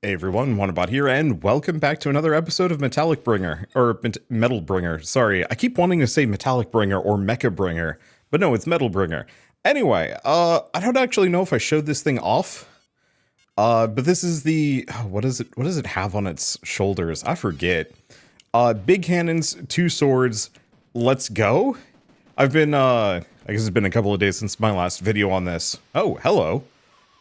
Hey everyone, Wanderbot here, and welcome back to another episode of Metal Bringer. Sorry, I keep wanting to say Metallic Bringer or Mecha Bringer, but no, it's Metal Bringer. Anyway, I don't actually know if I showed this thing off, but this is the, what does it have on its shoulders? I forget. Big cannons, 2 swords, let's go. I guess it's been a couple of days since my last video on this. Oh, hello.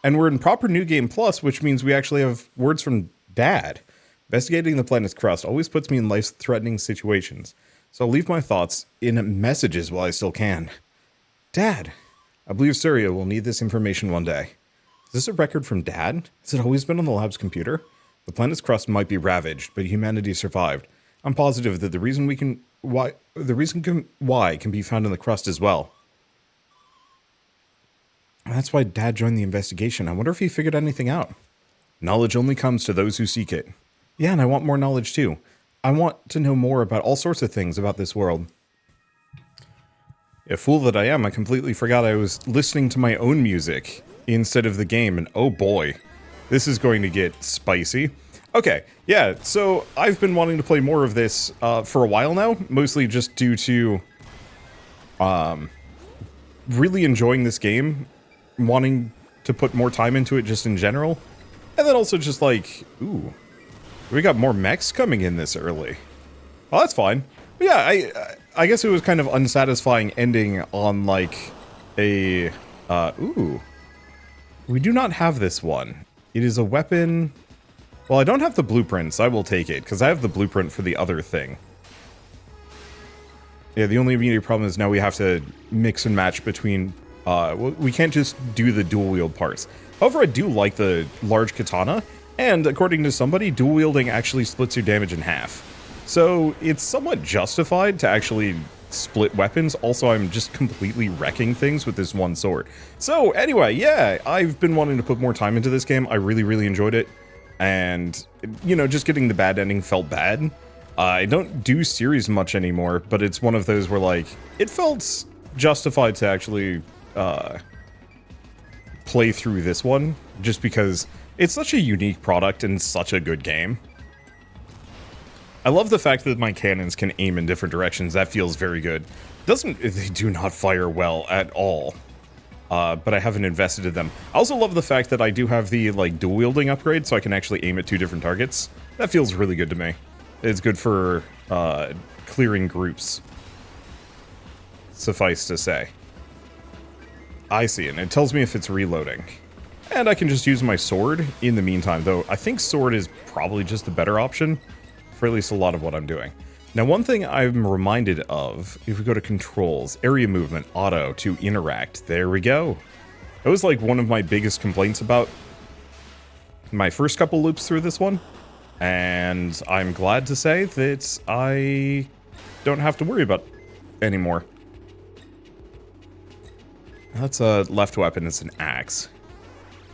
And we're in proper New Game Plus, which means we actually have words from Dad. Investigating the planet's crust always puts me in life-threatening situations, so I'll leave my thoughts in messages while I still can. Dad, I believe Surya will need this information one day. Is this a record from Dad? Has it always been on the lab's computer? The planet's crust might be ravaged, but humanity survived. I'm positive that the reason why can be found in the crust as well. That's why Dad joined the investigation. I wonder if he figured anything out. Knowledge only comes to those who seek it. Yeah, and I want more knowledge too. I want to know more about all sorts of things about this world. A fool that I am, I completely forgot I was listening to my own music instead of the game, and oh boy, this is going to get spicy. Okay, yeah, so I've been wanting to play more of this for a while now, mostly just due to really enjoying this game, wanting to put more time into it just in general, and then also just like, ooh, we got more mechs coming in this early. Well, that's fine. But yeah, I guess it was kind of unsatisfying ending on like a, ooh. We do not have this one. It is a weapon. Well, I don't have the blueprints. I will take it, because I have the blueprint for the other thing. Yeah, the only immediate problem is now we have to mix and match between, we can't just do the dual wield parts. However, I do like the large katana, and according to somebody, dual wielding actually splits your damage in half. So it's somewhat justified to actually split weapons. Also, I'm just completely wrecking things with this one sword. So anyway, yeah, I've been wanting to put more time into this game. I really, really enjoyed it. And, you know, just getting the bad ending felt bad. I don't do series much anymore, but it's one of those where, like, it felt justified to actually play through this one, just because it's such a unique product and such a good game. I love the fact that my cannons can aim in different directions. That feels very good. They do not fire well at all. But I haven't invested in them. I also love the fact that I do have the, like, dual wielding upgrade, so I can actually aim at 2 different targets. That feels really good to me. It's good for clearing groups, suffice to say. I see it, and it tells me if it's reloading. And I can just use my sword in the meantime, though I think sword is probably just the better option for at least a lot of what I'm doing. Now, one thing I'm reminded of, if we go to controls, area movement, auto, to interact, there we go. That was like one of my biggest complaints about my first couple loops through this one, and I'm glad to say that I don't have to worry about it anymore. That's a left weapon, it's an axe.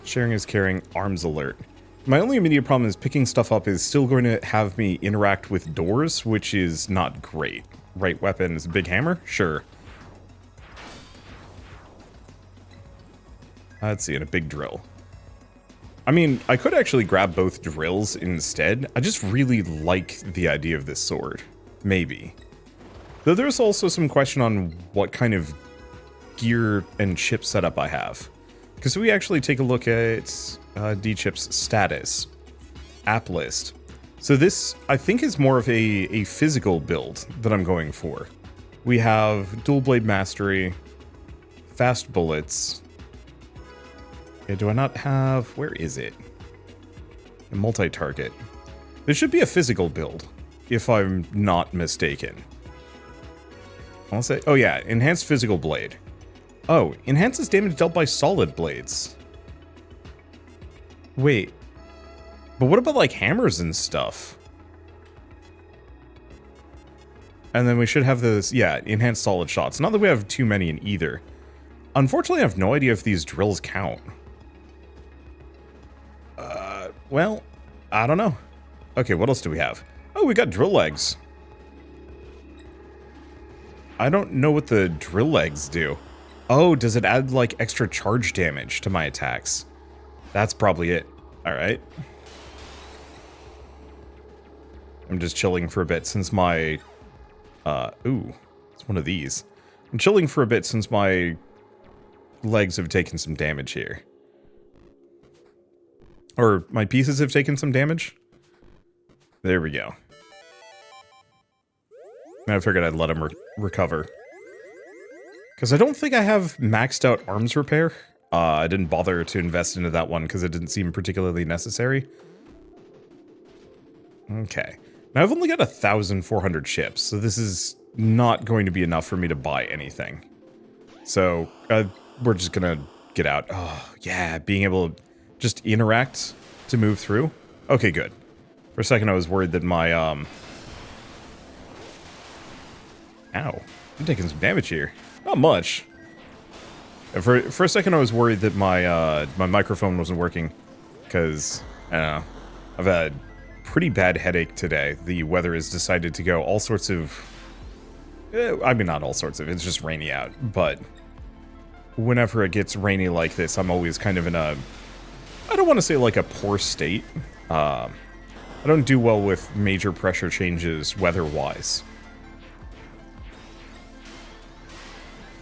Sharing is carrying, arms alert. My only immediate problem is picking stuff up is still going to have me interact with doors, which is not great. Right weapon is a big hammer? Sure. Let's see, and a big drill. I mean, I could actually grab both drills instead. I just really like the idea of this sword. Maybe. Though there's also some question on what kind of gear and chip setup I have. Because we actually take a look at D-Chip's status. App list. So this, I think, is more of a physical build that I'm going for. We have dual blade mastery, fast bullets. Okay, do I not have, where is it? A multi-target. This should be a physical build, if I'm not mistaken. I'll say, oh yeah, enhanced physical blade. Oh, enhances damage dealt by solid blades. Wait. But what about, like, hammers and stuff? And then we should have this, yeah, enhanced solid shots. Not that we have too many in either. Unfortunately, I have no idea if these drills count. Well, I don't know. Okay, what else do we have? Oh, we got drill legs. I don't know what the drill legs do. Oh, does it add, like, extra charge damage to my attacks? That's probably it. Alright. I'm just chilling for a bit since my... ooh, it's one of these. I'm chilling for a bit since my legs have taken some damage here. Or my pieces have taken some damage. There we go. And I figured I'd let him recover. Because I don't think I have maxed out arms repair. I didn't bother to invest into that one because it didn't seem particularly necessary. Okay. Now I've only got 1,400 chips, so this is not going to be enough for me to buy anything. So, we're just gonna get out. Oh, yeah, being able to just interact to move through. Okay, good. For a second I was worried that my, Ow. I'm taking some damage here. Not much. For a second I was worried that my, my microphone wasn't working. Because, I don't know. I've had pretty bad headache today. The weather has decided to go all sorts of... I mean, not all sorts of, it's just rainy out, but whenever it gets rainy like this, I'm always kind of in a... I don't want to say like a poor state. I don't do well with major pressure changes weather-wise.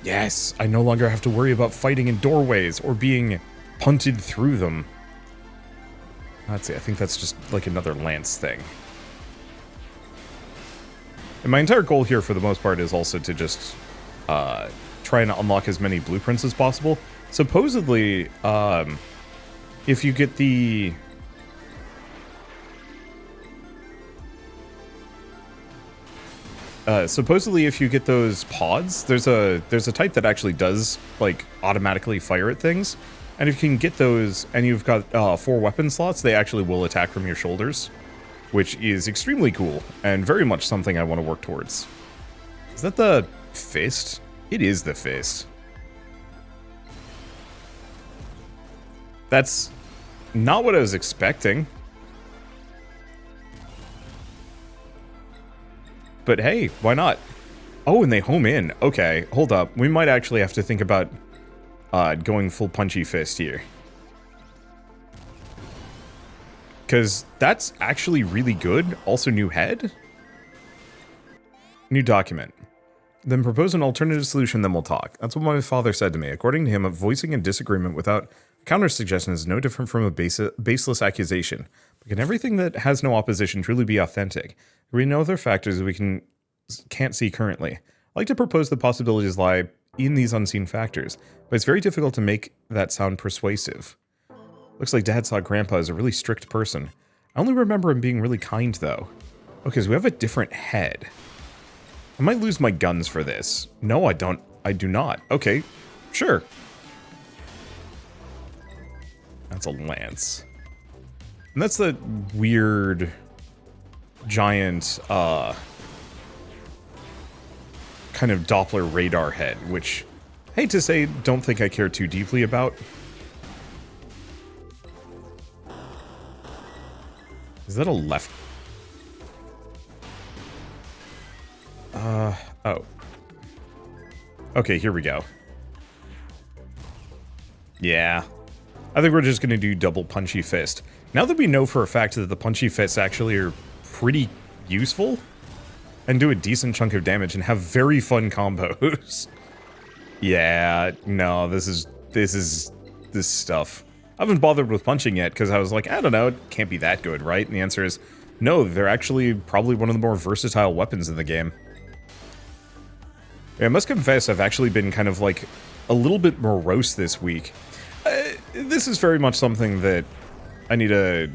Yes, I no longer have to worry about fighting in doorways or being punted through them. Let's see, I think that's just like another lance thing. And my entire goal here for the most part is also to just try and unlock as many blueprints as possible. Supposedly, if you get the... supposedly if you get those pods, there's a type that actually does, like, automatically fire at things. And if you can get those, and you've got 4 weapon slots, they actually will attack from your shoulders. Which is extremely cool, and very much something I want to work towards. Is that the fist? It is the fist. That's not what I was expecting. But hey, why not? Oh, and they home in. Okay, hold up. We might actually have to think about going full punchy fist here. Because that's actually really good. Also, new head. New document. Then propose an alternative solution, then we'll talk. That's what my father said to me. According to him, voicing a disagreement without counter-suggestion is no different from a baseless accusation. But can everything that has no opposition truly be authentic? There are no other factors we can't see currently. I like to propose the possibilities lie in these unseen factors, but it's very difficult to make that sound persuasive. Looks like Dad saw Grandpa as a really strict person. I only remember him being really kind, though. Okay, so we have a different head. I might lose my guns for this. No, I don't. I do not. Okay, sure. That's a lance. And that's the weird, giant, kind of Doppler radar head, which, hate to say, don't think I care too deeply about. Is that a left? Oh. Okay, here we go. Yeah. I think we're just gonna do double punchy fist. Now that we know for a fact that the punchy fists actually are pretty useful, and do a decent chunk of damage and have very fun combos. Yeah, no, this stuff. I haven't bothered with punching yet, because I was like, I don't know, it can't be that good, right? And the answer is, no, they're actually probably one of the more versatile weapons in the game. Yeah, I must confess, I've actually been kind of like a little bit morose this week. This is very much something that I need a,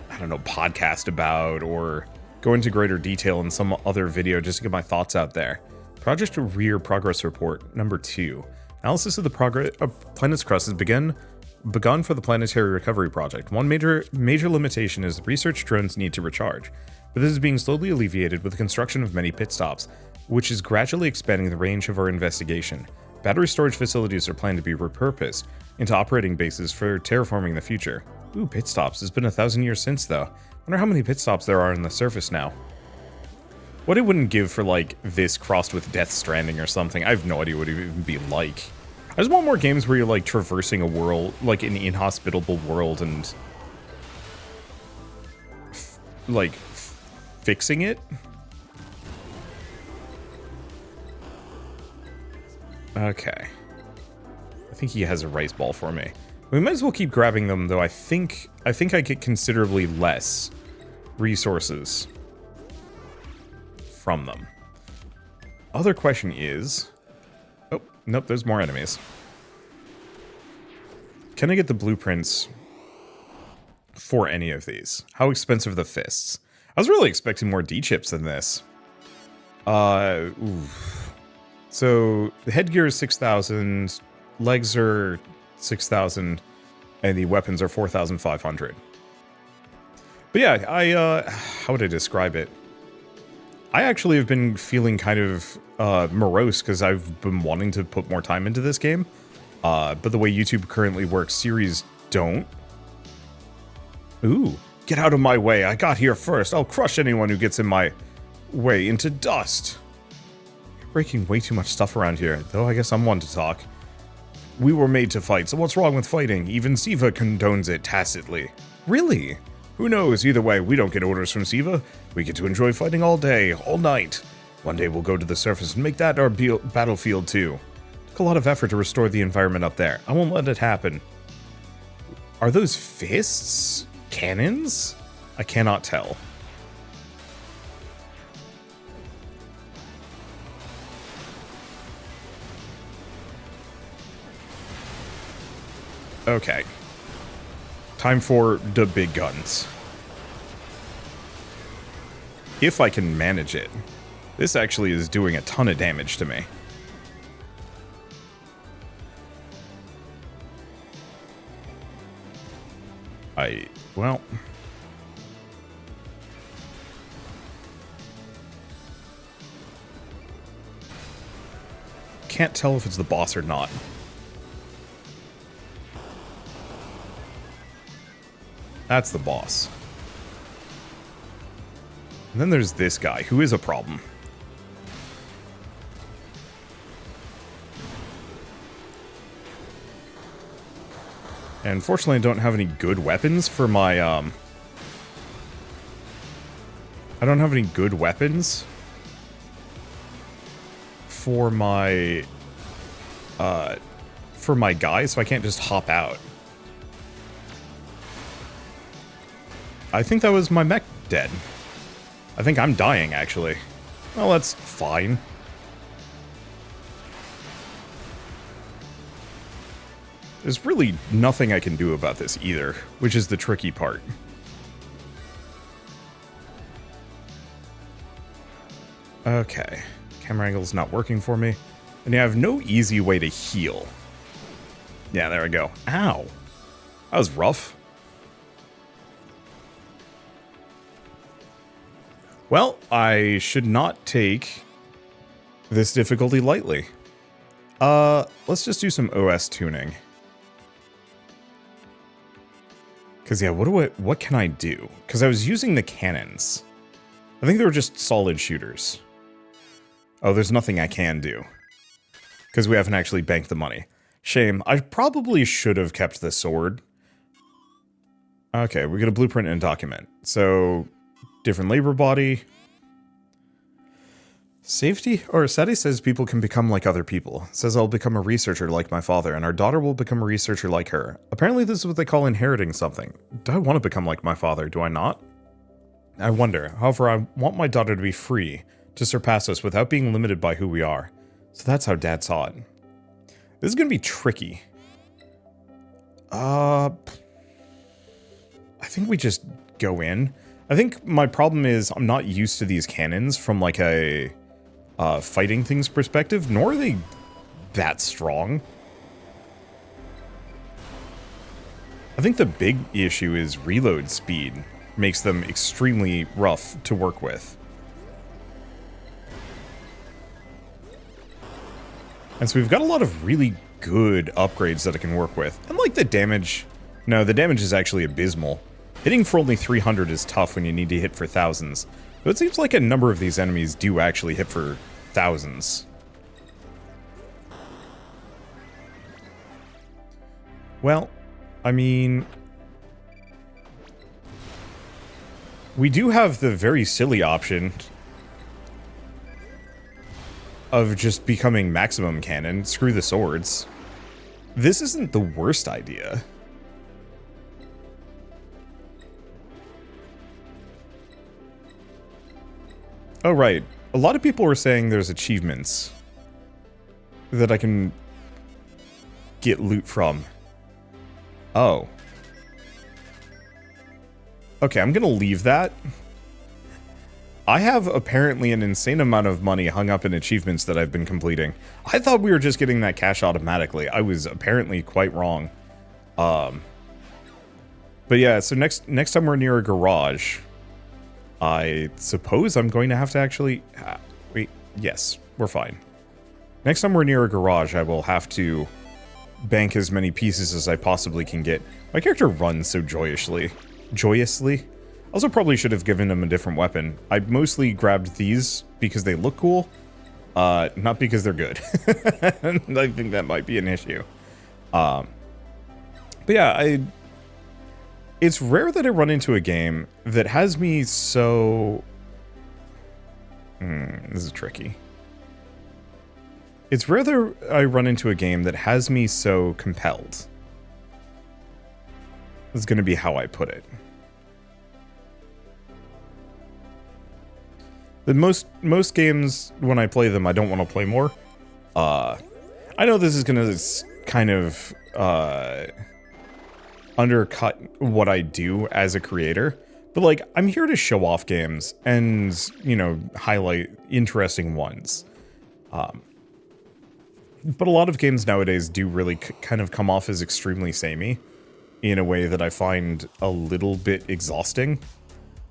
I don't know, podcast about, or go into greater detail in some other video just to get my thoughts out there. Project Rear Progress Report, number 2. Analysis of the planet's crust has begun for the Planetary Recovery Project. One major limitation is the research drones need to recharge, but this is being slowly alleviated with the construction of many pit stops, which is gradually expanding the range of our investigation. Battery storage facilities are planned to be repurposed into operating bases for terraforming the future. Ooh, pit stops. It's been 1,000 years since, though. Wonder how many pit stops there are on the surface now. What it wouldn't give for, like, this crossed with Death Stranding or something. I have no idea what it would even be like. I just want more games where you're, like, traversing a world, like, an inhospitable world and... fixing it. Okay. I think he has a rice ball for me. We might as well keep grabbing them, though I think I get considerably less resources from them. Other question is... Oh, nope, there's more enemies. Can I get the blueprints for any of these? How expensive are the fists? I was really expecting more D-chips than this. Oof. So, the headgear is 6,000, legs are 6,000, and the weapons are 4,500. But yeah, how would I describe it? I actually have been feeling kind of morose because I've been wanting to put more time into this game. But the way YouTube currently works, series don't. Ooh, get out of my way. I got here first. I'll crush anyone who gets in my way into dust. You're breaking way too much stuff around here, though I guess I'm one to talk. We were made to fight, so what's wrong with fighting? Even Siva condones it tacitly. Really? Who knows? Either way, we don't get orders from Siva. We get to enjoy fighting all day, all night. One day we'll go to the surface and make that our battlefield too. It took a lot of effort to restore the environment up there. I won't let it happen. Are those fists? Cannons? I cannot tell. Okay. Time for the big guns. If I can manage it. This actually is doing a ton of damage to me. Well... Can't tell if it's the boss or not. That's the boss. And then there's this guy, who is a problem. And unfortunately, I don't have any good weapons for my, I don't have any good weapons for my guy, so I can't just hop out. I think that was my mech dead. I think I'm dying, actually. Well, that's fine. There's really nothing I can do about this either, which is the tricky part. Okay. Camera angle's not working for me. And you have no easy way to heal. Yeah, there we go. Ow. That was rough. Well, I should not take this difficulty lightly. Let's just do some OS tuning. Because, yeah, what can I do? Because I was using the cannons. I think they were just solid shooters. Oh, there's nothing I can do. Because we haven't actually banked the money. Shame. I probably should have kept the sword. Okay, we get a blueprint and a document. So, different labor body. Safety? Or Sadie says people can become like other people. Says I'll become a researcher like my father, and our daughter will become a researcher like her. Apparently this is what they call inheriting something. Do I want to become like my father? Do I not? I wonder. However, I want my daughter to be free, to surpass us without being limited by who we are. So that's how Dad saw it. This is going to be tricky. I think we just go in. I think my problem is I'm not used to these cannons from like a fighting things perspective, nor are they that strong. I think the big issue is reload speed makes them extremely rough to work with. And so we've got a lot of really good upgrades that I can work with. And like the damage, no, the damage is actually abysmal. Hitting for only 300 is tough when you need to hit for thousands. But it seems like a number of these enemies do actually hit for thousands. Well, I mean... we do have the very silly option of just becoming maximum cannon. Screw the swords. This isn't the worst idea. Oh, right. A lot of people were saying there's achievements that I can get loot from. Oh. Okay, I'm gonna leave that. I have apparently an insane amount of money hung up in achievements that I've been completing. I thought we were just getting that cash automatically. I was apparently quite wrong. But yeah, so next time we're near a garage, I suppose I'm going to have to actually... wait, yes, we're fine. Next time we're near a garage, I will have to bank as many pieces as I possibly can get. My character runs so joyously. Also probably should have given him a different weapon. I mostly grabbed these because they look cool, not because they're good. I think that might be an issue. But yeah, it's rare that I run into a game that has me so... this is tricky. It's rare that I run into a game that has me so compelled. This is going to be how I put it. The most games, when I play them, I don't want to play more. I know this is going to kind of undercut what I do as a creator, but like, I'm here to show off games and, you know, highlight interesting ones. But a lot of games nowadays do really kind of come off as extremely samey in a way that I find a little bit exhausting.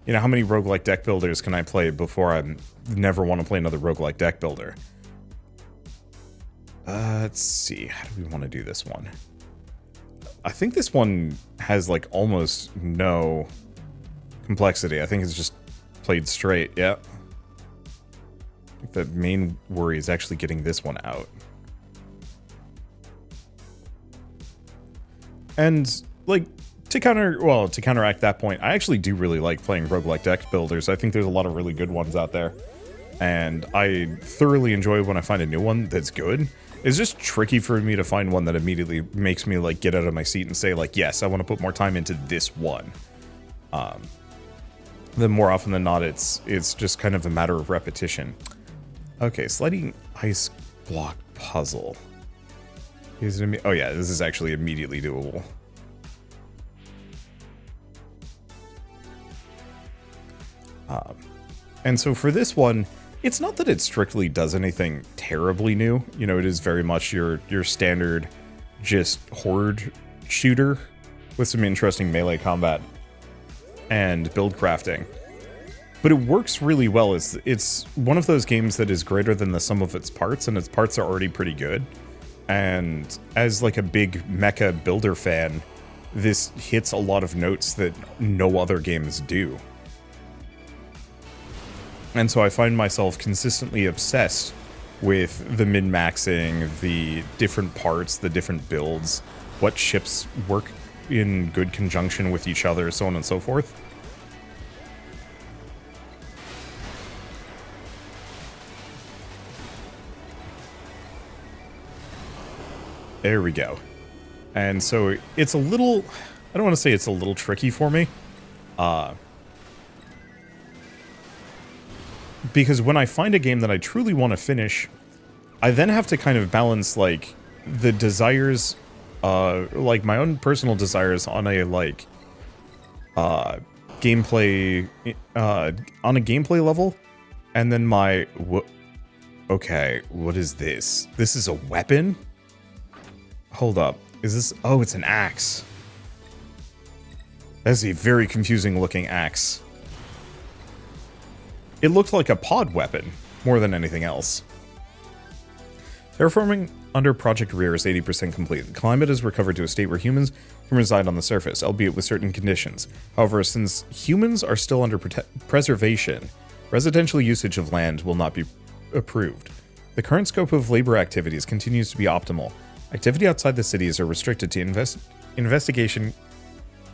You know, how many roguelike deck builders can I play before I never want to play another roguelike deck builder? Let's see, how do we want to do this one? I think this one has like almost no complexity. I think it's just played straight, yeah. I think the main worry is actually getting this one out. And, like, to counteract that point, I actually do really like playing roguelike deck builders. I think there's a lot of really good ones out there. And I thoroughly enjoy when I find a new one that's good. It's just tricky for me to find one that immediately makes me, like, get out of my seat and say, like, yes, I want to put more time into this one. Then more often than not, it's just kind of a matter of repetition. Okay, sliding ice block puzzle. Oh yeah, this is actually immediately doable. And so for this one, it's not that it strictly does anything terribly new. You know, it is very much your standard just horde shooter with some interesting melee combat and build crafting. But it works really well. It's one of those games that is greater than the sum of its parts, and its parts are already pretty good. And as like a big Mecha builder fan, this hits a lot of notes that no other games do. And so I find myself consistently obsessed with the min-maxing, the different parts, the different builds, what ships work in good conjunction with each other, so on and so forth. There we go. And so it's a little, I don't want to say it's a little tricky for me. Because when I find a game that I truly want to finish, I then have to kind of balance, like, the desires, like, my own personal desires on a, like, gameplay, on a gameplay level, and then my, okay, what is this? This is a weapon? Hold up. Is this... Oh, it's an axe. That's a very confusing looking axe. It looked like a pod weapon, more than anything else. Terraforming under Project Rear is 80% complete. The climate is recovered to a state where humans can reside on the surface, albeit with certain conditions. However, since humans are still under preservation, residential usage of land will not be approved. The current scope of labor activities continues to be optimal. Activity outside the cities are restricted to investigation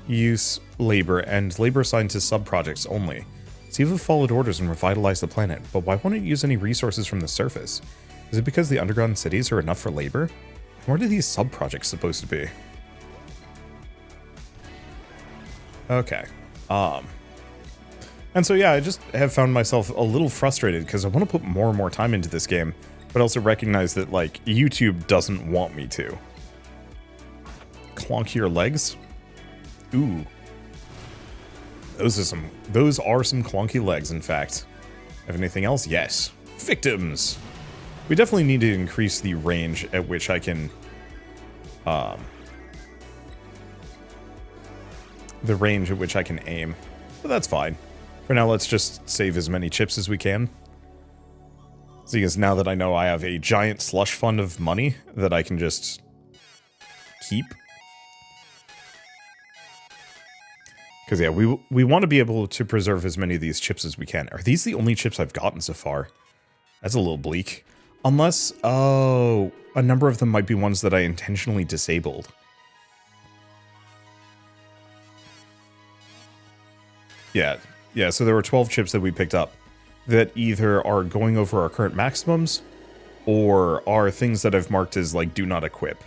use labor and labor assigned to sub-projects only. See if it followed orders and revitalized the planet, but why won't it use any resources from the surface? Is it because the underground cities are enough for labor? What are these sub-projects supposed to be? Okay. And so yeah, I just have found myself a little frustrated because I want to put more and more time into this game, but also recognize that, like, YouTube doesn't want me to. Clonkier legs? Ooh. Those are some clunky legs, in fact. Have anything else? Yes. Victims! We definitely need to increase the range at which I can, aim. But that's fine. For now, let's just save as many chips as we can. Seeing as now that I know I have a giant slush fund of money that I can just keep. Because yeah, we want to be able to preserve as many of these chips as we can. Are these the only chips I've gotten so far? That's a little bleak. Unless, oh, a number of them might be ones that I intentionally disabled. Yeah, so there were 12 chips that we picked up that either are going over our current maximums or are things that I've marked as, like, do not equip.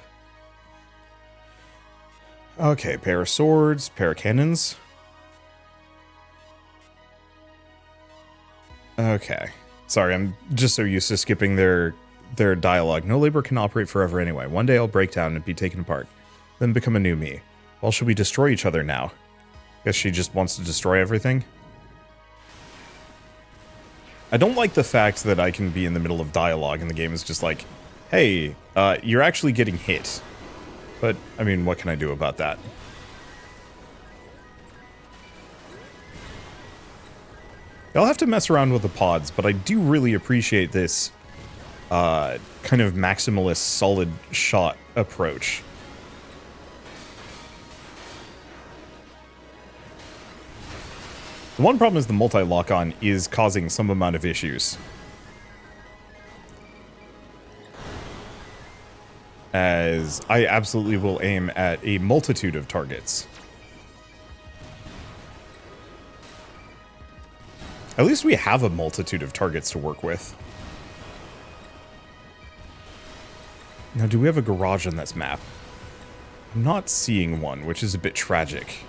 Okay, pair of swords, pair of cannons. Okay. Sorry, I'm just so used to skipping their dialogue. No labor can operate forever anyway. One day I'll break down and be taken apart, then become a new me. Well, should we destroy each other now? Guess she just wants to destroy everything? I don't like the fact that I can be in the middle of dialogue and the game is just like, hey, you're actually getting hit. But, I mean, what can I do about that? I'll have to mess around with the pods, but I do really appreciate this kind of maximalist solid shot approach. The one problem is the multi-lock-on is causing some amount of issues. As I absolutely will aim at a multitude of targets. At least we have a multitude of targets to work with. Now, do we have a garage on this map? I'm not seeing one, which is a bit tragic.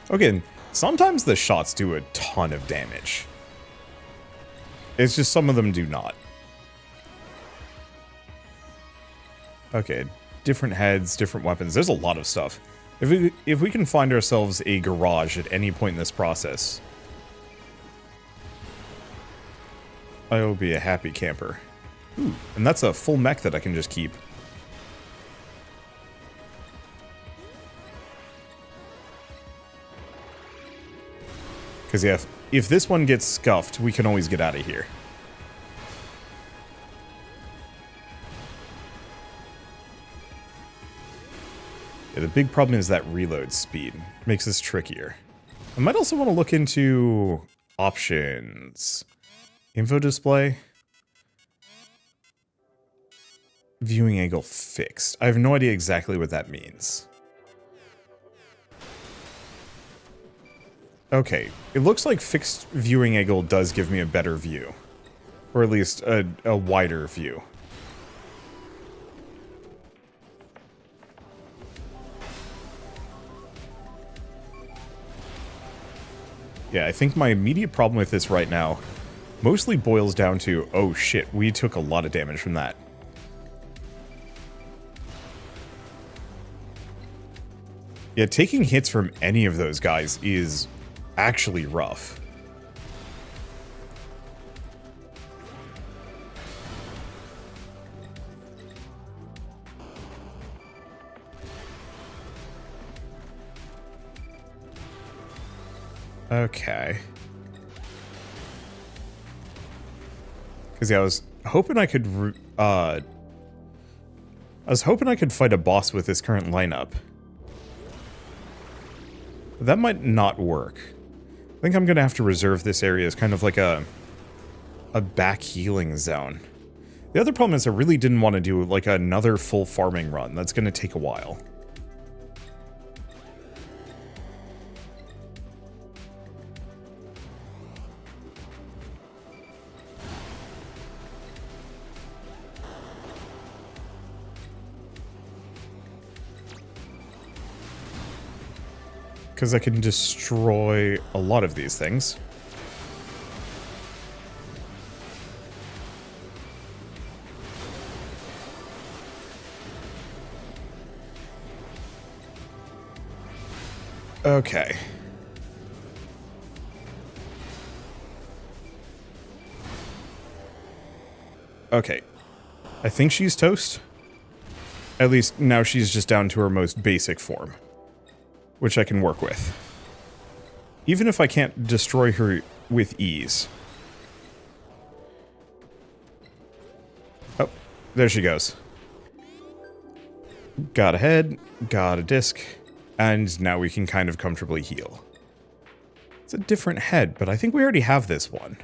Again, sometimes the shots do a ton of damage. It's just some of them do not. Okay, different heads, different weapons. There's a lot of stuff. If we can find ourselves a garage at any point in this process, I will be a happy camper. Ooh, and that's a full mech that I can just keep. Because yeah, if this one gets scuffed, we can always get out of here. Yeah, the big problem is that reload speed. Makes this trickier. I might also want to look into options. Info display. Viewing angle fixed. I have no idea exactly what that means. Okay, it looks like fixed viewing angle does give me a better view. Or at least a wider view. Yeah, I think my immediate problem with this right now mostly boils down to, oh shit, we took a lot of damage from that. Yeah, taking hits from any of those guys is actually rough. Okay. Because yeah, I was hoping I could fight a boss with this current lineup. That might not work. I think I'm gonna have to reserve this area as kind of like a back healing zone. The other problem is I really didn't want to do like another full farming run. That's going to take a while. Because I can destroy a lot of these things. Okay. Okay. I think she's toast. At least now she's just down to her most basic form, which I can work with. Even if I can't destroy her with ease. Oh, there she goes. Got a head, got a disc, and now we can kind of comfortably heal. It's a different head, but I think we already have this one.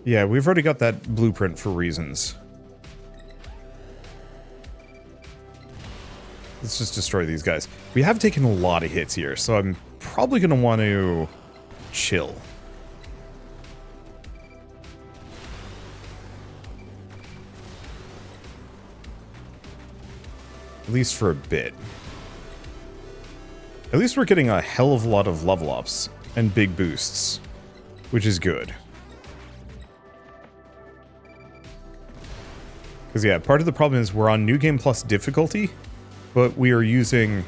Yeah, we've already got that blueprint for reasons. Let's just destroy these guys. We have taken a lot of hits here, so I'm probably going to want to chill. At least for a bit. At least we're getting a hell of a lot of level ups and big boosts, which is good. Because yeah, part of the problem is we're on New Game Plus difficulty, but we are using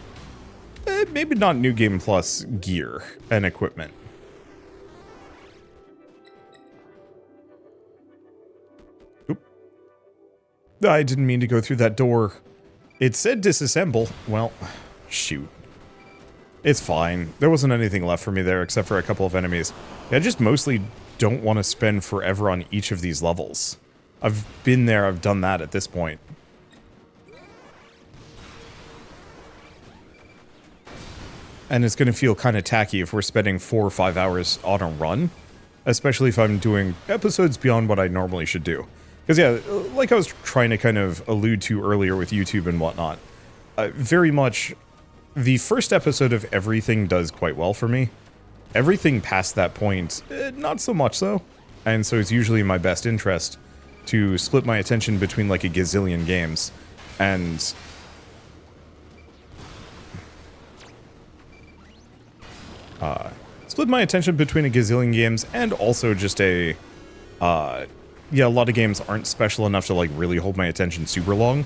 maybe not New Game Plus gear and equipment. Oop. I didn't mean to go through that door. It said disassemble. Well, shoot. It's fine. There wasn't anything left for me there except for a couple of enemies. I just mostly don't want to spend forever on each of these levels. I've been there, I've done that at this point. And it's going to feel kind of tacky if we're spending 4 or 5 hours on a run. Especially if I'm doing episodes beyond what I normally should do. Because yeah, like I was trying to kind of allude to earlier with YouTube and whatnot, very much the first episode of everything does quite well for me. Everything past that point, not so much so. And so it's usually in my best interest to split my attention between like a gazillion games. And split my attention between a gazillion games and also just a yeah, a lot of games aren't special enough to like really hold my attention super long.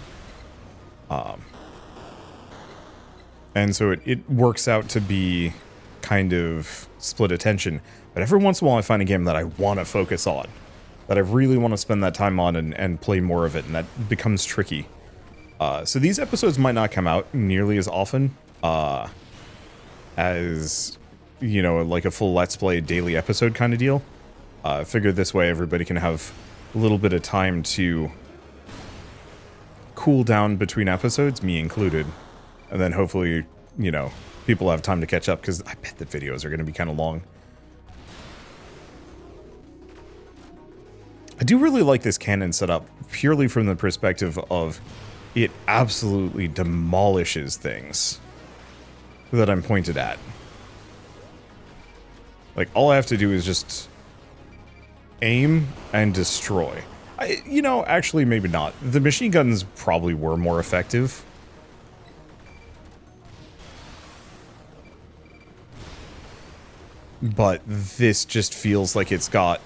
And so it works out to be kind of split attention. But every once in a while I find a game that I want to focus on. That I really want to spend that time on and play more of it, and that becomes tricky. So these episodes might not come out nearly as often as, you know, like a full Let's Play daily episode kind of deal. I figured this way everybody can have a little bit of time to cool down between episodes, me included. And then hopefully, you know, people have time to catch up, because I bet the videos are going to be kind of long. I do really like this cannon setup, purely from the perspective of it absolutely demolishes things that I'm pointed at. Like, all I have to do is just aim and destroy. You know, actually, maybe not. The machine guns probably were more effective. But this just feels like it's got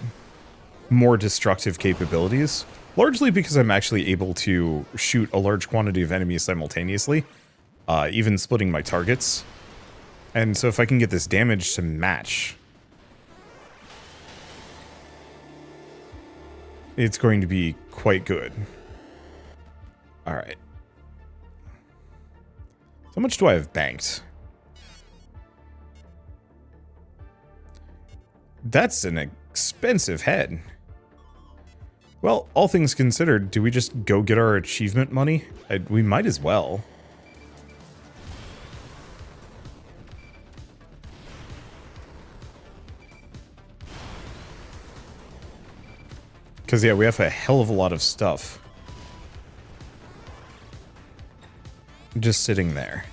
more destructive capabilities. Largely because I'm actually able to shoot a large quantity of enemies simultaneously. Even splitting my targets. And so if I can get this damage to match, it's going to be quite good. Alright. How much do I have banked? That's an expensive head. Well, all things considered, do we just go get our achievement money? We might as well. Because, yeah, we have a hell of a lot of stuff just sitting there.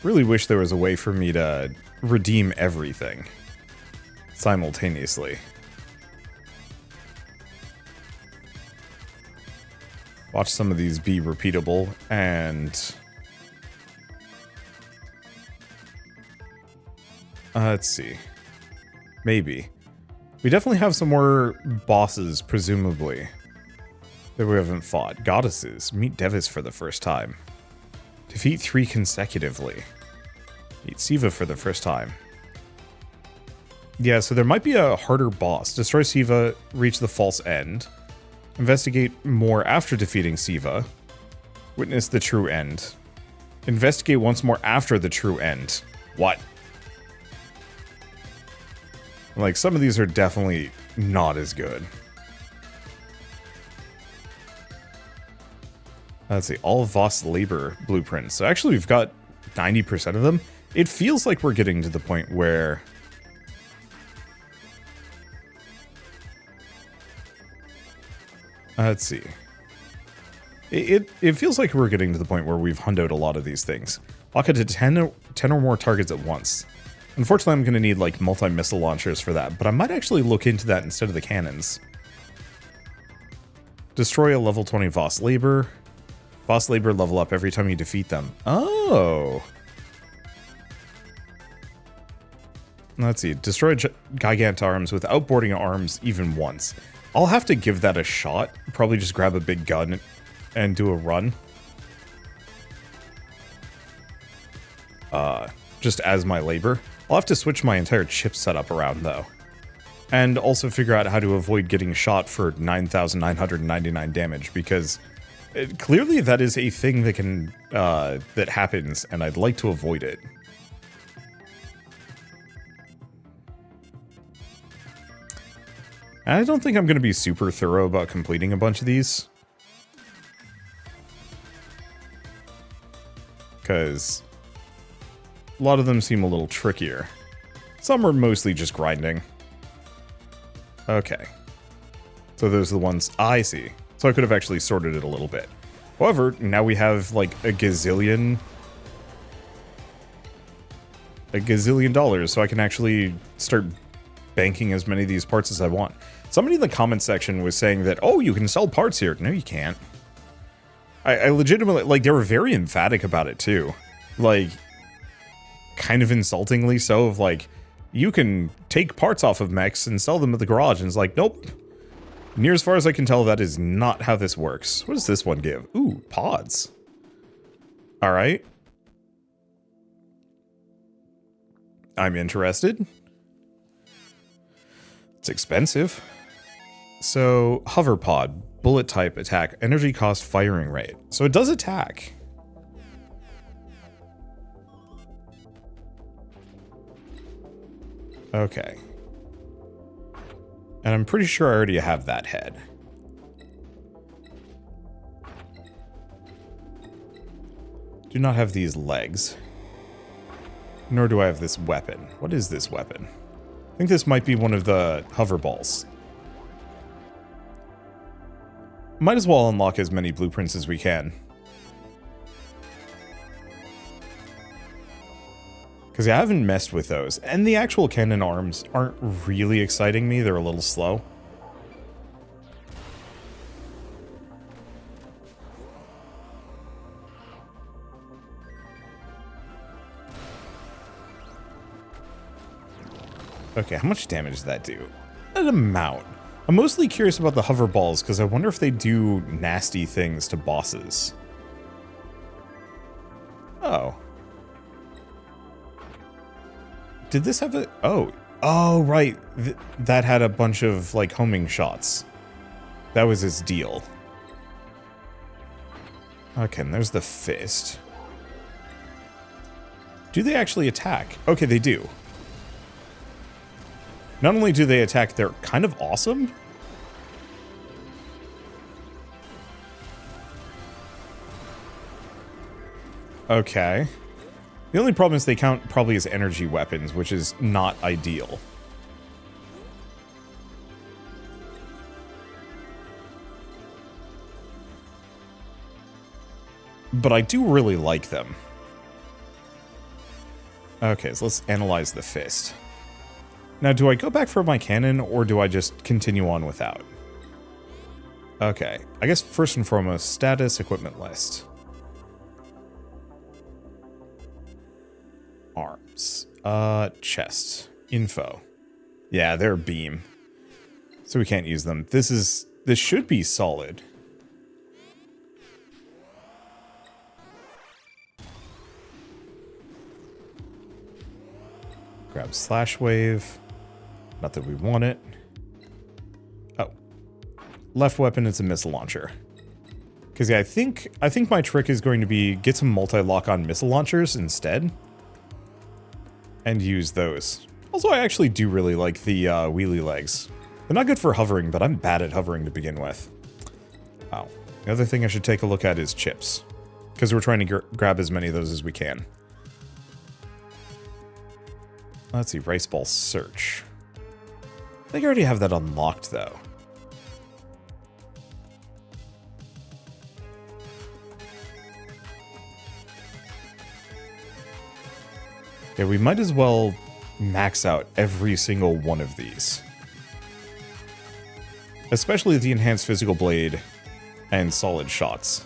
Really wish there was a way for me to redeem everything simultaneously. Watch some of these be repeatable, and let's see. Maybe. We definitely have some more bosses, presumably, that we haven't fought. Goddesses. Meet Devis for the first time. Defeat 3 consecutively. Meet Siva for the first time. Yeah, so there might be a harder boss. Destroy Siva, reach the false end. Investigate more after defeating Siva. Witness the true end. Investigate once more after the true end. What? Like, some of these are definitely not as good. Let's see, all Voss labor blueprints. So actually we've got 90% of them. It feels like we're getting to the point where let's see. It feels like we're getting to the point where we've hundoed a lot of these things. Lock it to 10 or more targets at once. Unfortunately, I'm going to need, like, multi-missile launchers for that, but I might actually look into that instead of the cannons. Destroy a level 20 Voss labor. Voss labor level up every time you defeat them. Oh! Let's see. Destroy Gigant arms without boarding arms even once. I'll have to give that a shot. Probably just grab a big gun and do a run. Just as my labor. I'll have to switch my entire chip setup around, though. And also figure out how to avoid getting shot for 9,999 damage, because clearly that is a thing that can, that happens, and I'd like to avoid it. And I don't think I'm going to be super thorough about completing a bunch of these. Because a lot of them seem a little trickier. Some are mostly just grinding. Okay. So those are the ones I see. So I could have actually sorted it a little bit. However, now we have like a gazillion dollars, so I can actually start banking as many of these parts as I want. Somebody in the comment section was saying that, oh, you can sell parts here. No, you can't. I legitimately, like, they were very emphatic about it too. Like, kind of insultingly so, of like, you can take parts off of mechs and sell them at the garage, and it's like, nope. Near as far as I can tell, that is not how this works. What does this one give? Ooh, pods. Alright. I'm interested. It's expensive. So, hover pod, bullet type, attack, energy cost, firing rate. So it does attack. Okay. And I'm pretty sure I already have that head. Do not have these legs. Nor do I have this weapon. What is this weapon? I think this might be one of the hover balls. Might as well unlock as many blueprints as we can. Because I haven't messed with those. And the actual cannon arms aren't really exciting me. They're a little slow. Okay, how much damage does that do? An amount. I'm mostly curious about the hover balls because I wonder if they do nasty things to bosses. Oh. Did this have a... Oh, right. That had a bunch of, like, homing shots. That was its deal. Okay, and there's the fist. Do they actually attack? Okay, they do. Not only do they attack, they're kind of awesome. Okay. The only problem is they count probably as energy weapons, which is not ideal. but I do really like them. Okay, so let's analyze the fist. Now, do I go back for my cannon, or do I just continue on without? Okay, I guess first and foremost, status, equipment list. Arms. Chest. Info. Yeah, they're beam. So we can't use them. This should be solid. Grab slash wave. Not that we want it. Oh. Left weapon is a missile launcher. Because yeah, I think my trick is going to be get some multi-lock on missile launchers instead. And use those. Also, I actually do really like the wheelie legs. They're not good for hovering, but I'm bad at hovering to begin with. Oh. The other thing I should take a look at is chips. Because we're trying to grab as many of those as we can. Let's see, rice ball search. I think I already have that unlocked, though. Yeah, we might as well max out every single one of these. Especially the enhanced physical blade and solid shots.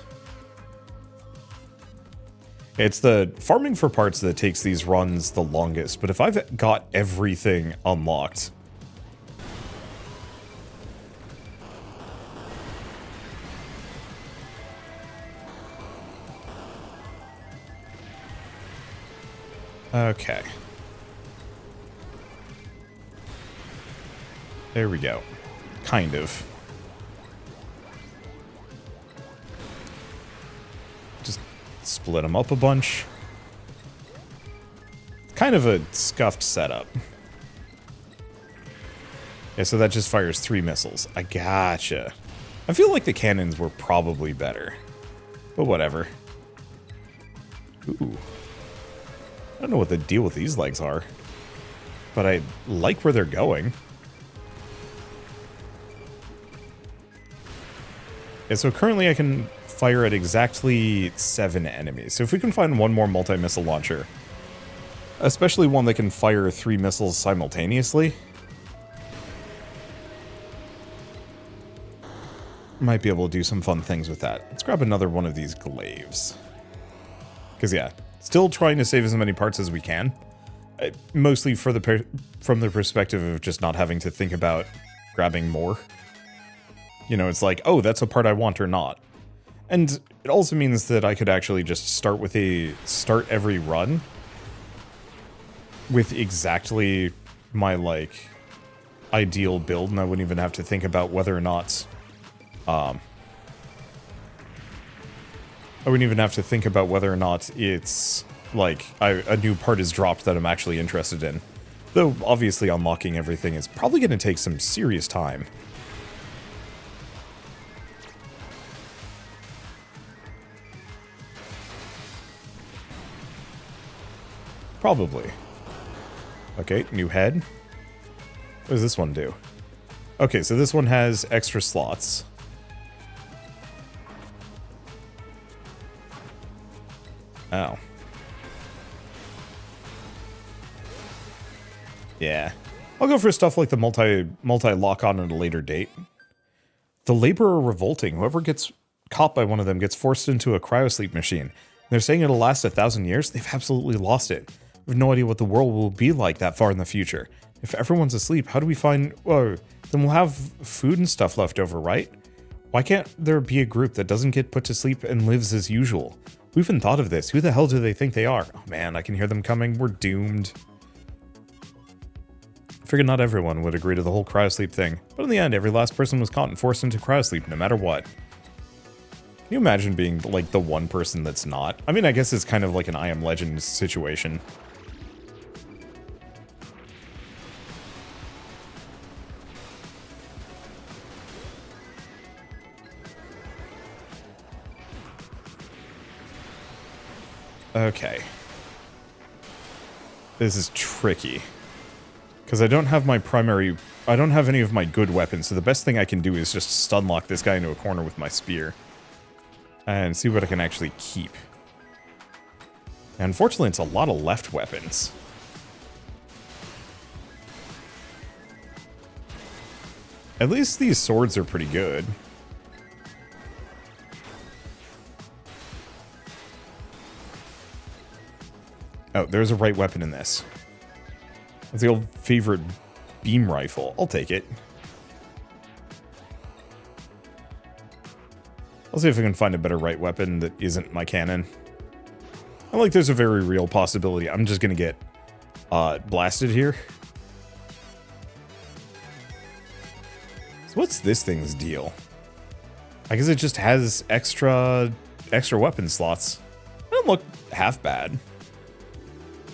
It's the farming for parts that takes these runs the longest, but if I've got everything unlocked... Okay. There we go. Kind of. Just split them up a bunch. Kind of a scuffed setup. Yeah, so that just fires 3 missiles. I gotcha. I feel like the cannons were probably better. But whatever. Ooh. I don't know what the deal with these legs are. But I like where they're going. Yeah, so currently I can fire at exactly 7 enemies. So if we can find one more multi-missile launcher, especially one that can fire 3 missiles simultaneously, might be able to do some fun things with that. Let's grab another one of these glaives. Because yeah, still trying to save as many parts as we can. Mostly from the perspective of just not having to think about grabbing more. You know, it's like, oh, that's a part I want or not. And it also means that I could actually just start every run with exactly my, like, ideal build, and I wouldn't even have to think about whether or not, it's, like, a new part is dropped that I'm actually interested in. Though, obviously, unlocking everything is probably going to take some serious time. Probably. Okay, new head. What does this one do? Okay, so this one has extra slots. Oh. Yeah. I'll go for stuff like the multi-lock on at a later date. The Laborer Revolting. Whoever gets caught by one of them gets forced into a cryosleep machine. They're saying it'll last 1,000 years? They've absolutely lost it. We have no idea what the world will be like that far in the future. If everyone's asleep, how do we find... Oh, then we'll have food and stuff left over, right? Why can't there be a group that doesn't get put to sleep and lives as usual? Who even thought of this? Who the hell do they think they are? Oh man, I can hear them coming. We're doomed. I figured not everyone would agree to the whole cryosleep thing, but in the end, every last person was caught and forced into cryosleep no matter what. Can you imagine being, like, the one person that's not? I mean, I guess it's kind of like an I Am Legend situation. Okay. This is tricky. Because I don't have my I don't have any of my good weapons, so the best thing I can do is just stun lock this guy into a corner with my spear. and see what I can actually keep. And unfortunately, it's a lot of left weapons. At least these swords are pretty good. Oh, there's a right weapon in this. It's the old favorite beam rifle. I'll take it. I'll see if I can find a better right weapon that isn't my cannon. I like there's a very real possibility I'm just gonna get blasted here. So what's this thing's deal? I guess it just has extra weapon slots. They don't look half bad.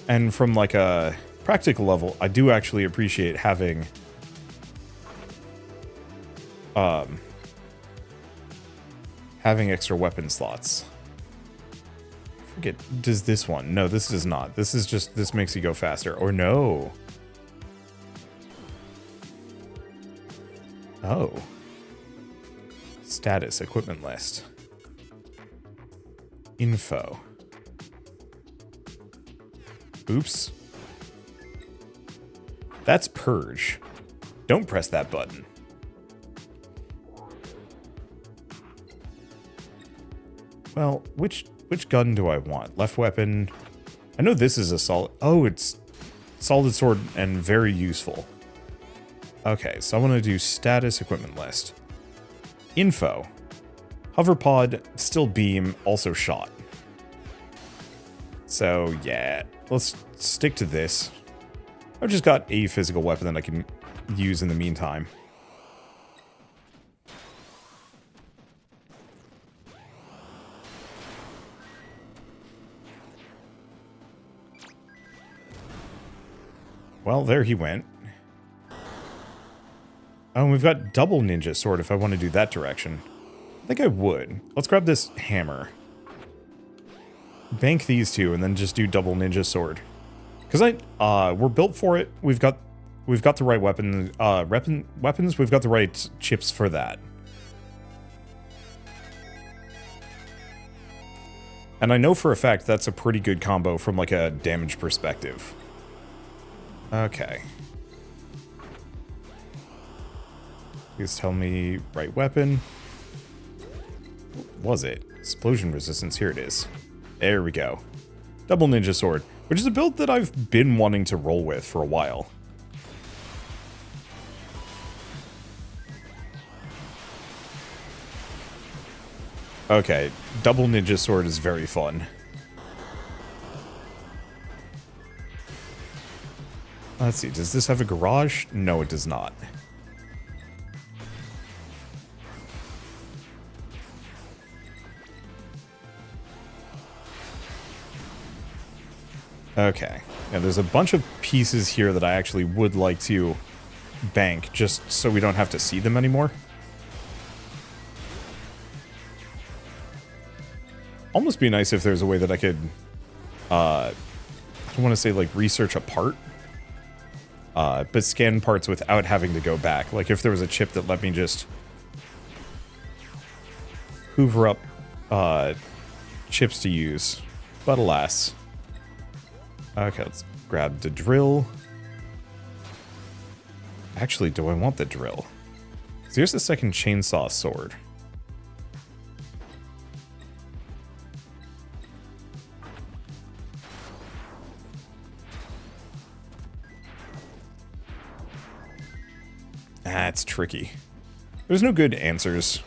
And from like a practical level, I do actually appreciate having having extra weapon slots. Forget, does this one? No, this does not. This is just, this makes you go faster. Or no. Oh. Status, equipment list. Info. Oops. That's purge. Don't press that button. Well, which gun do I want? Left weapon. I know this is a solid... Oh, it's solid sword and very useful. Okay, so I want to do status equipment list. Info. Hoverpod, still beam, also shot. So, yeah. Let's stick to this. I've just got a physical weapon that I can use in the meantime. Well, there he went. Oh, and we've got double ninja sword if I want to do that direction. I think I would. Let's grab this hammer. Bank these two and then just do double ninja sword. Because we're built for it. We've got the right weapons. We've got the right chips for that. And I know for a fact that's a pretty good combo from like a damage perspective. Okay. Please tell me right weapon. What was it? Explosion resistance. Here it is. There we go. Double ninja sword, which is a build that I've been wanting to roll with for a while. Okay, double ninja sword is very fun. Let's see, does this have a garage? No, it does not. Okay. Yeah, there's a bunch of pieces here that I actually would like to bank, just so we don't have to see them anymore. Almost be nice if there's a way that I could, I don't want to say like research a part, but scan parts without having to go back. Like if there was a chip that let me just hoover up chips to use, but alas. Okay, let's grab the drill. Actually, do I want the drill? So here's the second chainsaw sword. That's tricky. There's no good answers.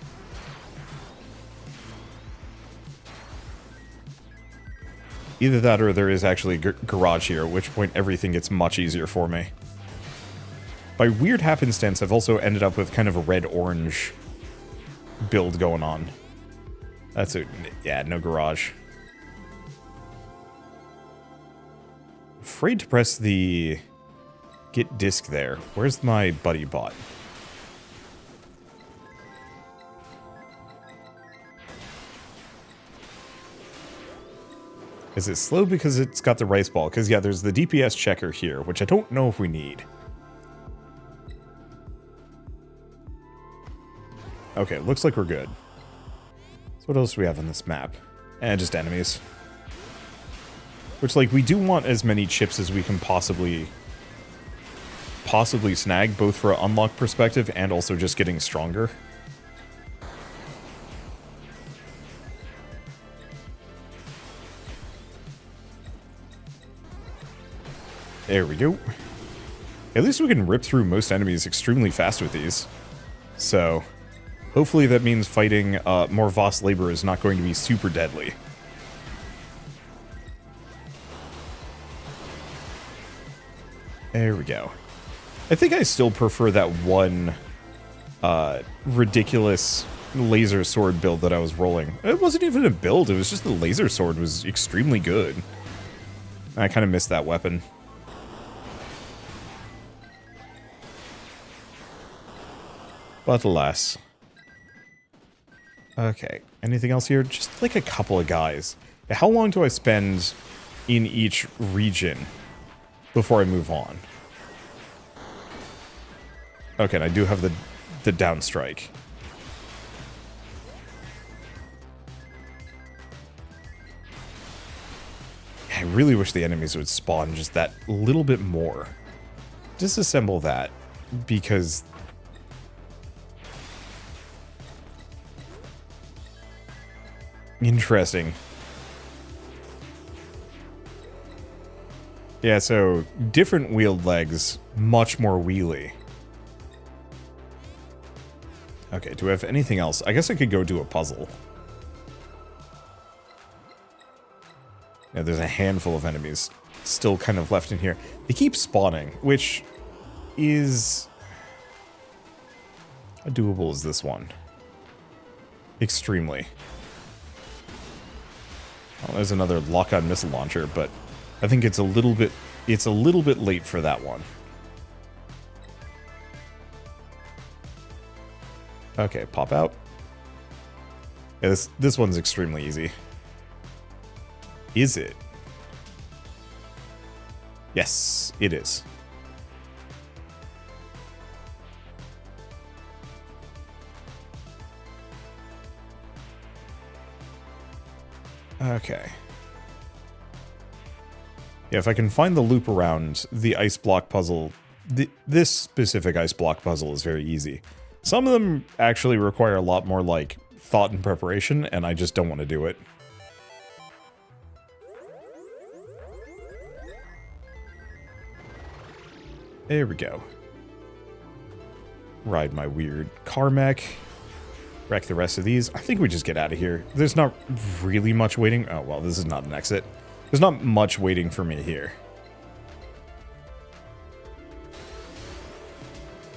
Either that or there is actually a garage here, at which point everything gets much easier for me. By weird happenstance, I've also ended up with kind of a red-orange build going on. That's a... yeah, no garage. Afraid to press the get disc there. Where's my buddy bot? Is it slow because it's got the rice ball? Because, yeah, there's the DPS checker here, which I don't know if we need. Okay, looks like we're good. So What else do we have on this map? Just enemies. Which, like, we do want as many chips as we can possibly snag, both for an unlock perspective and also just getting stronger. There we go. At least we can rip through most enemies extremely fast with these. So, hopefully that means fighting more Voss Labor is not going to be super deadly. There we go. I think I still prefer that one ridiculous laser sword build that I was rolling. It wasn't even a build, it was just the laser sword was extremely good. I kind of missed that weapon. But alas. Okay, anything else here? Just like a couple of guys. How long do I spend in each region before I move on? Okay, and I do have the down strike. I really wish the enemies would spawn just that little bit more. Disassemble that, because interesting. Yeah, so different wheeled legs, much more wheelie. Okay, do I have anything else? I guess I could go do a puzzle. Yeah, there's a handful of enemies still kind of left in here. They keep spawning, which is... how doable is this one? Extremely. Well, there's another lock-on missile launcher, but I think it's a little bit late for that one. Okay, pop out. Yeah, this one's extremely easy. Is it? Yes, it is. Okay. Yeah, if I can find the loop around the ice block puzzle, this specific ice block puzzle is very easy. Some of them actually require a lot more, like, thought and preparation, and I just don't want to do it. There we go. Ride my weird car mech. Wreck the rest of these. I think we just get out of here. There's not really much waiting. Oh, well, this is not an exit. There's not much waiting for me here.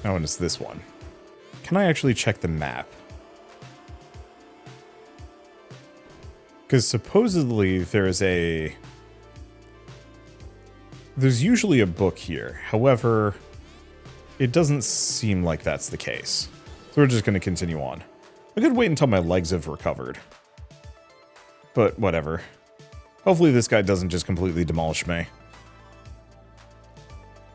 Oh, and it's this one. Can I actually check the map? Because supposedly there's usually a book here. However, it doesn't seem like that's the case. So we're just going to continue on. I could wait until my legs have recovered. But whatever. Hopefully this guy doesn't just completely demolish me.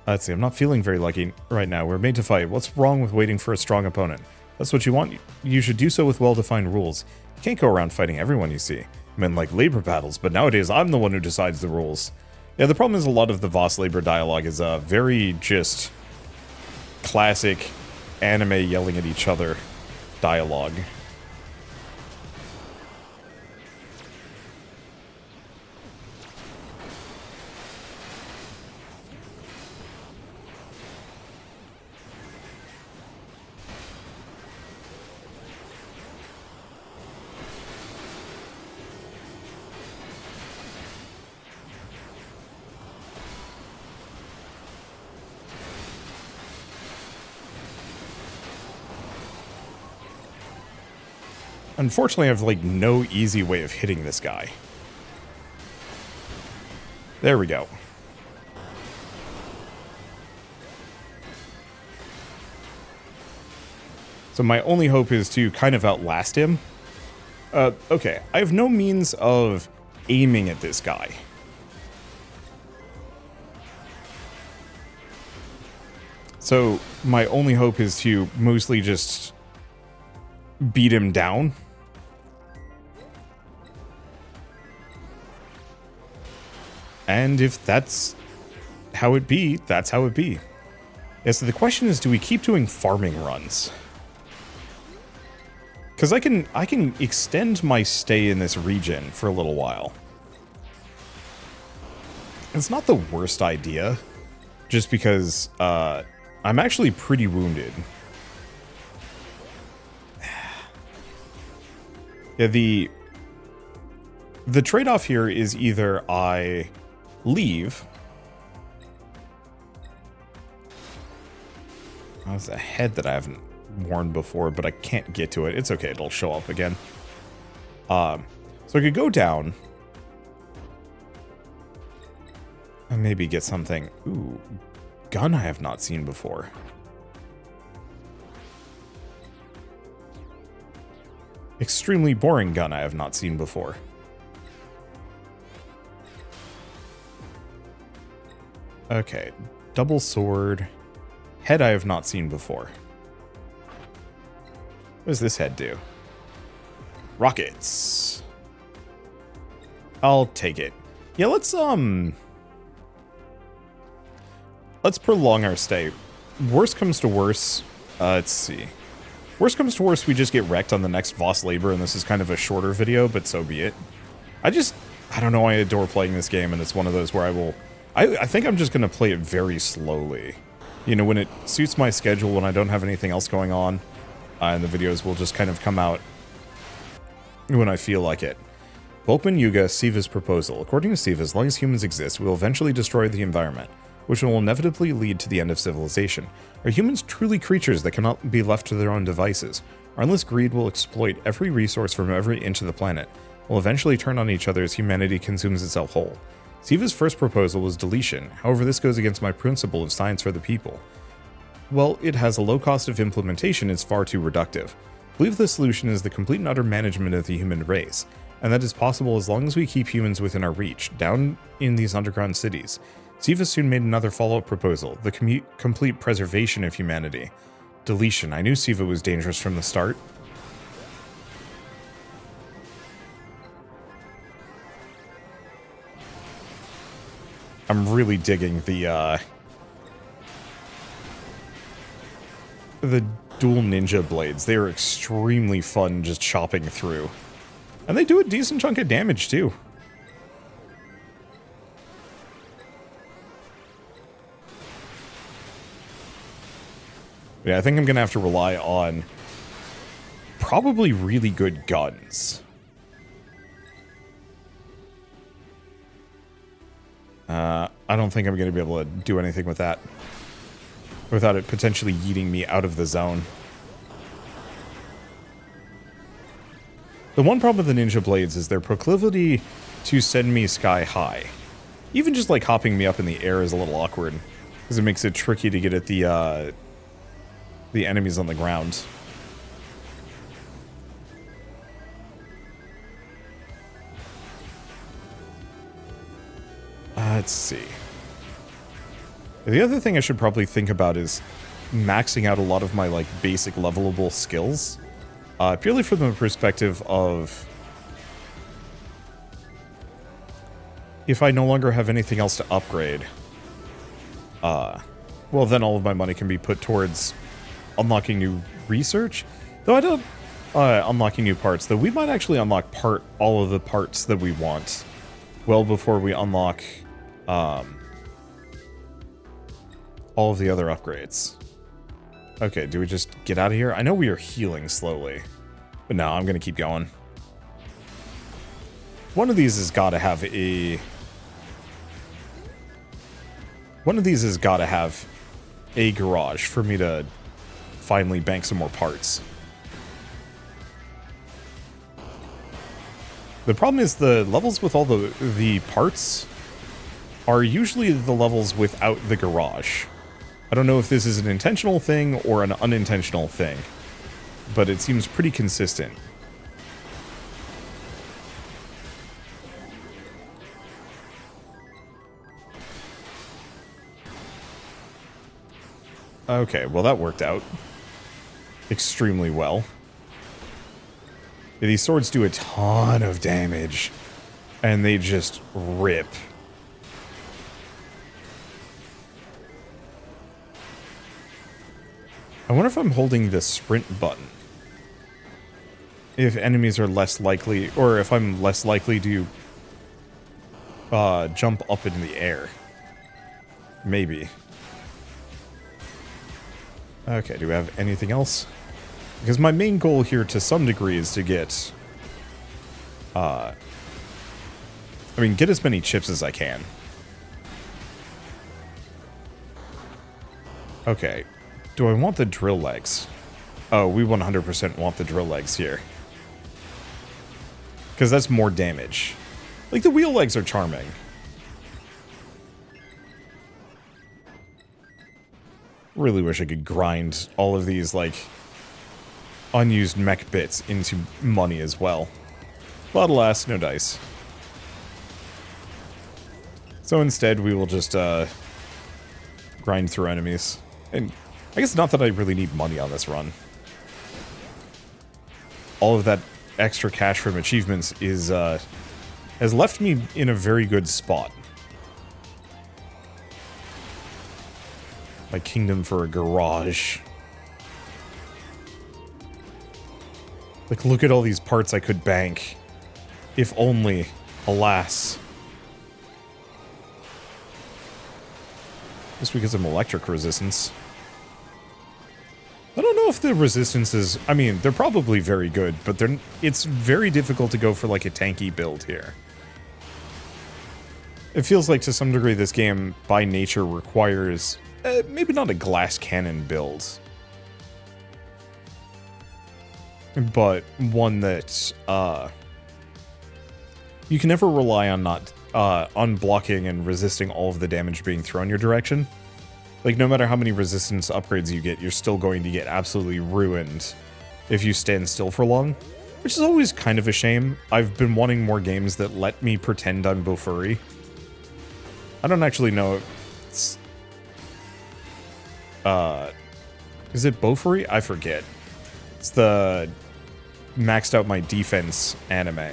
Let's see, I'm not feeling very lucky right now. We're made to fight. What's wrong with waiting for a strong opponent? That's what you want. You should do so with well-defined rules. You can't go around fighting everyone you see. Men like labor battles, but nowadays I'm the one who decides the rules. Yeah, the problem is a lot of the Voss Labor dialogue is very just classic anime yelling at each other dialogue. Unfortunately, I have, like, no easy way of hitting this guy. There we go. So my only hope is to kind of outlast him. Okay, I have no means of aiming at this guy. So my only hope is to mostly just beat him down. And if that's how it be, that's how it be. Yeah, so the question is, do we keep doing farming runs? Because I can extend my stay in this region for a little while. It's not the worst idea, just because I'm actually pretty wounded. Yeah, the trade-off here is either I leave. Oh, there's a head that I haven't worn before, but I can't get to it. It's okay, it'll show up again. So I could go down and maybe get something. Ooh, gun I have not seen before. Extremely boring gun I have not seen before. Okay, double sword. Head I have not seen before. What does this head do? Rockets. I'll take it. Yeah, let's prolong our stay. Worst comes to worst, let's see. Worst comes to worst, we just get wrecked on the next Voss Labor, and this is kind of a shorter video, but so be it. I don't know, I adore playing this game, and it's one of those where I think I'm just going to play it very slowly. You know, when it suits my schedule, when I don't have anything else going on, and the videos will just kind of come out when I feel like it. Volkman Yuga, Siva's proposal. According to Siva, as long as humans exist, we will eventually destroy the environment, which will inevitably lead to the end of civilization. Are humans truly creatures that cannot be left to their own devices? Our endless greed will exploit every resource from every inch of the planet. We'll eventually turn on each other as humanity consumes itself whole. Siva's first proposal was deletion. However, this goes against my principle of science for the people. Well, it has a low cost of implementation and is far too reductive. I believe the solution is the complete and utter management of the human race, and that is possible as long as we keep humans within our reach, down in these underground cities. Siva soon made another follow-up proposal, the complete preservation of humanity. Deletion. I knew Siva was dangerous from the start. I'm really digging the dual ninja blades. They are extremely fun just chopping through. And they do a decent chunk of damage too. Yeah, I think I'm gonna have to rely on probably really good guns. I don't think I'm gonna be able to do anything with that without it potentially yeeting me out of the zone. The one problem with the ninja blades is their proclivity to send me sky high. Even just like hopping me up in the air is a little awkward, because it makes it tricky to get at the enemies on the ground. Let's see. The other thing I should probably think about is maxing out a lot of my like basic levelable skills. Purely from the perspective of if I no longer have anything else to upgrade, well then all of my money can be put towards unlocking new research. Though I don't unlocking new parts, though we might actually unlock all of the parts that we want well before we unlock all of the other upgrades. Okay, do we just get out of here? I know we are healing slowly, but no, I'm gonna keep going. One of these has gotta have a... One of these has gotta have a garage for me to finally bank some more parts. The problem is the levels with all the parts are usually the levels without the garage. I don't know if this is an intentional thing or an unintentional thing, but it seems pretty consistent. Okay, well that worked out extremely well. These swords do a ton of damage, and they just rip. I wonder if I'm holding the sprint button. If enemies are less likely, or if I'm less likely to jump up in the air. Maybe. Okay, do we have anything else? Because my main goal here to some degree is to get... get as many chips as I can. Okay. Do I want the drill legs? Oh, we 100% want the drill legs here. Because that's more damage. Like, the wheel legs are charming. Really wish I could grind all of these, like, unused mech bits into money as well. But alas, no dice. So instead, we will just, grind through enemies. And I guess not that I really need money on this run. All of that extra cash from achievements is, has left me in a very good spot. My kingdom for a garage. Like, look at all these parts I could bank. If only, alas. Just because of electric resistance. I don't know if the resistances... I mean, they're probably very good, but it's very difficult to go for, like, a tanky build here. It feels like, to some degree, this game, by nature, requires... maybe not a glass cannon build. But one that, you can never rely on not, on blocking and resisting all of the damage being thrown your direction. Like, no matter how many resistance upgrades you get, you're still going to get absolutely ruined if you stand still for long. Which is always kind of a shame. I've been wanting more games that let me pretend I'm Bofuri. I don't actually know if it's... is it Bofuri? I forget. It's the maxed out my defense anime.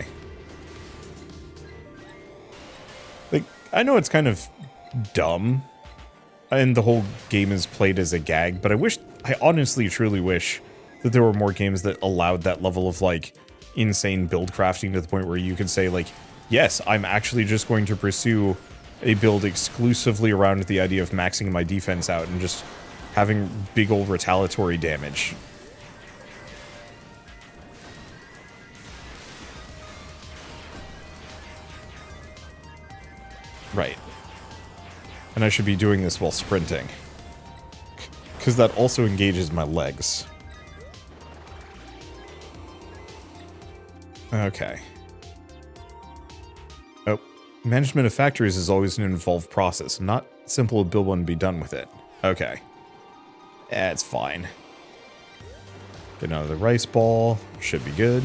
Like, I know it's kind of dumb, and the whole game is played as a gag, but I honestly truly wish that there were more games that allowed that level of, like, insane build crafting to the point where you could say, like, yes, I'm actually just going to pursue a build exclusively around the idea of maxing my defense out and just having big old retaliatory damage. Right. And I should be doing this while sprinting. Because that also engages my legs. Okay. Oh. Management of factories is always an involved process. Not simple to build one and be done with it. Okay. That's fine. Get another rice ball. Should be good.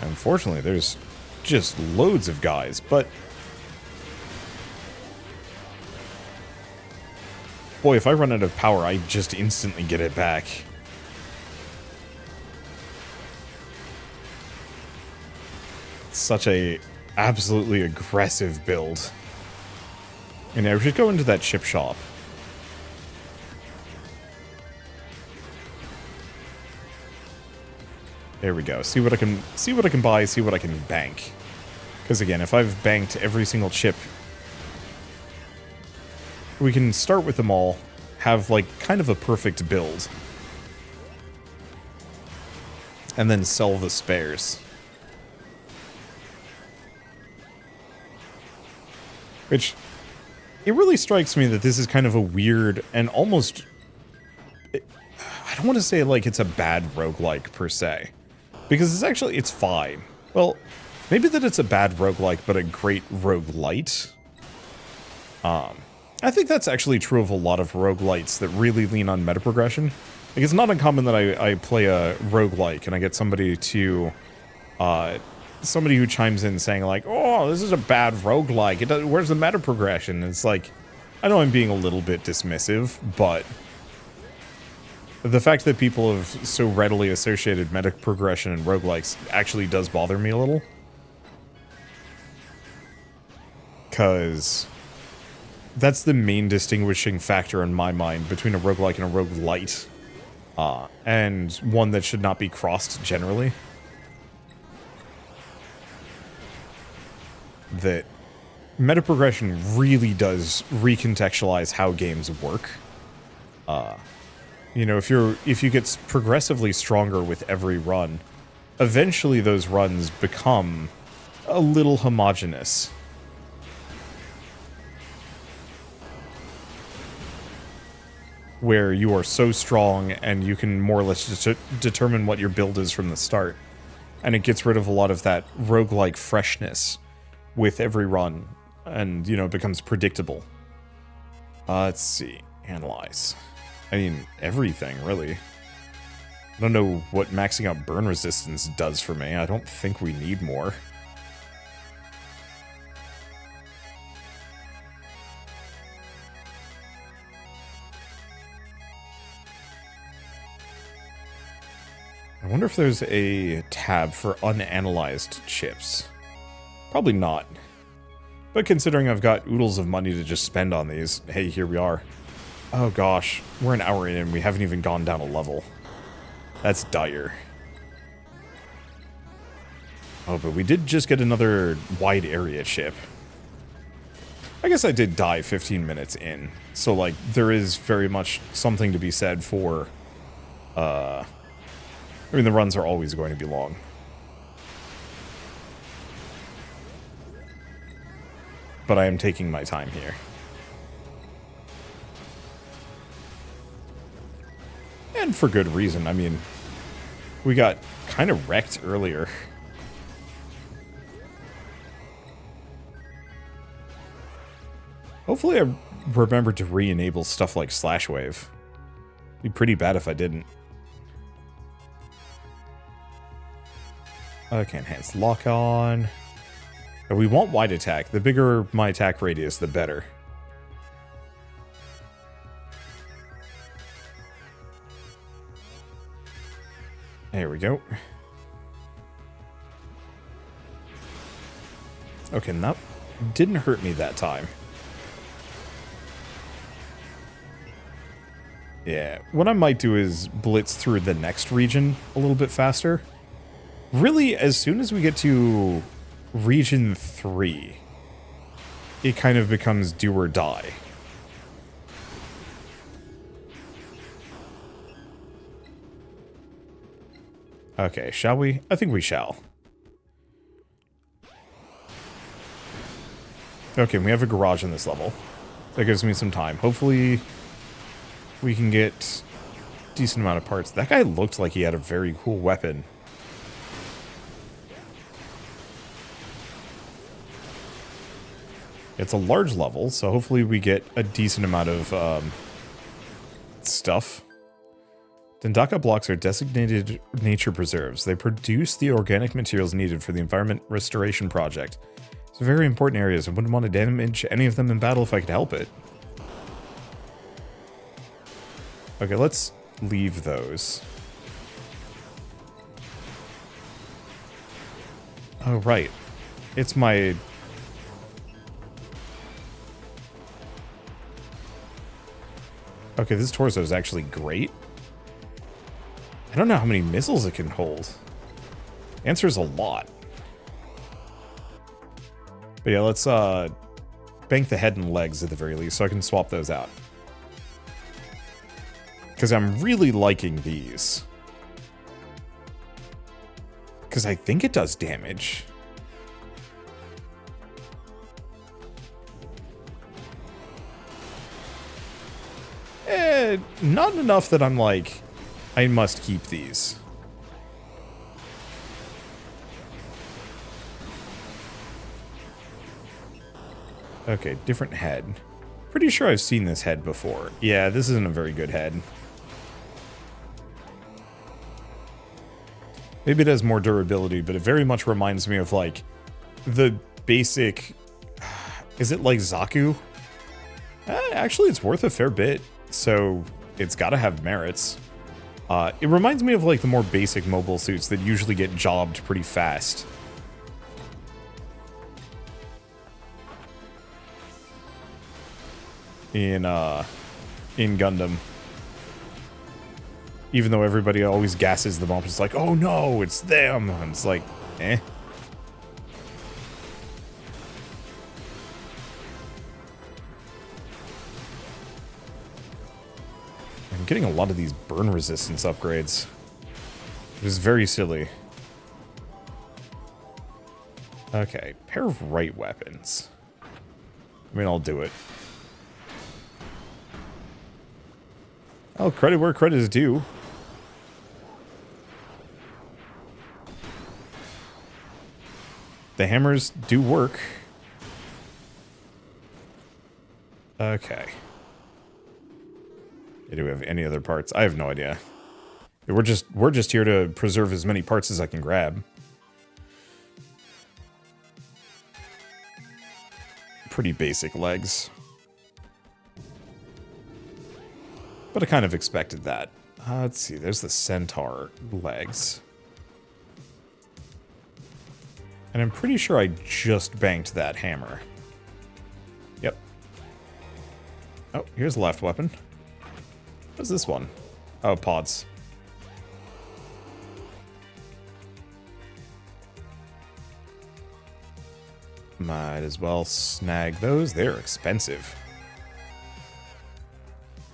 Unfortunately, there's just loads of guys, but... boy, if I run out of power, I just instantly get it back. It's such a absolutely aggressive build. And I should go into that chip shop. There we go. See what I can buy, see what I can bank. Because again, if I've banked every single chip, we can start with them all, have like kind of a perfect build, and then sell the spares. Which, it really strikes me that this is kind of a weird and almost... I don't want to say like it's a bad roguelike per se. Because it's fine. Well, maybe that it's a bad roguelike, but a great roguelite. I think that's actually true of a lot of roguelites that really lean on meta progression. Like, it's not uncommon that I play a roguelike and I get somebody to, somebody who chimes in saying like, oh, this is a bad roguelike. Where's the meta progression? And it's like, I know I'm being a little bit dismissive, but the fact that people have so readily associated meta progression and roguelikes actually does bother me a little. Because that's the main distinguishing factor in my mind between a roguelike and a roguelite. And one that should not be crossed generally. That meta progression really does recontextualize how games work. You know, if you get progressively stronger with every run, eventually those runs become a little homogeneous. Where you are so strong and you can more or less determine what your build is from the start. And it gets rid of a lot of that roguelike freshness with every run. And, you know, it becomes predictable. Let's see. Analyze. I mean, everything, really. I don't know what maxing out burn resistance does for me. I don't think we need more. I wonder if there's a tab for unanalyzed chips. Probably not. But considering I've got oodles of money to just spend on these, hey, here we are. Oh gosh, we're an hour in and we haven't even gone down a level. That's dire. Oh, but we did just get another wide area chip. I guess I did die 15 minutes in. So, like, there is very much something to be said for, I mean, the runs are always going to be long. But I am taking my time here. And for good reason. I mean, we got kind of wrecked earlier. Hopefully I remember to re-enable stuff like Slash Wave. It'd be pretty bad if I didn't. Okay, enhanced lock on. We want wide attack. The bigger my attack radius, the better. There we go. Okay, that didn't hurt me that time. Yeah, what I might do is blitz through the next region a little bit faster. Really, as soon as we get to Region 3, it kind of becomes do or die. Okay, shall we? I think we shall. Okay, we have a garage in this level. That gives me some time. Hopefully, we can get a decent amount of parts. That guy looked like he had a very cool weapon. It's a large level, so hopefully we get a decent amount of stuff. Dendaka blocks are designated nature preserves. They produce the organic materials needed for the environment restoration project. It's very important areas. I wouldn't want to damage any of them in battle if I could help it. Okay, let's leave those. Oh, right. It's my... Okay, this torso is actually great. I don't know how many missiles it can hold. Answer is a lot. But yeah, let's bank the head and legs at the very least so I can swap those out. Because I'm really liking these. Because I think it does damage. Not enough that I'm like, I must keep these. Okay, different head. Pretty sure I've seen this head before. Yeah, this isn't a very good head. Maybe it has more durability, but it very much reminds me of, like, the basic... Is it like Zaku? Actually, it's worth a fair bit, so it's gotta have merits. It reminds me of, like, the more basic mobile suits that usually get jobbed pretty fast. in Gundam. Even though everybody always gasses them up, it's like, oh no, it's them. And it's like, eh. I'm getting a lot of these burn resistance upgrades. It is very silly. Okay, pair of right weapons. I mean, I'll do it. Oh, credit where credit is due. The hammers do work. Okay. Do we have any other parts? I have no idea. We're just here to preserve as many parts as I can grab. Pretty basic legs. But I kind of expected that. Let's see, there's the centaur legs. And I'm pretty sure I just banked that hammer. Yep. Oh, here's the left weapon. What's this one? Oh, pods. Might as well snag those. They're expensive.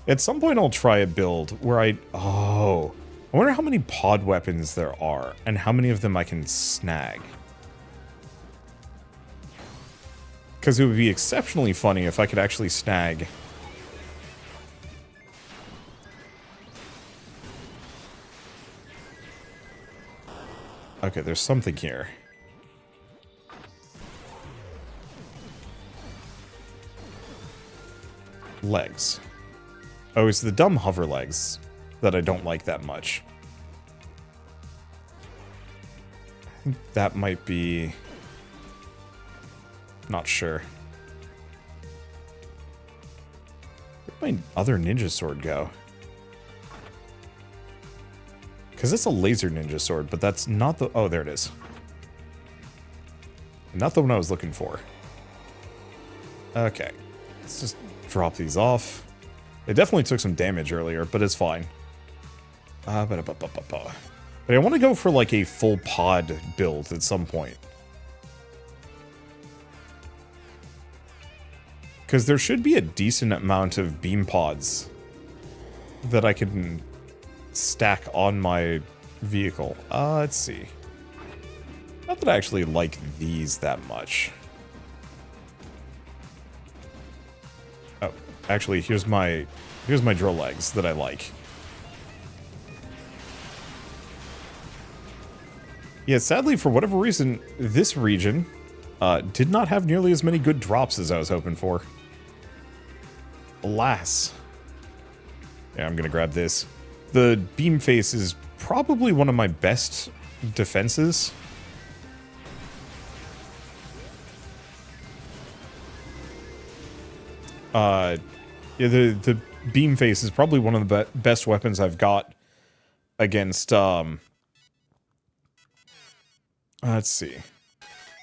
At some point I'll try a build where I wonder how many pod weapons there are and how many of them I can snag. Because it would be exceptionally funny if I could actually snag okay, there's something here. Legs. Oh, it's the dumb hover legs that I don't like that much. I think that might be... Not sure. Where'd my other ninja sword go? Because it's a laser ninja sword, but that's not the... Oh, there it is. Not the one I was looking for. Okay. Let's just drop these off. It definitely took some damage earlier, but it's fine. But I want to go for like a full pod build at some point. Because there should be a decent amount of beam pods that I can stack on my vehicle. Let's see. Not that I actually like these that much. Oh, actually, here's my drill legs that I like. Yeah, sadly, for whatever reason, this region did not have nearly as many good drops as I was hoping for. Alas. Yeah, I'm gonna grab this. The beam face is probably one of my best defenses. Yeah, the beam face is probably one of the best weapons I've got against, let's see.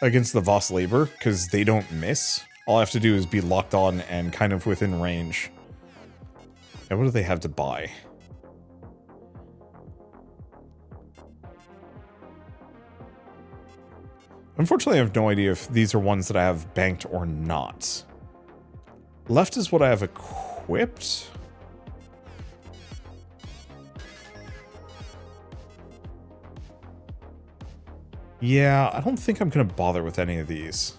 Against the Voss Labor, because they don't miss. All I have to do is be locked on and kind of within range. And what do they have to buy? Unfortunately, I have no idea if these are ones that I have banked or not. Left is what I have equipped. Yeah, I don't think I'm going to bother with any of these.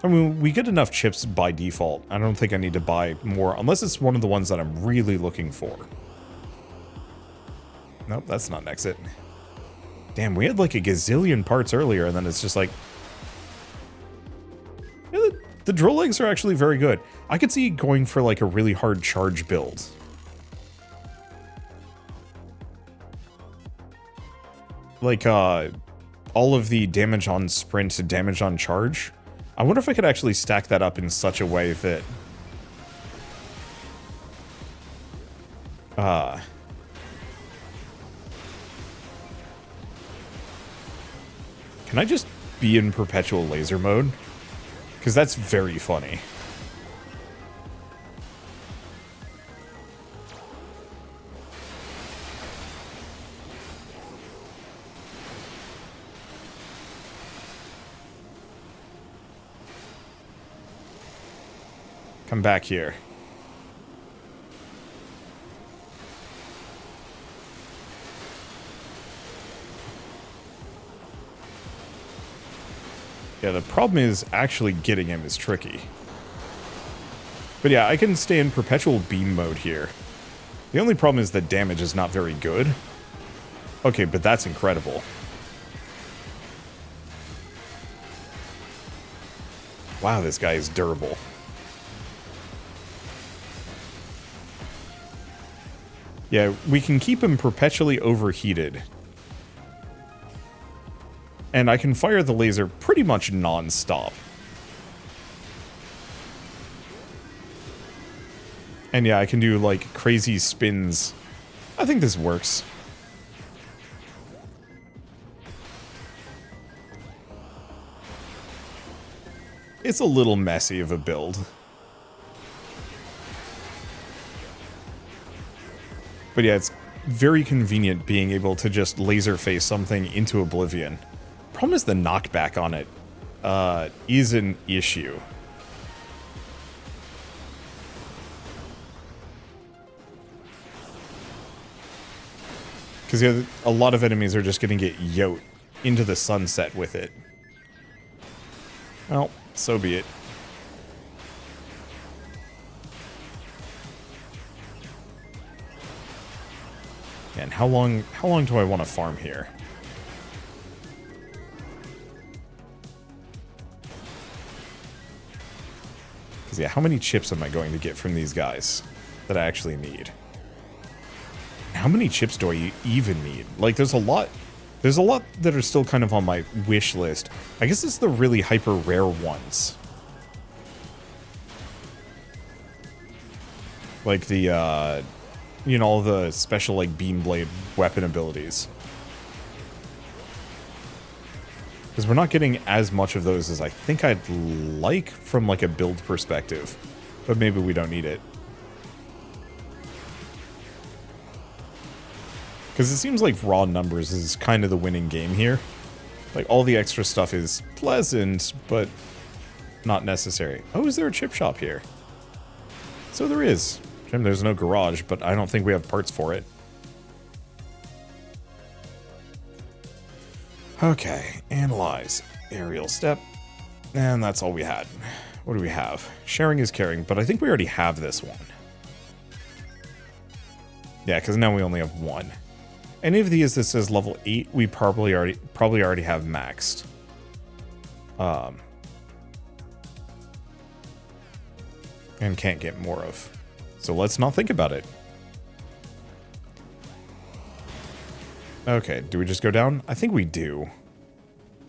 I mean, we get enough chips by default. I don't think I need to buy more, unless it's one of the ones that I'm really looking for. Nope, that's not an exit. Damn, we had like a gazillion parts earlier, and then it's just like... Yeah, the drill legs are actually very good. I could see going for like a really hard charge build. Like, all of the damage on sprint to damage on charge. I wonder if I could actually stack that up in such a way that... Can I just be in perpetual laser mode? Because that's very funny. Come back here. Yeah, the problem is actually getting him is tricky. But yeah, I can stay in perpetual beam mode here. The only problem is the damage is not very good. Okay, but that's incredible. Wow, this guy is durable. Yeah, we can keep him perpetually overheated. And I can fire the laser pretty much non-stop. And yeah, I can do like crazy spins. I think this works. It's a little messy of a build. But yeah, it's very convenient being able to just laser face something into oblivion. Problem is the knockback on it is an issue. Because yeah, a lot of enemies are just going to get yoked into the sunset with it. Well, so be it. And how long do I want to farm here? Because yeah, how many chips am I going to get from these guys that I actually need? How many chips do I even need? Like, there's a lot that are still kind of on my wish list. I guess it's the really hyper rare ones. Like the, you know, all the special, like, beam blade weapon abilities. Because we're not getting as much of those as I think I'd like from, like, a build perspective. But maybe we don't need it. Because it seems like raw numbers is kind of the winning game here. Like, all the extra stuff is pleasant, but not necessary. Oh, is there a chip shop here? So there is. Jim, there's no garage, but I don't think we have parts for it. Okay, analyze. Aerial step. And that's all we had. What do we have? Sharing is caring, but I think we already have this one. Yeah, because now we only have one. Any of these that says level 8, we probably already have maxed. And can't get more of. So let's not think about it. Okay, do we just go down? I think we do.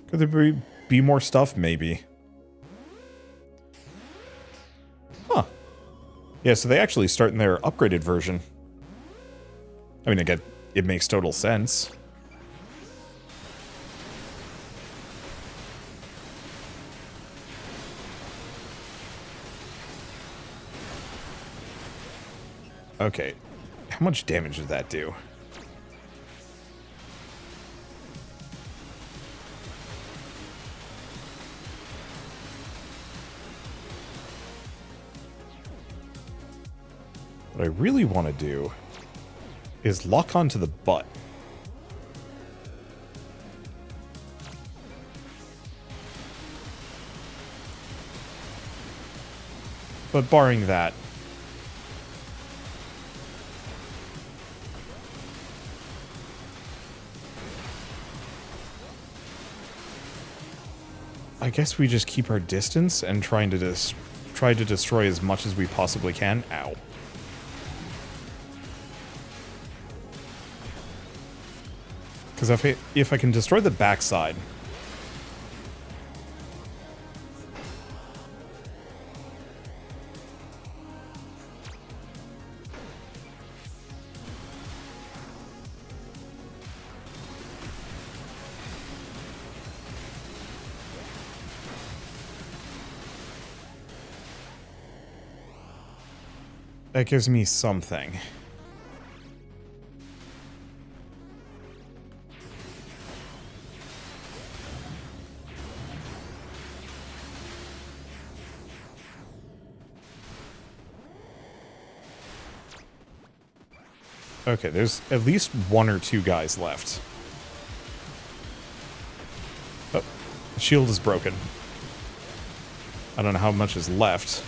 Could there be more stuff? Maybe. Huh. Yeah, so they actually start in their upgraded version. I mean, again, it makes total sense. Okay, how much damage did that do? What I really want to do is lock onto the butt. But barring that, I guess we just keep our distance and try to destroy as much as we possibly can. Ow. Because if I can destroy the backside, that gives me something. Okay, there's at least 1 or 2 guys left. Oh, the shield is broken. I don't know how much is left.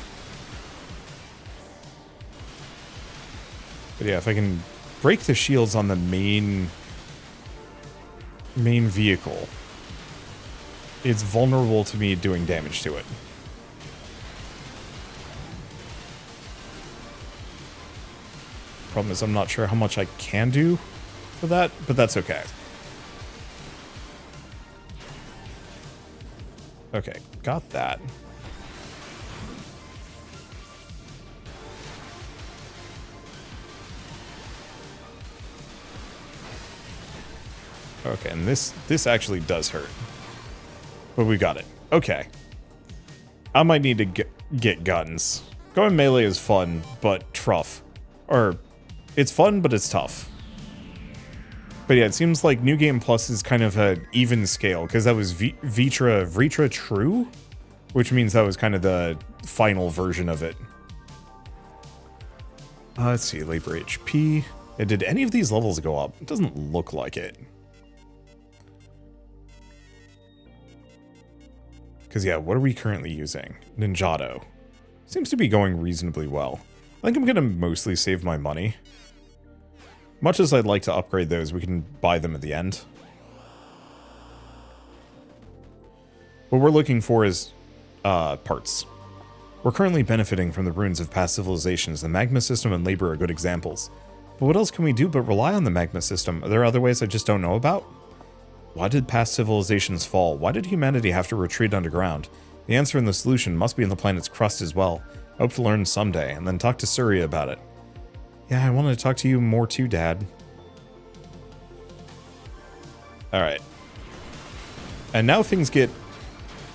But yeah, if I can break the shields on the main vehicle, it's vulnerable to me doing damage to it. Problem is, I'm not sure how much I can do for that, but that's okay. Okay, got that. Okay, and this actually does hurt. But we got it. Okay. I might need to get guns. Going melee is fun, but tough. Or, it's fun, but it's tough. But yeah, it seems like New Game Plus is kind of an even scale, because that was Vitra True? Which means that was kind of the final version of it. Let's see, labor HP. Yeah, did any of these levels go up? It doesn't look like it. Because yeah, what are we currently using? Ninjato. Seems to be going reasonably well. I think I'm going to mostly save my money. Much as I'd like to upgrade those, we can buy them at the end. What we're looking for is parts. We're currently benefiting from the ruins of past civilizations. The magma system and labor are good examples. But what else can we do but rely on the magma system? Are there other ways I just don't know about? Why did past civilizations fall? Why did humanity have to retreat underground? The answer and the solution must be in the planet's crust as well. I hope to learn someday, and then talk to Surya about it. Yeah, I wanted to talk to you more too, Dad. Alright. And now things get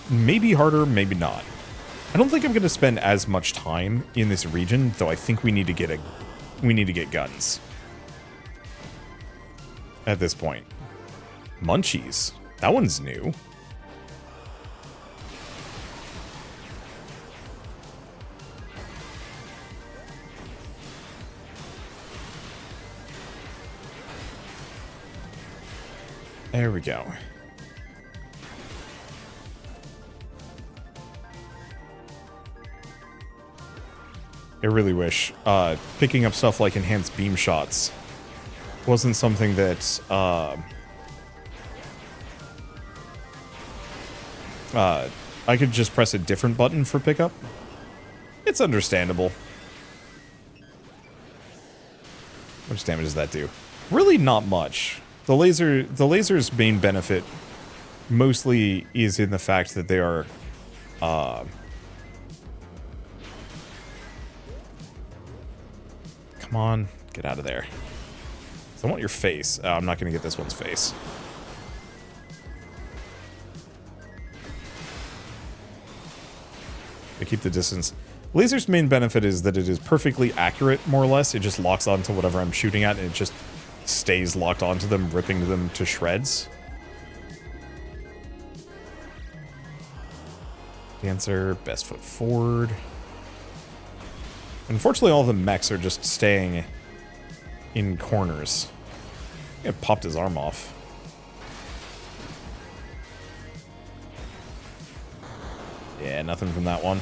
maybe harder, maybe not. I don't think I'm going to spend as much time in this region, though I think we need to get guns. At this point. Munchies. That one's new. There we go. I really wish picking up stuff like enhanced beam shots wasn't something that I could just press a different button for pickup. It's understandable. How much damage does that do? Really not much. The laser's main benefit mostly is in the fact that they are come on, get out of there. I want your face. Oh, I'm not gonna get this one's face. I keep the distance. Laser's main benefit is that it is perfectly accurate, more or less. It just locks onto whatever I'm shooting at, and it just stays locked onto them, ripping them to shreds. Dancer, best foot forward. Unfortunately, all the mechs are just staying in corners. It popped his arm off. Yeah, nothing from that one.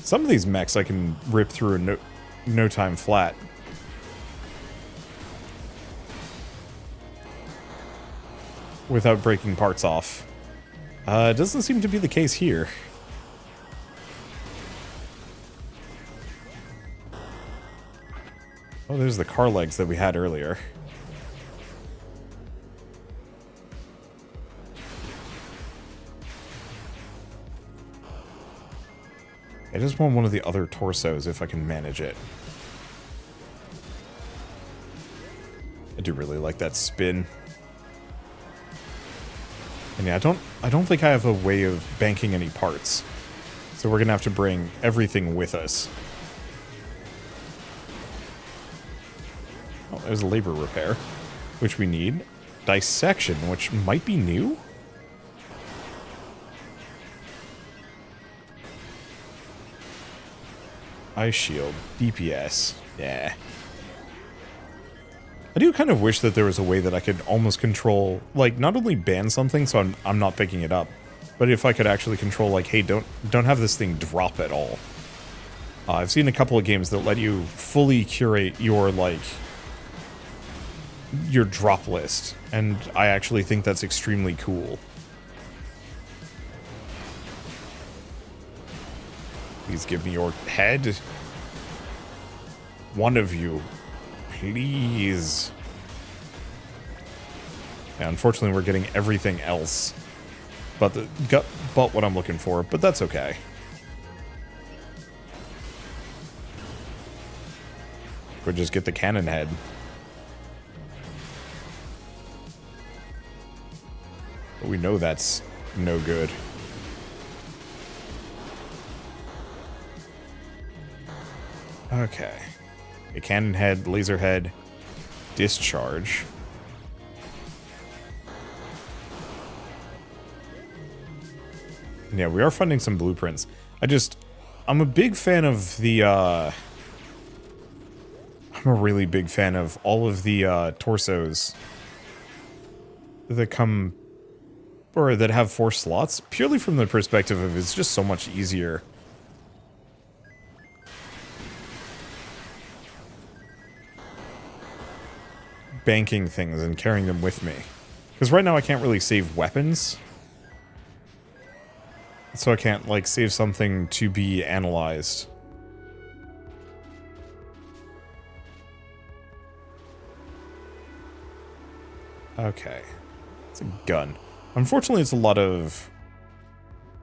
Some of these mechs I can rip through in no time flat. Without breaking parts off. Doesn't seem to be the case here. Oh, there's the car legs that we had earlier. I just want one of the other torsos if I can manage it. I do really like that spin. And yeah, I don't think I have a way of banking any parts. So we're gonna have to bring everything with us. Oh, there's a labor repair, which we need. Dissection, which might be new? Ice shield, DPS, yeah. I do kind of wish that there was a way that I could almost control, like, not only ban something so I'm not picking it up, but if I could actually control, like, hey, don't have this thing drop at all. I've seen a couple of games that let you fully curate your, like, your drop list, and I actually think that's extremely cool. Please give me your head. One of you. Please. Yeah, unfortunately, we're getting everything else but what I'm looking for, but that's okay. Or just get the cannon head. But we know that's no good. Okay. A cannon head, laser head, discharge. Yeah, we are finding some blueprints. I'm a big fan of the, I'm a really big fan of all of the, torsos that come, or that have 4 slots, purely from the perspective of it's just so much easier. Banking things and carrying them with me. Because right now I can't really save weapons. So I can't, like, save something to be analyzed. Okay. It's a gun. Unfortunately, it's a lot of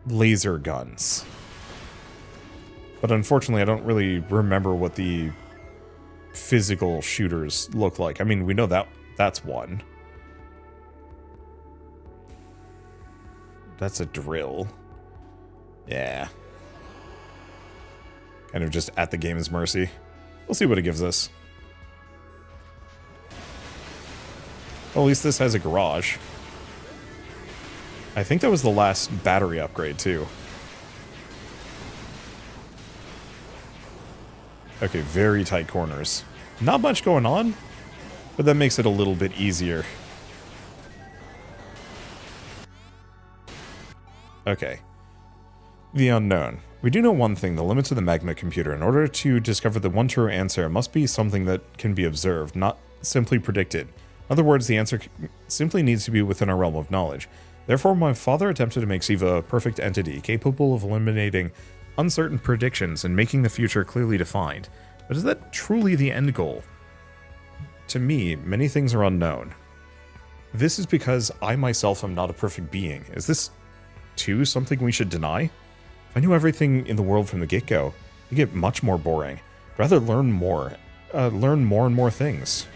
laser guns. But unfortunately, I don't really remember what the physical shooters look like. I mean, we know that that's one. That's a drill. Yeah. Kind of just at the game's mercy. We'll see what it gives us. Well, at least this has a garage. I think that was the last battery upgrade, too. Okay, very tight corners. Not much going on, but that makes it a little bit easier. Okay. The unknown. We do know one thing, the limits of the magma computer. In order to discover the one true answer, it must be something that can be observed, not simply predicted. In other words, the answer simply needs to be within our realm of knowledge. Therefore, my father attempted to make Siva a perfect entity, capable of eliminating uncertain predictions and making the future clearly defined. But is that truly the end goal? To me, many things are unknown. This is because I myself am not a perfect being. Is this, too, something we should deny? If I knew everything in the world from the get-go, it'd get much more boring. I'd rather learn more and more things.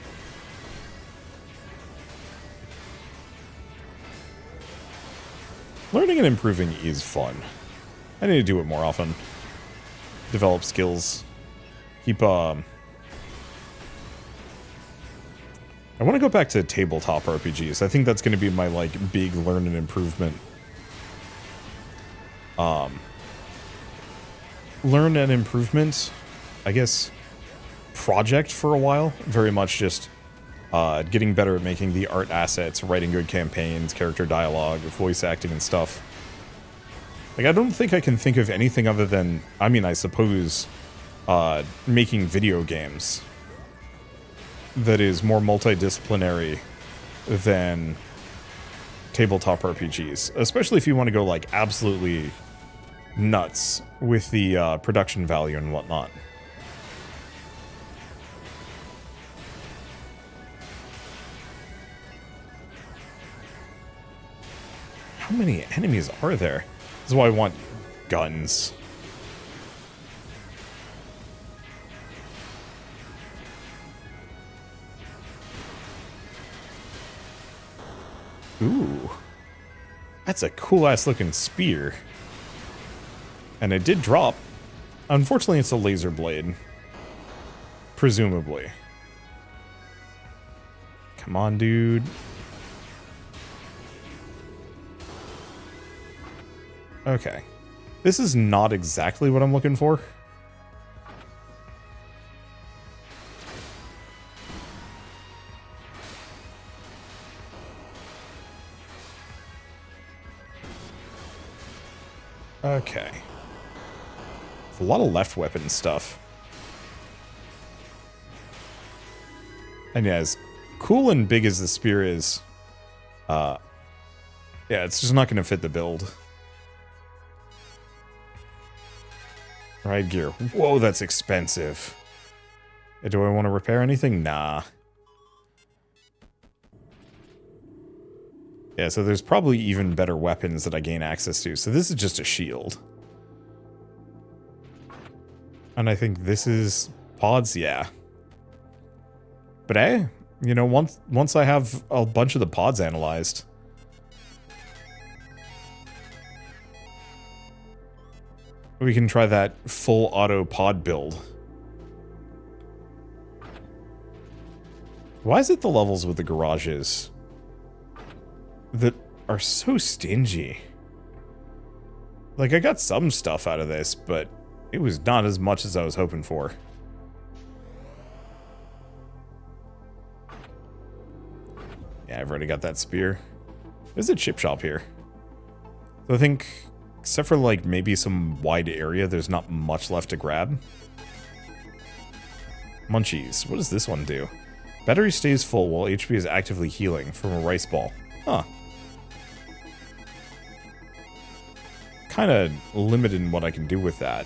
Learning and improving is fun. I need to do it more often. Develop skills. Keep, I want to go back to tabletop RPGs. I think that's going to be my, like, big learn and improvement. Learn and improvement, I guess, project for a while. Very much just getting better at making the art assets, writing good campaigns, character dialogue, voice acting and stuff. Like, I don't think I can think of anything other than, I mean, I suppose, making video games that is more multidisciplinary than tabletop RPGs. Especially if you want to go, like, absolutely nuts with the production value and whatnot. How many enemies are there? This is why I want guns. Ooh. That's a cool-ass looking spear. And it did drop. Unfortunately, it's a laser blade. Presumably. Come on, dude. Okay. This is not exactly what I'm looking for. Okay. A lot of left weapon stuff. And yeah, as cool and big as the spear is, yeah, it's just not going to fit the build. Ride gear. Whoa, that's expensive. Do I want to repair anything? Nah. Yeah, so there's probably even better weapons that I gain access to. So this is just a shield. And I think this is pods, yeah. But hey, you know, once I have a bunch of the pods analyzed, we can try that full auto pod build. Why is it the levels with the garages that are so stingy? Like, I got some stuff out of this, but it was not as much as I was hoping for. Yeah, I've already got that spear. There's a chip shop here. So I think, except for like maybe some wide area, there's not much left to grab. Munchies. What does this one do? Battery stays full while HP is actively healing from a rice ball. Huh. Kind of limited in what I can do with that.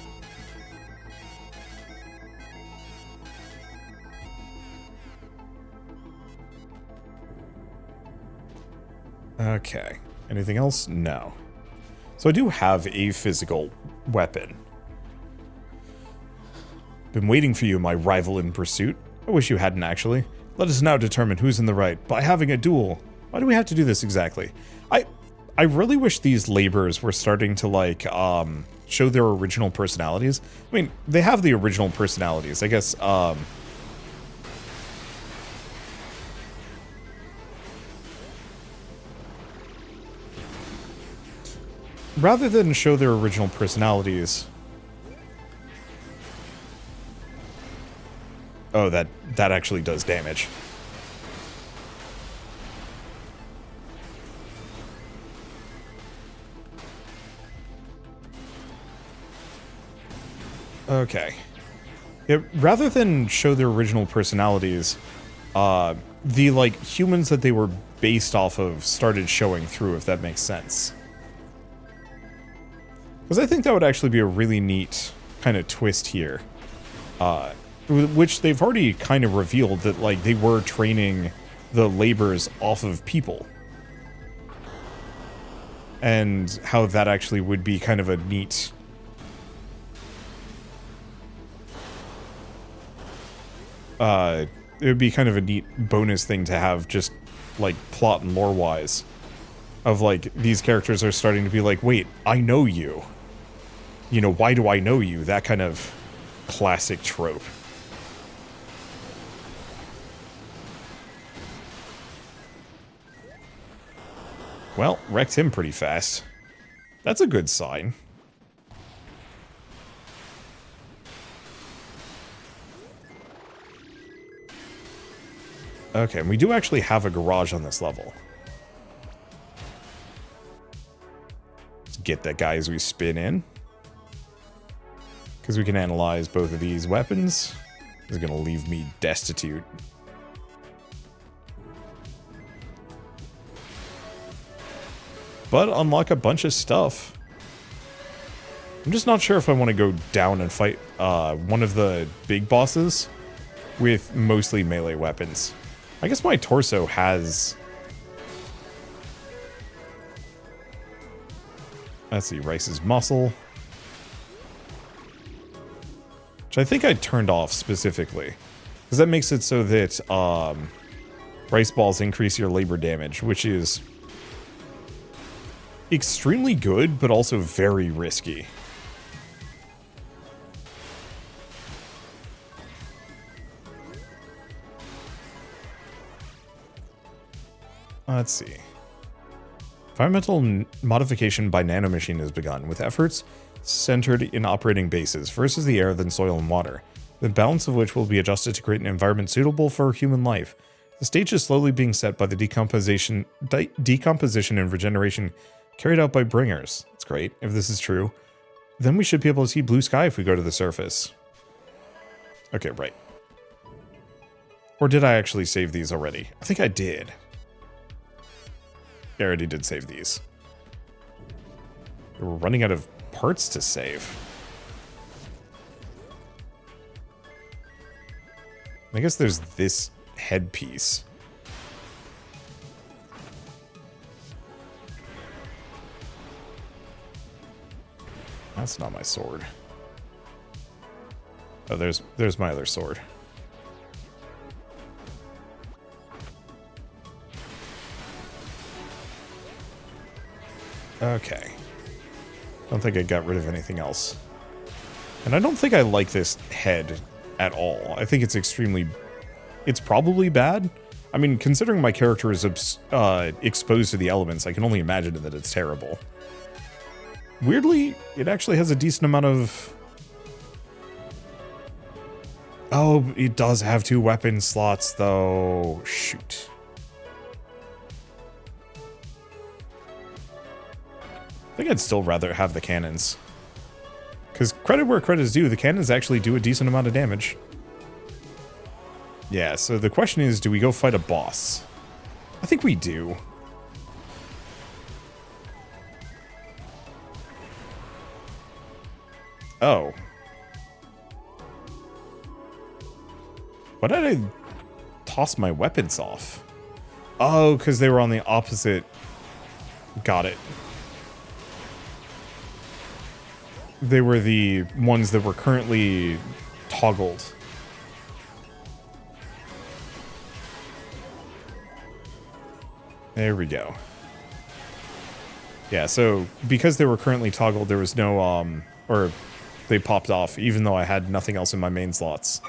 Okay. Anything else? No. So I do have a physical weapon. Been waiting for you, my rival in pursuit. I wish you hadn't, actually. Let us now determine who's in the right by having a duel. Why do we have to do this exactly? I really wish these laborers were starting to, like, show their original personalities. I mean, they have the original personalities. I guess, rather than show their original personalities... Oh, that actually does damage. Okay. Yeah, rather than show their original personalities, the, like, humans that they were based off of started showing through, if that makes sense. Because I think that would actually be a really neat kind of twist here. Which they've already kind of revealed that, like, they were training the laborers off of people. And how that actually would be kind of a neat... it would be kind of a neat bonus thing to have, just, like, plot and lore-wise. Of, like, these characters are starting to be like, wait, I know you. You know, why do I know you? That kind of classic trope. Well, wrecked him pretty fast. That's a good sign. Okay, and we do actually have a garage on this level. Let's get that guy as we spin in. Because we can analyze both of these weapons. This is going to leave me destitute. But unlock a bunch of stuff. I'm just not sure if I want to go down and fight one of the big bosses with mostly melee weapons. I guess my torso has... Let's see, Rice's muscle. Which I think I turned off specifically. Because that makes it so that Rice balls increase your labor damage, which is extremely good, but also very risky. Let's see. Environmental modification by nanomachine has begun, with efforts centered in operating bases. First is the air, then soil and water, the balance of which will be adjusted to create an environment suitable for human life. The stage is slowly being set by the decomposition and regeneration Carried out by bringers. That's great, if this is true. Then we should be able to see blue sky if we go to the surface. Okay, right. Or did I actually save these already? I think I did. I already did save these. We're running out of parts to save. I guess there's this headpiece. That's not my sword. Oh, there's my other sword. Okay. Don't think I got rid of anything else. And I don't think I like this head at all. I think it's extremely... It's probably bad. I mean, considering my character is exposed to the elements, I can only imagine that it's terrible. Weirdly, it actually has a decent amount of... Oh, it does have 2 weapon slots, though. Shoot. I think I'd still rather have the cannons. Because credit where credit is due, the cannons actually do a decent amount of damage. Yeah, so the question is, do we go fight a boss? I think we do. Oh. Why did I toss my weapons off? Oh, because they were on the opposite. Got it. They were the ones that were currently toggled. There we go. Yeah, so because they were currently toggled, there was no, or they popped off, even though I had nothing else in my main slots.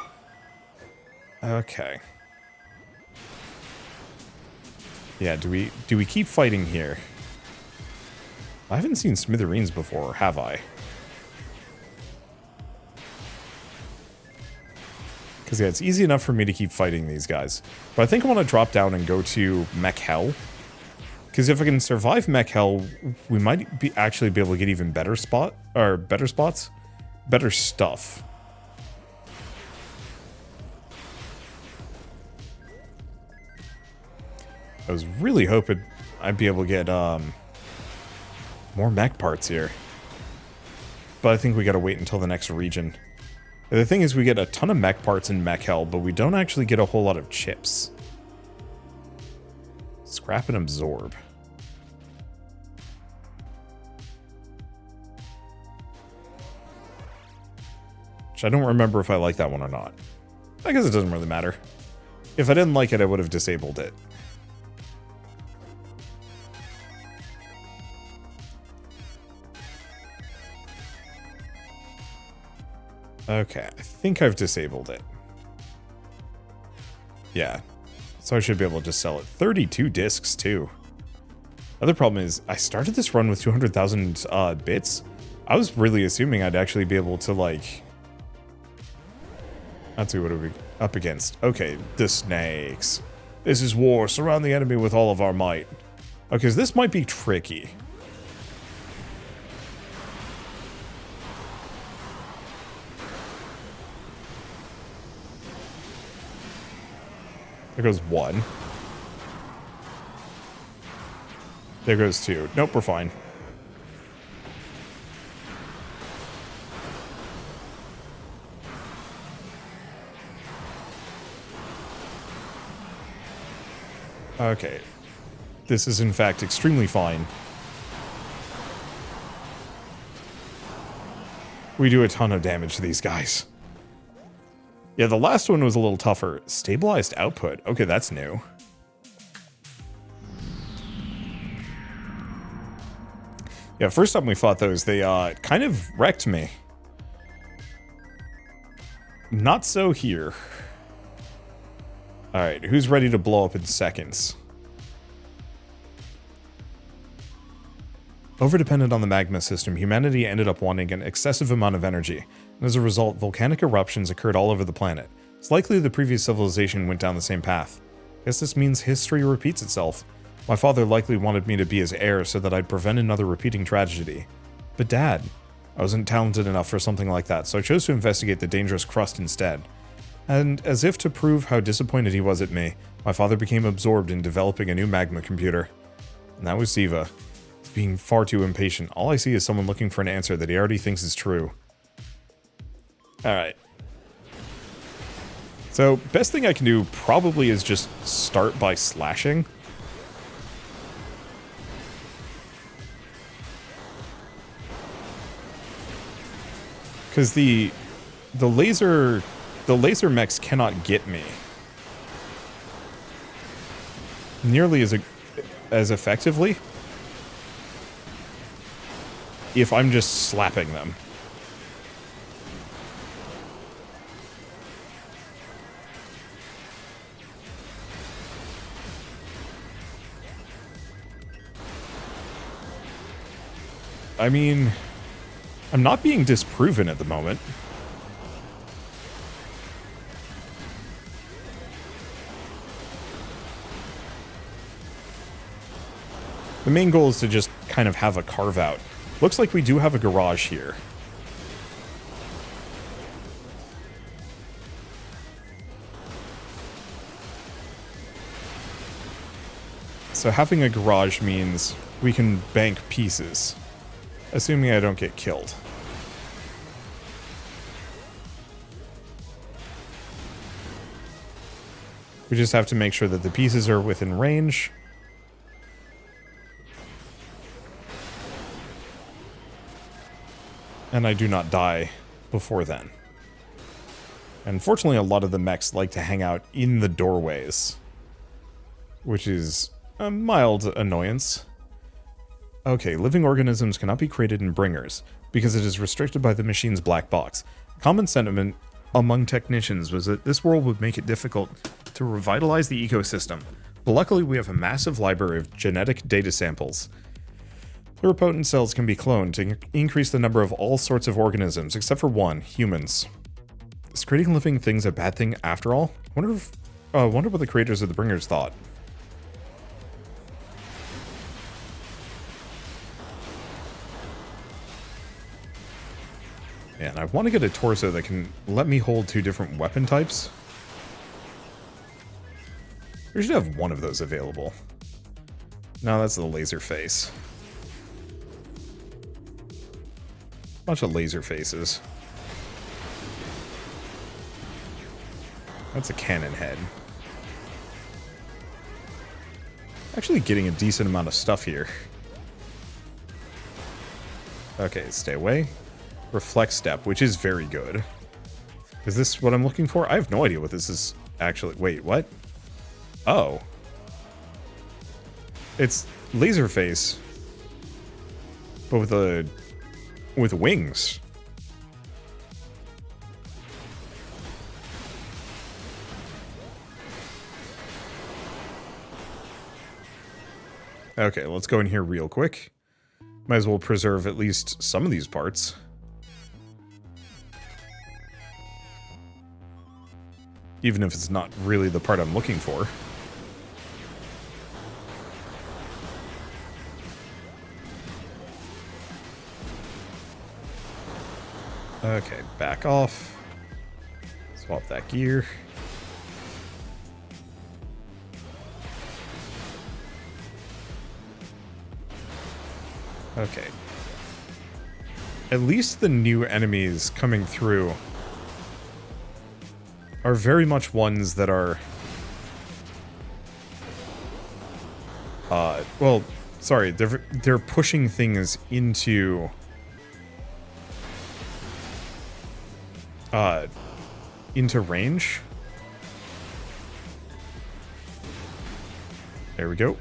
Okay. Yeah, do we keep fighting here? I haven't seen smithereens before, have I? Because, yeah, it's easy enough for me to keep fighting these guys. But I think I want to drop down and go to Mech Hell. Because if I can survive Mech Hell, we might actually be able to get even better spots. Better stuff. I was really hoping I'd be able to get more mech parts here. But I think we gotta wait until the next region. The thing is, we get a ton of mech parts in Mech Hell, but we don't actually get a whole lot of chips. Scrap and absorb. Which I don't remember if I like that one or not. I guess it doesn't really matter. If I didn't like it, I would have disabled it. Okay, I think I've disabled it. Yeah, so I should be able to just sell it. 32 discs, too. Other problem is, I started this run with 200,000 bits. I was really assuming I'd actually be able to, like... Let's see, what are we up against? Okay, the snakes. This is war. Surround the enemy with all of our might. Okay, so this might be tricky. There goes 1. There goes 2. Nope, we're fine. Okay. This is in fact extremely fine. We do a ton of damage to these guys. Yeah, the last one was a little tougher. Stabilized output. Okay, that's new. Yeah, first time we fought those, they kind of wrecked me. Not so here. Alright, who's ready to blow up in seconds? Overdependent on the magma system, humanity ended up wanting an excessive amount of energy, and as a result, volcanic eruptions occurred all over the planet. It's likely the previous civilization went down the same path. Guess this means history repeats itself. My father likely wanted me to be his heir so that I'd prevent another repeating tragedy. But Dad, I wasn't talented enough for something like that, so I chose to investigate the dangerous crust instead. And as if to prove how disappointed he was at me, my father became absorbed in developing a new magma computer. And that was Siva. Being far too impatient, all I see is someone looking for an answer that he already thinks is true. Alright. So, best thing I can do probably is just start by slashing. Because the laser mechs cannot get me nearly as effectively if I'm just slapping them. I mean, I'm not being disproven at the moment. The main goal is to just kind of have a carve out. Looks like we do have a garage here. So having a garage means we can bank pieces, assuming I don't get killed. We just have to make sure that the pieces are within range. And I do not die before then. Unfortunately, a lot of the mechs like to hang out in the doorways, which is a mild annoyance. Okay, living organisms cannot be created in bringers, because it is restricted by the machine's black box. Common sentiment among technicians was that this world would make it difficult to revitalize the ecosystem, but luckily we have a massive library of genetic data samples. Pluripotent cells can be cloned to increase the number of all sorts of organisms, except for one, humans. Is creating living things a bad thing after all? Wonder what the creators of the Bringers thought. Man, I want to get a torso that can let me hold two different weapon types. We should have one of those available. No, that's the laser face. Bunch of laser faces. That's a cannon head. Actually getting a decent amount of stuff here. Okay, stay away. Reflect step, which is very good. Is this what I'm looking for? I have no idea what this is actually. Wait, what? Oh. It's laser face, but with wings. Okay, let's go in here real quick. Might as well preserve at least some of these parts. Even if it's not really the part I'm looking for. Okay, back off. Swap that gear. Okay. At least the new enemies coming through are very much ones that are... well, sorry, they're pushing things into... into range. There we go.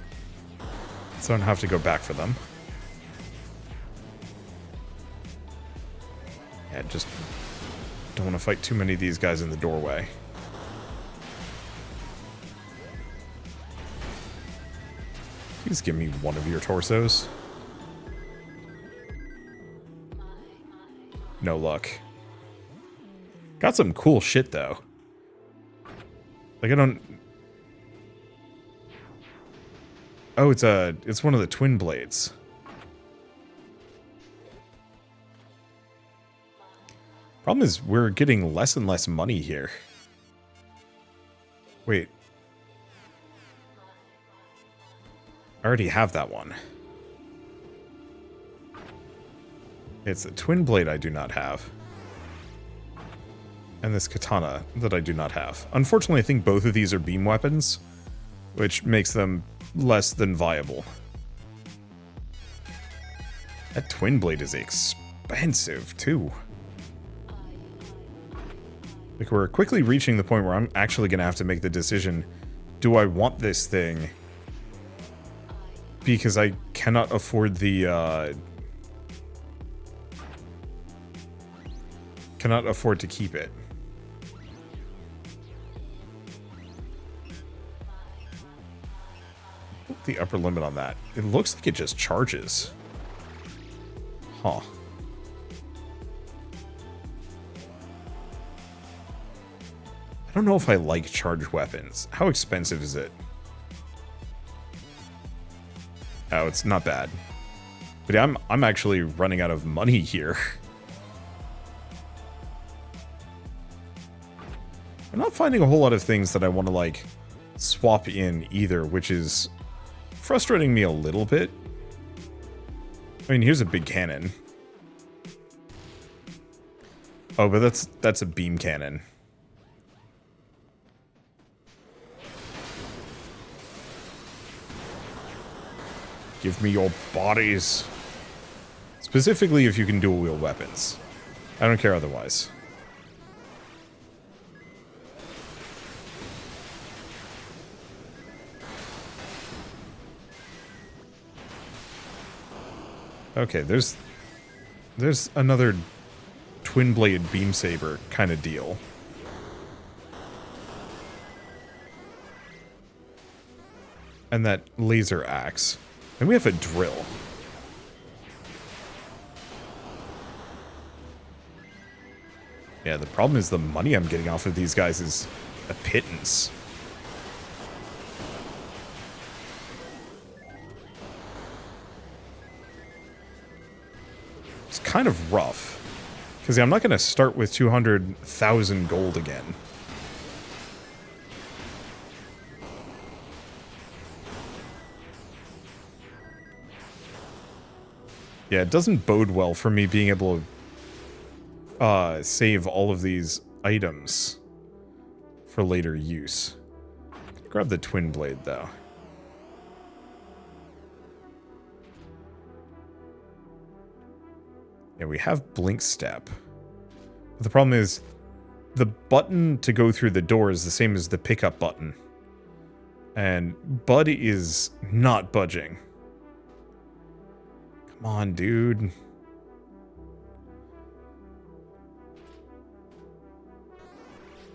So I don't have to go back for them. Yeah, just don't want to fight too many of these guys in the doorway. Please give me one of your torsos. No luck. Got some cool shit, though. Like, I don't... Oh, it's one of the twin blades. Problem is, we're getting less and less money here. Wait. I already have that one. It's the twin blade I do not have. And this katana that I do not have. Unfortunately, I think both of these are beam weapons, which makes them less than viable. That twin blade is expensive, too. Like, we're quickly reaching the point where I'm actually going to have to make the decision, do I want this thing? Because I cannot afford the, cannot afford to keep it. The upper limit on that. It looks like it just charges. Huh. I don't know if I like charged weapons. How expensive is it? Oh, it's not bad. But yeah, I'm actually running out of money here. I'm not finding a whole lot of things that I want to, like, swap in either, which is frustrating me a little bit. I mean, here's a big cannon. Oh, but that's a beam cannon. Give me your bodies. Specifically if you can dual wield weapons. I don't care otherwise. Okay, there's another twin blade beam saber kind of deal. And that laser axe. And we have a drill. Yeah, the problem is the money I'm getting off of these guys is a pittance. It's kind of rough. Because I'm not going to start with 200,000 gold again. Yeah, it doesn't bode well for me being able to save all of these items for later use. Grab the twin blade, though. Yeah, we have blink step. But the problem is, the button to go through the door is the same as the pickup button. And Bud is not budging. Come on, dude.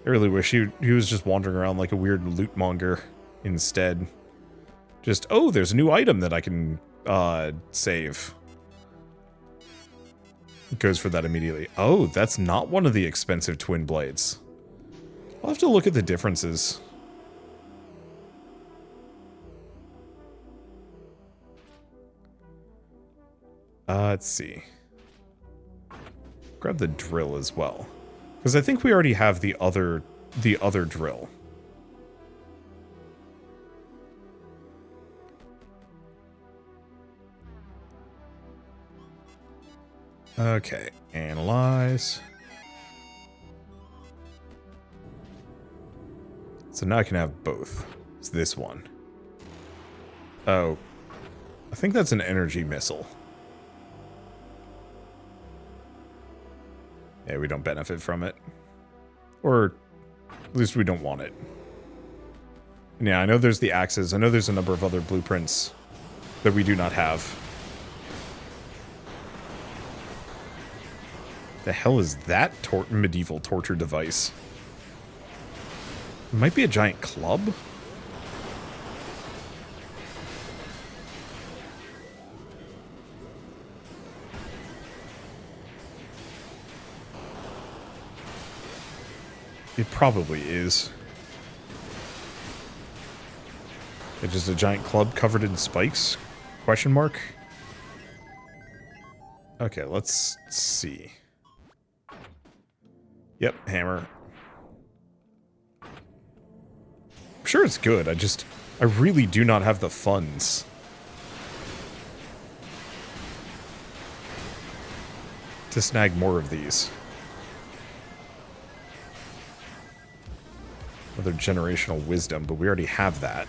I really wish he was just wandering around like a weird loot monger instead. Just, oh, there's a new item that I can save. It goes for that immediately. Oh, that's not one of the expensive twin blades. I'll have to look at the differences. Let's see. Grab the drill as well. Because I think we already have the other drill. Okay, analyze. So now I can have both. It's this one. Oh. I think that's an energy missile. Yeah, we don't benefit from it. Or, at least we don't want it. Yeah, I know there's the axes. I know there's a number of other blueprints that we do not have. The hell is that medieval torture device? It might be a giant club? It probably is. It's just a giant club covered in spikes? Question mark? Okay, let's see. Yep, hammer. I'm sure it's good, I really do not have the funds. To snag more of these. Another generational wisdom, but we already have that.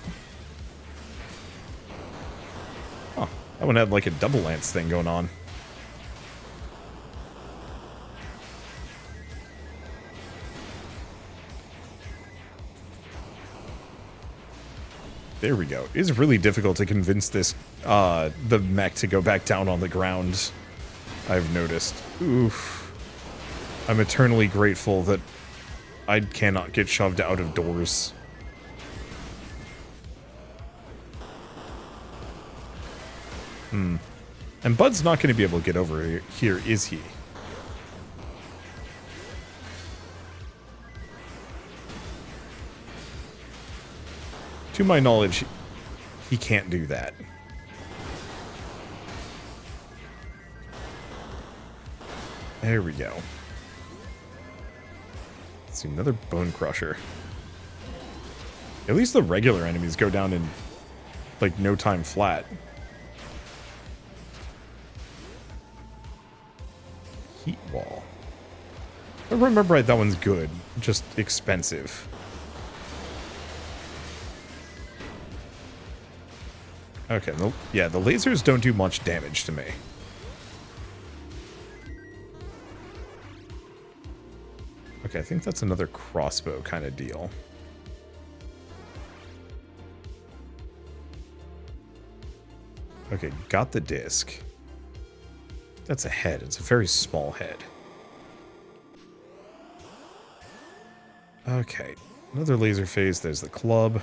Oh, that one had like a double lance thing going on. There we go. It's really difficult to convince this, the mech to go back down on the ground. I've noticed. Oof. I'm eternally grateful that I cannot get shoved out of doors. And Bud's not going to be able to get over here, is he? To my knowledge, he can't do that. There we go. Let's see, another bone crusher. At least the regular enemies go down in, like, no time flat. Heat wall. If I remember right, that one's good. Just expensive. Okay, yeah, the lasers don't do much damage to me. Okay, I think that's another crossbow kind of deal. Okay, got the disc. That's a head. It's a very small head. Okay, another laser phase. There's the club.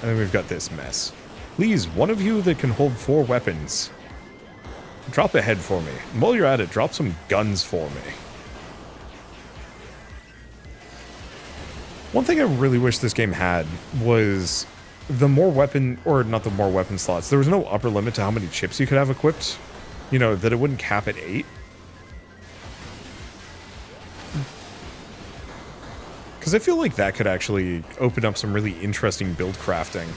And then we've got this mess. Please, one of you that can hold 4 weapons. Drop a head for me. And while you're at it, drop some guns for me. One thing I really wish this game had was the more weapon, or not the more weapon slots. There was no upper limit to how many chips you could have equipped. You know, that it wouldn't cap at 8. Because I feel like that could actually open up some really interesting build crafting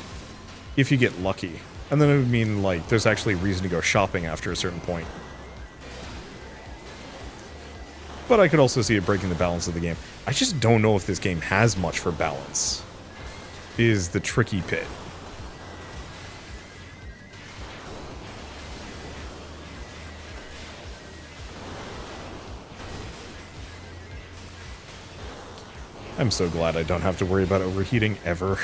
if you get lucky. And then it would mean, like, there's actually reason to go shopping after a certain point. But I could also see it breaking the balance of the game. I just don't know if this game has much for balance. Is the tricky pit. I'm so glad I don't have to worry about overheating ever.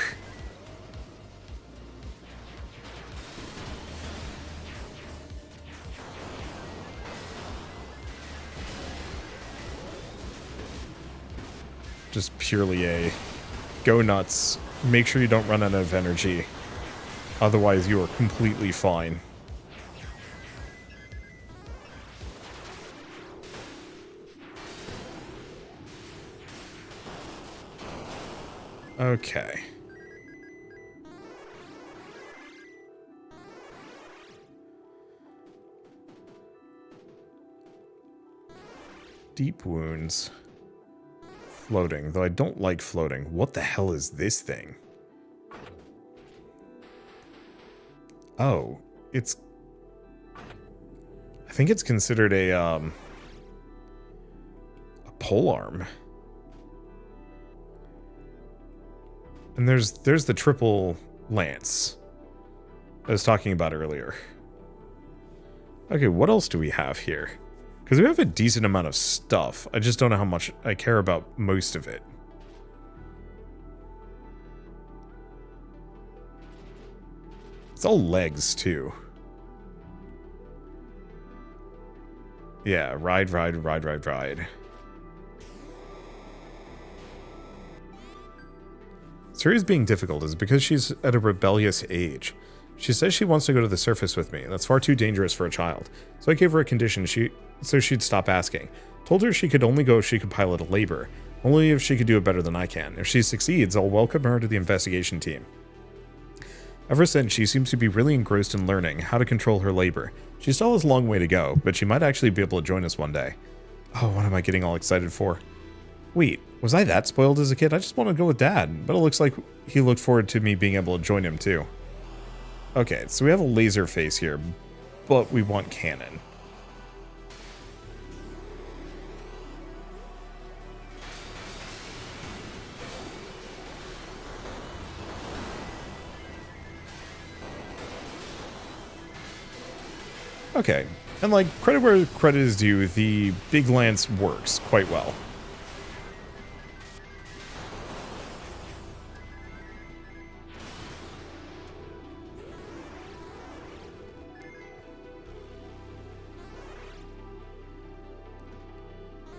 Just purely a go nuts. Make sure you don't run out of energy. Otherwise, you are completely fine. Okay. Deep wounds. Floating, though I don't like floating. What the hell is this thing? Oh, it's... I think it's considered a polearm. And there's the triple lance I was talking about earlier. Okay, what else do we have here? Because we have a decent amount of stuff. I just don't know how much I care about most of it. It's all legs, too. Yeah, ride. Suri's being difficult is because she's at a rebellious age. She says she wants to go to the surface with me. That's far too dangerous for a child. So I gave her a condition so she'd stop asking. Told her she could only go if she could pilot a labor. Only if she could do it better than I can. If she succeeds, I'll welcome her to the investigation team. Ever since, she seems to be really engrossed in learning how to control her labor. She still has a long way to go, but she might actually be able to join us one day. Oh, what am I getting all excited for? Wait, was I that spoiled as a kid? I just want to go with Dad, but it looks like he looked forward to me being able to join him too. Okay, so we have a laser face here, but we want cannon. Okay, and like, credit where credit is due, the big lance works quite well.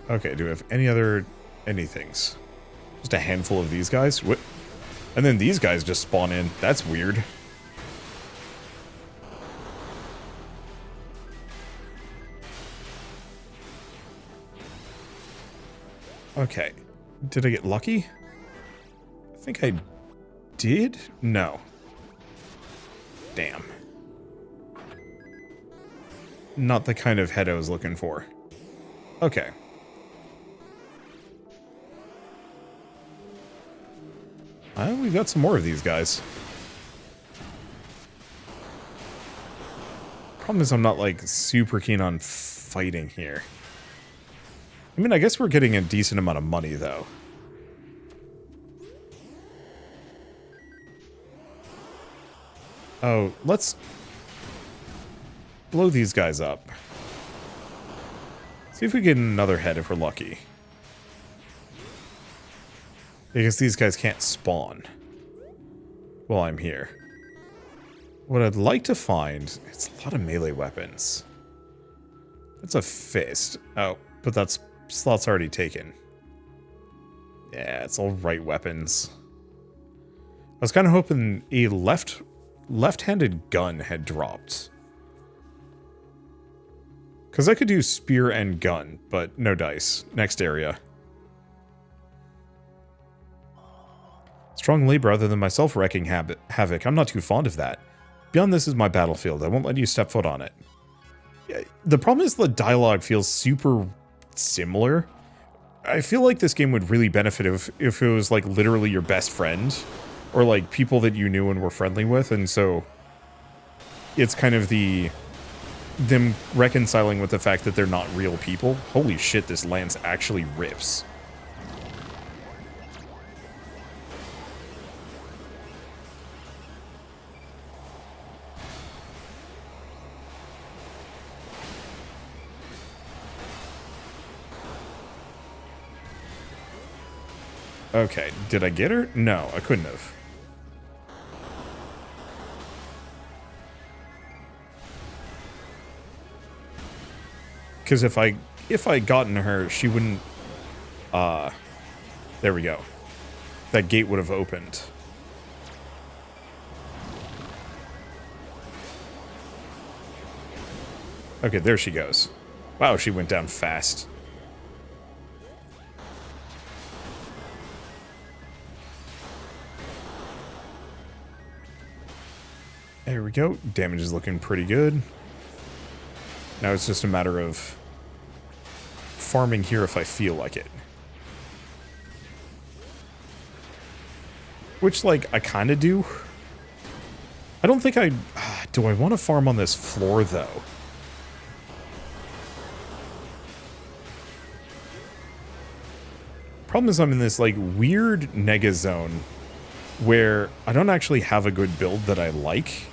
Okay, do we have any other anythings? Just a handful of these guys? What? And then these guys just spawn in. That's weird. Okay. Did I get lucky? I think I did? No. Damn. Not the kind of head I was looking for. Okay. We got some more of these guys. Problem is I'm not like super keen on fighting here. I mean, I guess we're getting a decent amount of money though. Oh, let's blow these guys up. See if we get another head if we're lucky. Because these guys can't spawn while I'm here. What I'd like to find, it's a lot of melee weapons. That's a fist. Oh, but that's slot's already taken. Yeah, it's all right weapons. I was kind of hoping a left-handed gun had dropped. Because I could do spear and gun, but no dice. Next area. Strong labor other than myself wrecking havoc. I'm not too fond of that. Beyond this is my battlefield. I won't let you step foot on it. Yeah, the problem is the dialogue feels super similar. I feel like this game would really benefit if it was like literally your best friend. Or like people that you knew and were friendly with. And so it's kind of them reconciling with the fact that they're not real people. Holy shit, this lance actually rips. Okay, did I get her? No, I couldn't have. Because if I gotten her, she wouldn't. There we go. That gate would have opened. Okay, there she goes. Wow, she went down fast. There we go. Damage is looking pretty good. Now it's just a matter of farming here if I feel like it. Which, like, I kind of do. I don't think I... do I want to farm on this floor, though? Problem is I'm in this, like, weird nega zone where I don't actually have a good build that I like.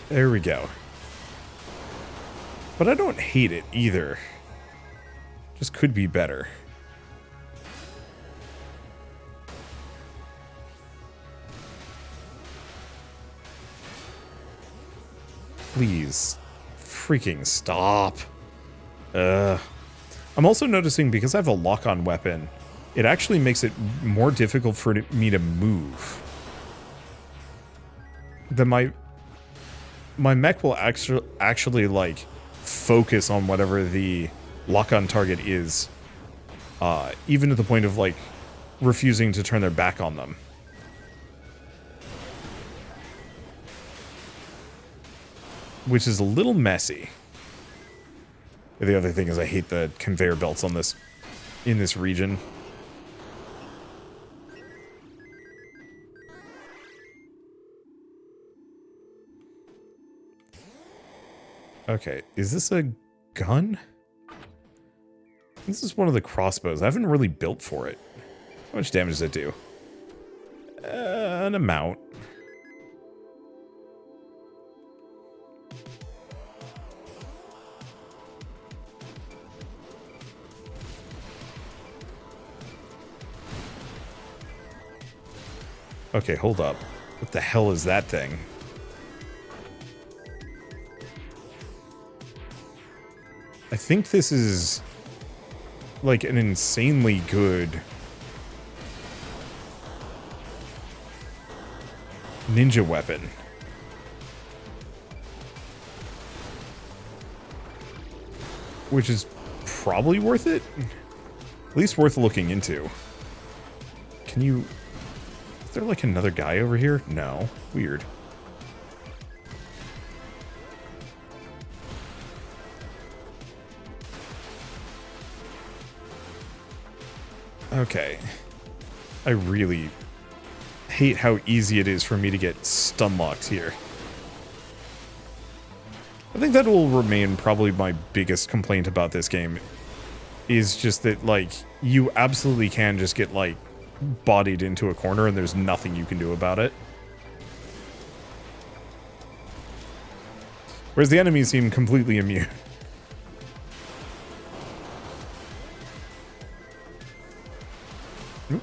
There we go. But I don't hate it either. Just could be better. Please. Freaking stop. I'm also noticing because I have a lock-on weapon, it actually makes it more difficult for me to move than my my mech will actually like focus on whatever the lock-on target is, even to the point of like refusing to turn their back on them. Which is a little messy. The other thing is I hate the conveyor belts on this in this region. Okay, is this a gun? This is one of the crossbows. I haven't really built for it. How much damage does it do? An amount. Okay, hold up. What the hell is that thing? I think this is like an insanely good ninja weapon. Which is probably worth it? At least worth looking into. Can you... Is there like another guy over here? No. Weird. Okay. I really hate how easy it is for me to get stun locked here. I think that will remain probably my biggest complaint about this game. Is just that, like, you absolutely can just get, like, bodied into a corner and there's nothing you can do about it. Whereas the enemies seem completely immune. Oop.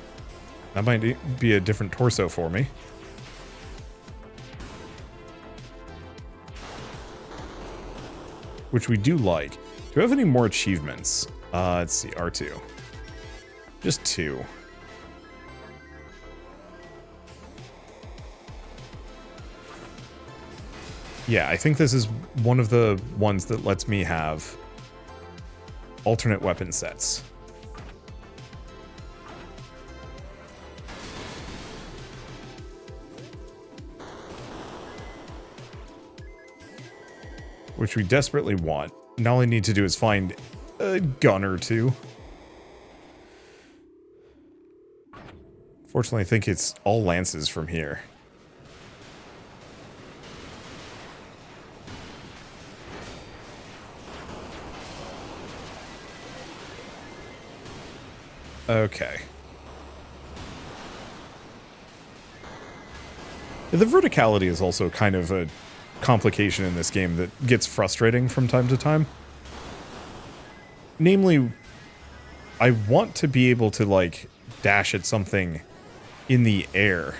That might be a different torso for me. Which we do like. Do we have any more achievements? Let's see, R2. Just 2. Yeah, I think this is one of the ones that lets me have alternate weapon sets. Which we desperately want. And all I need to do is find a gun or two. Fortunately, I think it's all lances from here. Okay. The verticality is also kind of a complication in this game that gets frustrating from time to time. Namely, I want to be able to, like, dash at something in the air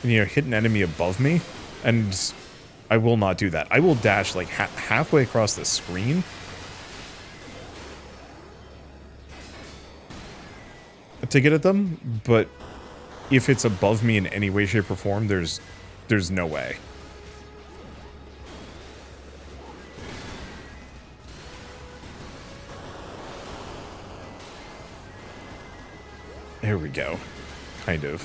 and, you know, hit an enemy above me, and I will not do that. I will dash, like, halfway across the screen to get at them, but if it's above me in any way, shape, or form, there's no way. There we go. Kind of.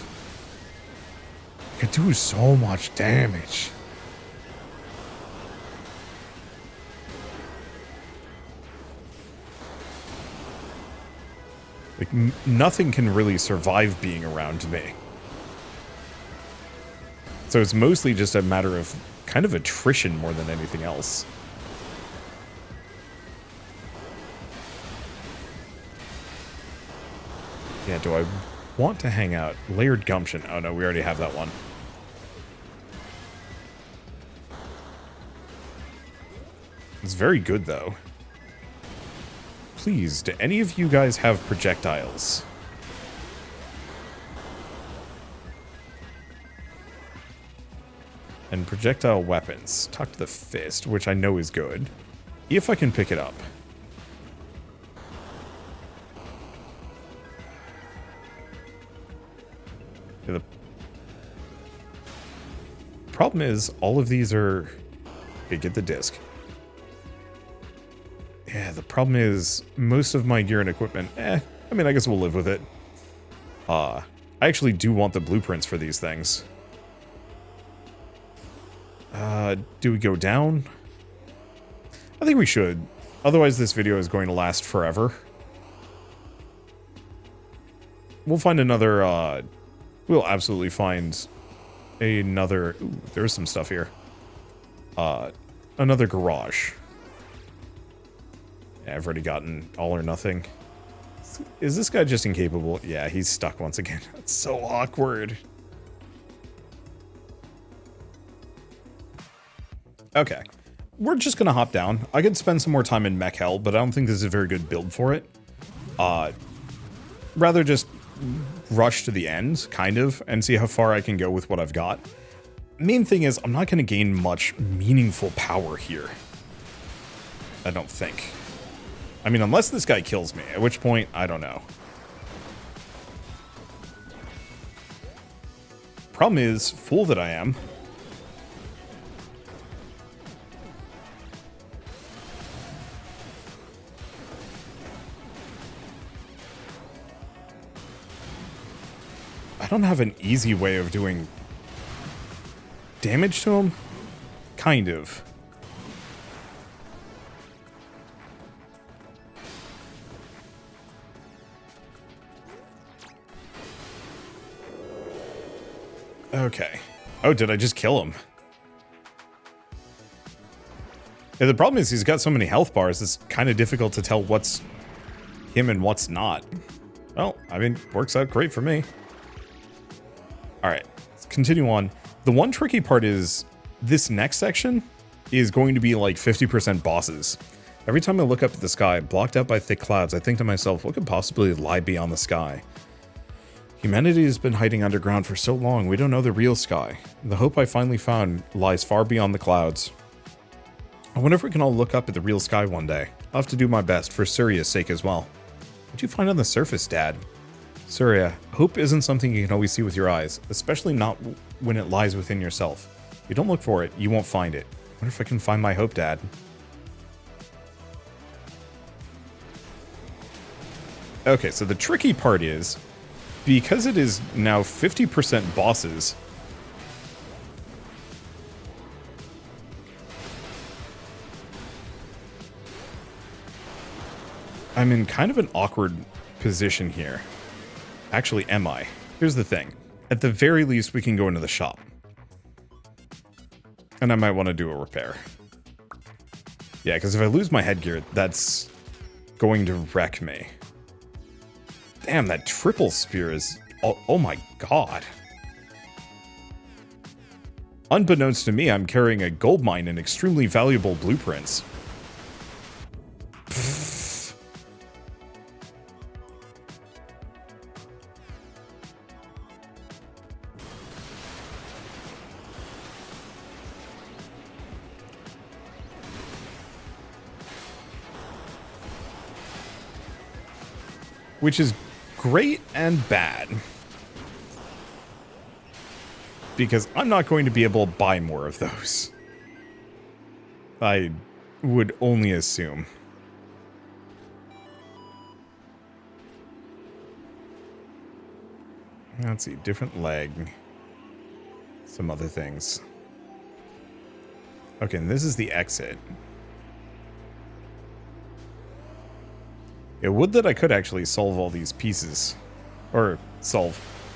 I could do so much damage. Like, nothing can really survive being around me. So it's mostly just a matter of kind of attrition more than anything else. Yeah, do I want to hang out? Layered gumption. Oh no, we already have that one. It's very good though. Please, do any of you guys have projectiles? And projectile weapons. Talk to the fist, which I know is good. If I can pick it up. The problem is, all of these are Okay, get the disc. Yeah, the problem is most of my gear and equipment, I mean, I guess we'll live with it. I actually do want the blueprints for these things. Do we go down? I think we should. Otherwise, this video is going to last forever. We'll find another, we'll absolutely find another... Ooh, there's some stuff here. Another garage. Yeah, I've already gotten all or nothing. Is this guy just incapable? Yeah, he's stuck once again. That's so awkward. Okay. We're just gonna hop down. I could spend some more time in mech hell, but I don't think this is a very good build for it. Rather just rush to the end, kind of, and see how far I can go with what I've got. Main thing is, I'm not gonna gain much meaningful power here. I don't think. I mean, unless this guy kills me, at which point, I don't know. Problem is, fool that I am. I don't have an easy way of doing damage to him? Kind of. Okay. Oh, did I just kill him? Yeah, the problem is he's got so many health bars, it's kind of difficult to tell what's him and what's not. Well, I mean, works out great for me. Alright, let's continue on. The one tricky part is this next section is going to be like 50% bosses. Every time I look up at the sky, blocked out by thick clouds, I think to myself, what could possibly lie beyond the sky? Humanity has been hiding underground for so long, we don't know the real sky. The hope I finally found lies far beyond the clouds. I wonder if we can all look up at the real sky one day. I'll have to do my best, for Surya's sake as well. What'd you find on the surface, Dad? Surya, hope isn't something you can always see with your eyes, especially not when it lies within yourself. If you don't look for it, you won't find it. I wonder if I can find my hope, Dad. Okay, so the tricky part is, because it is now 50% bosses, I'm in kind of an awkward position here. Actually, am I? Here's the thing. At the very least, we can go into the shop. And I might want to do a repair. Yeah, because if I lose my headgear, that's going to wreck me. Damn, that triple spear is... Oh my god. Unbeknownst to me, I'm carrying a gold mine and extremely valuable blueprints. Which is great and bad. Because I'm not going to be able to buy more of those. I would only assume. Let's see, different leg. Some other things. Okay, and this is the exit. Yeah, would that I could actually solve all these pieces. Or sell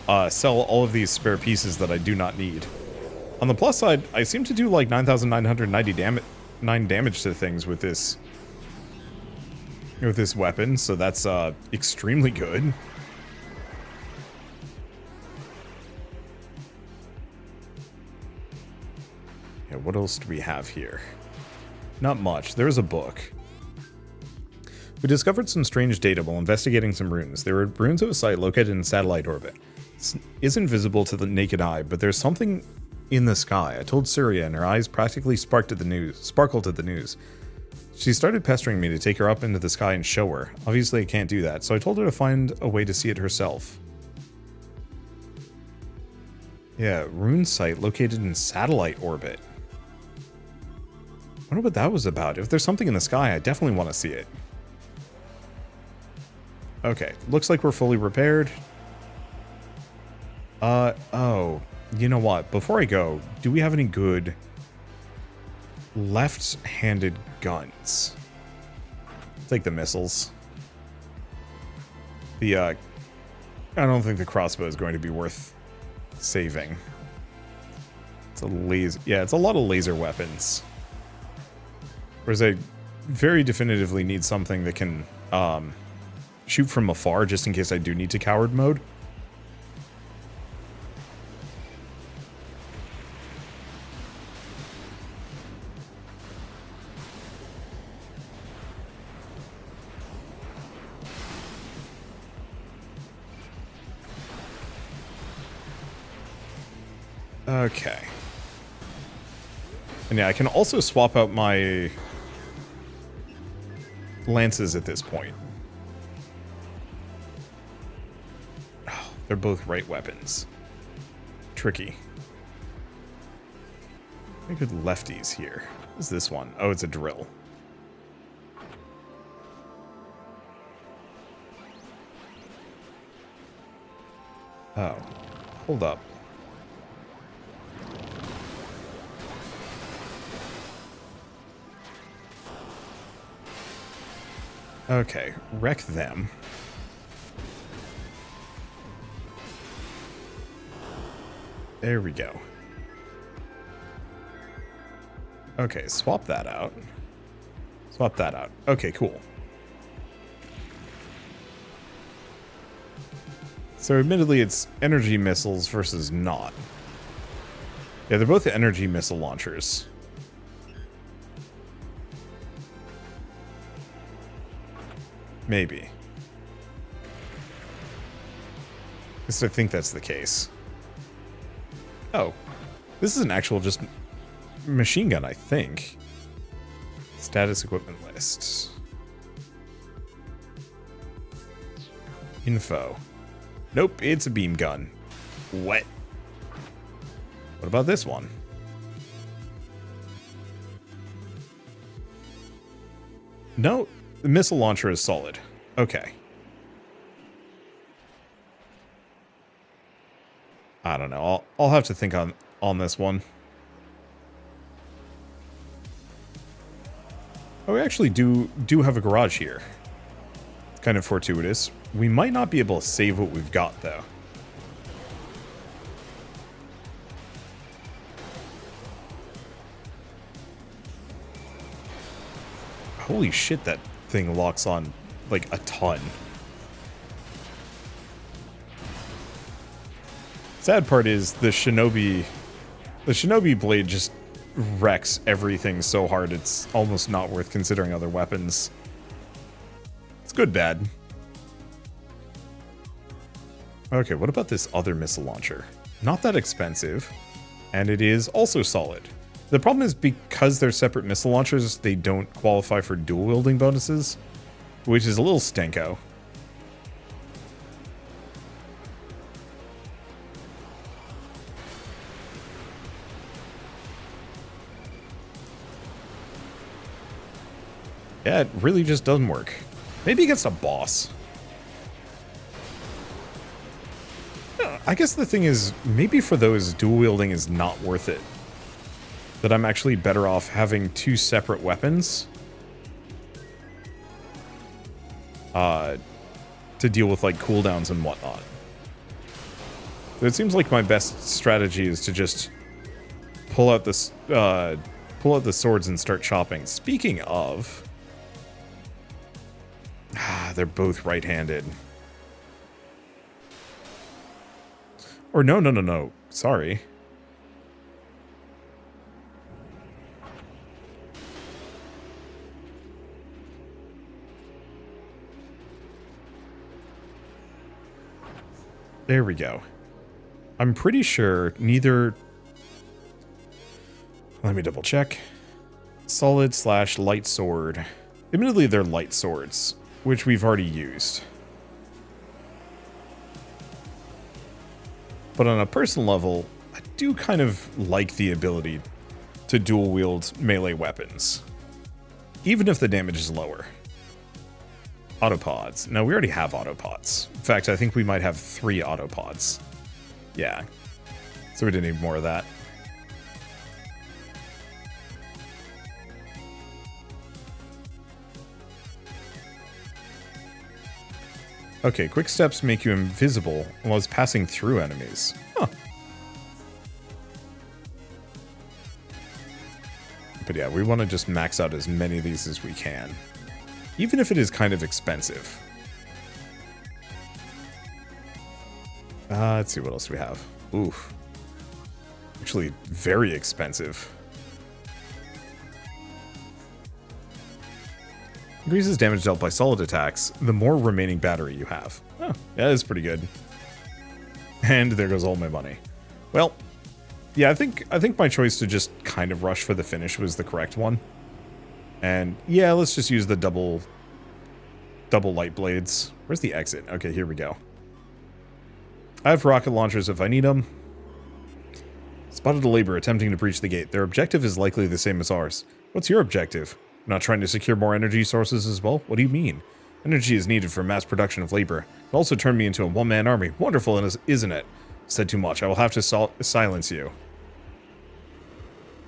all of these spare pieces that I do not need. On the plus side, I seem to do like 9,990 damage to things with this weapon, so that's extremely good. Yeah, what else do we have here? Not much. There's a book. We discovered some strange data while investigating some runes. There were runes of a site located in satellite orbit. It isn't visible to the naked eye, but there's something in the sky. I told Surya, and her eyes practically sparkled at the news. She started pestering me to take her up into the sky and show her. Obviously, I can't do that, so I told her to find a way to see it herself. Yeah, rune site located in satellite orbit. wonder what that was about. If there's something in the sky, I definitely want to see it. Okay, looks like we're fully repaired. Oh, you know what? Before I go, do we have any good left-handed guns? Take the missiles. I don't think the crossbow is going to be worth saving. It's a laser. Yeah, it's a lot of laser weapons. Whereas I very definitively need something that can shoot from afar, just in case I do need to coward mode. Okay. And yeah, I can also swap out my lances at this point. Oh, they're both right weapons. Tricky. Very good lefties here. What is this one? Oh, it's a drill. Oh, hold up. Okay, wreck them. There we go. Okay, swap that out. Swap that out. Okay, cool. So admittedly, it's energy missiles versus not. Yeah, they're both energy missile launchers. Maybe. At least I think that's the case. Oh. This is an actual just machine gun, I think. Status equipment list. Info. Nope, it's a beam gun. What? What about this one? No, the missile launcher is solid. Okay. I don't know. I'll have to think on this one. Oh, we actually do have a garage here. It's kind of fortuitous. We might not be able to save what we've got, though. Holy shit, that thing locks on, like, a ton. Sad part is the shinobi blade just wrecks everything so hard it's almost not worth considering other weapons. It's good bad. Okay, what about this other missile launcher? Not that expensive, and it is also solid. The problem is because they're separate missile launchers, they don't qualify for dual wielding bonuses, which is a little stanko. Yeah, it really just doesn't work. Maybe against a boss. I guess the thing is, maybe for those, dual wielding is not worth it. That I'm actually better off having two separate weapons to deal with like cooldowns and whatnot. So it seems like my best strategy is to just pull out the swords and start chopping. Speaking of, they're both right-handed. Or no. Sorry. There we go. I'm pretty sure neither... Let me double check. Solid / light sword. Admittedly, they're light swords, which we've already used. But on a personal level, I do kind of like the ability to dual wield melee weapons, even if the damage is lower. Autopods. No, we already have autopods. In fact, I think we might have 3 autopods. Yeah. So we didn't need more of that. Okay, quick steps make you invisible while passing through enemies. Huh. But yeah, we want to just max out as many of these as we can. Even if it is kind of expensive. Let's see what else we have. Oof. Actually, very expensive. Increases damage dealt by solid attacks, the more remaining battery you have. Oh, yeah, that's pretty good. And there goes all my money. Well, yeah, I think my choice to just kind of rush for the finish was the correct one. And yeah, let's just use the double light blades. Where's the exit? Okay, here we go. I have rocket launchers if I need them. Spotted a labor attempting to breach the gate. Their objective is likely the same as ours. What's your objective? Not trying to secure more energy sources as well? What do you mean? Energy is needed for mass production of labor. It also turned me into a one-man army. Wonderful, isn't it? Said too much. I will have to silence you.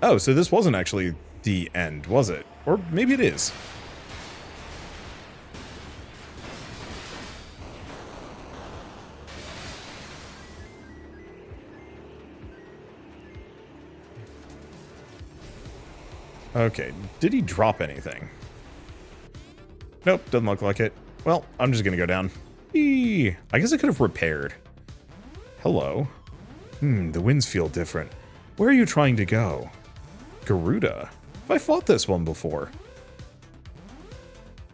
Oh, so this wasn't actually the end, was it? Or maybe it is. Okay, did he drop anything? Nope, doesn't look like it. Well, I'm just gonna go down. Eee, I guess I could have repaired. Hello. The winds feel different. Where are you trying to go? Garuda? Have I fought this one before?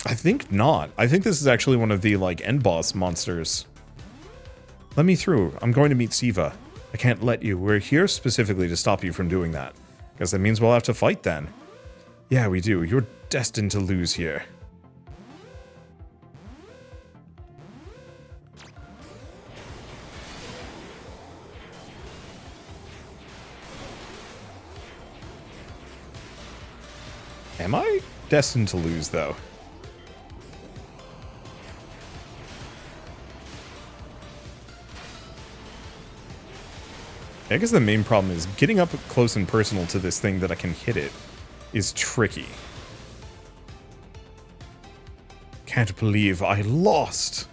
I think not. I think this is actually one of the, like, end boss monsters. Let me through. I'm going to meet Siva. I can't let you. We're here specifically to stop you from doing that. Guess that means we'll have to fight then. Yeah, we do. You're destined to lose here. Am I destined to lose, though? I guess the main problem is getting up close and personal to this thing that I can hit it is tricky. Can't believe I lost.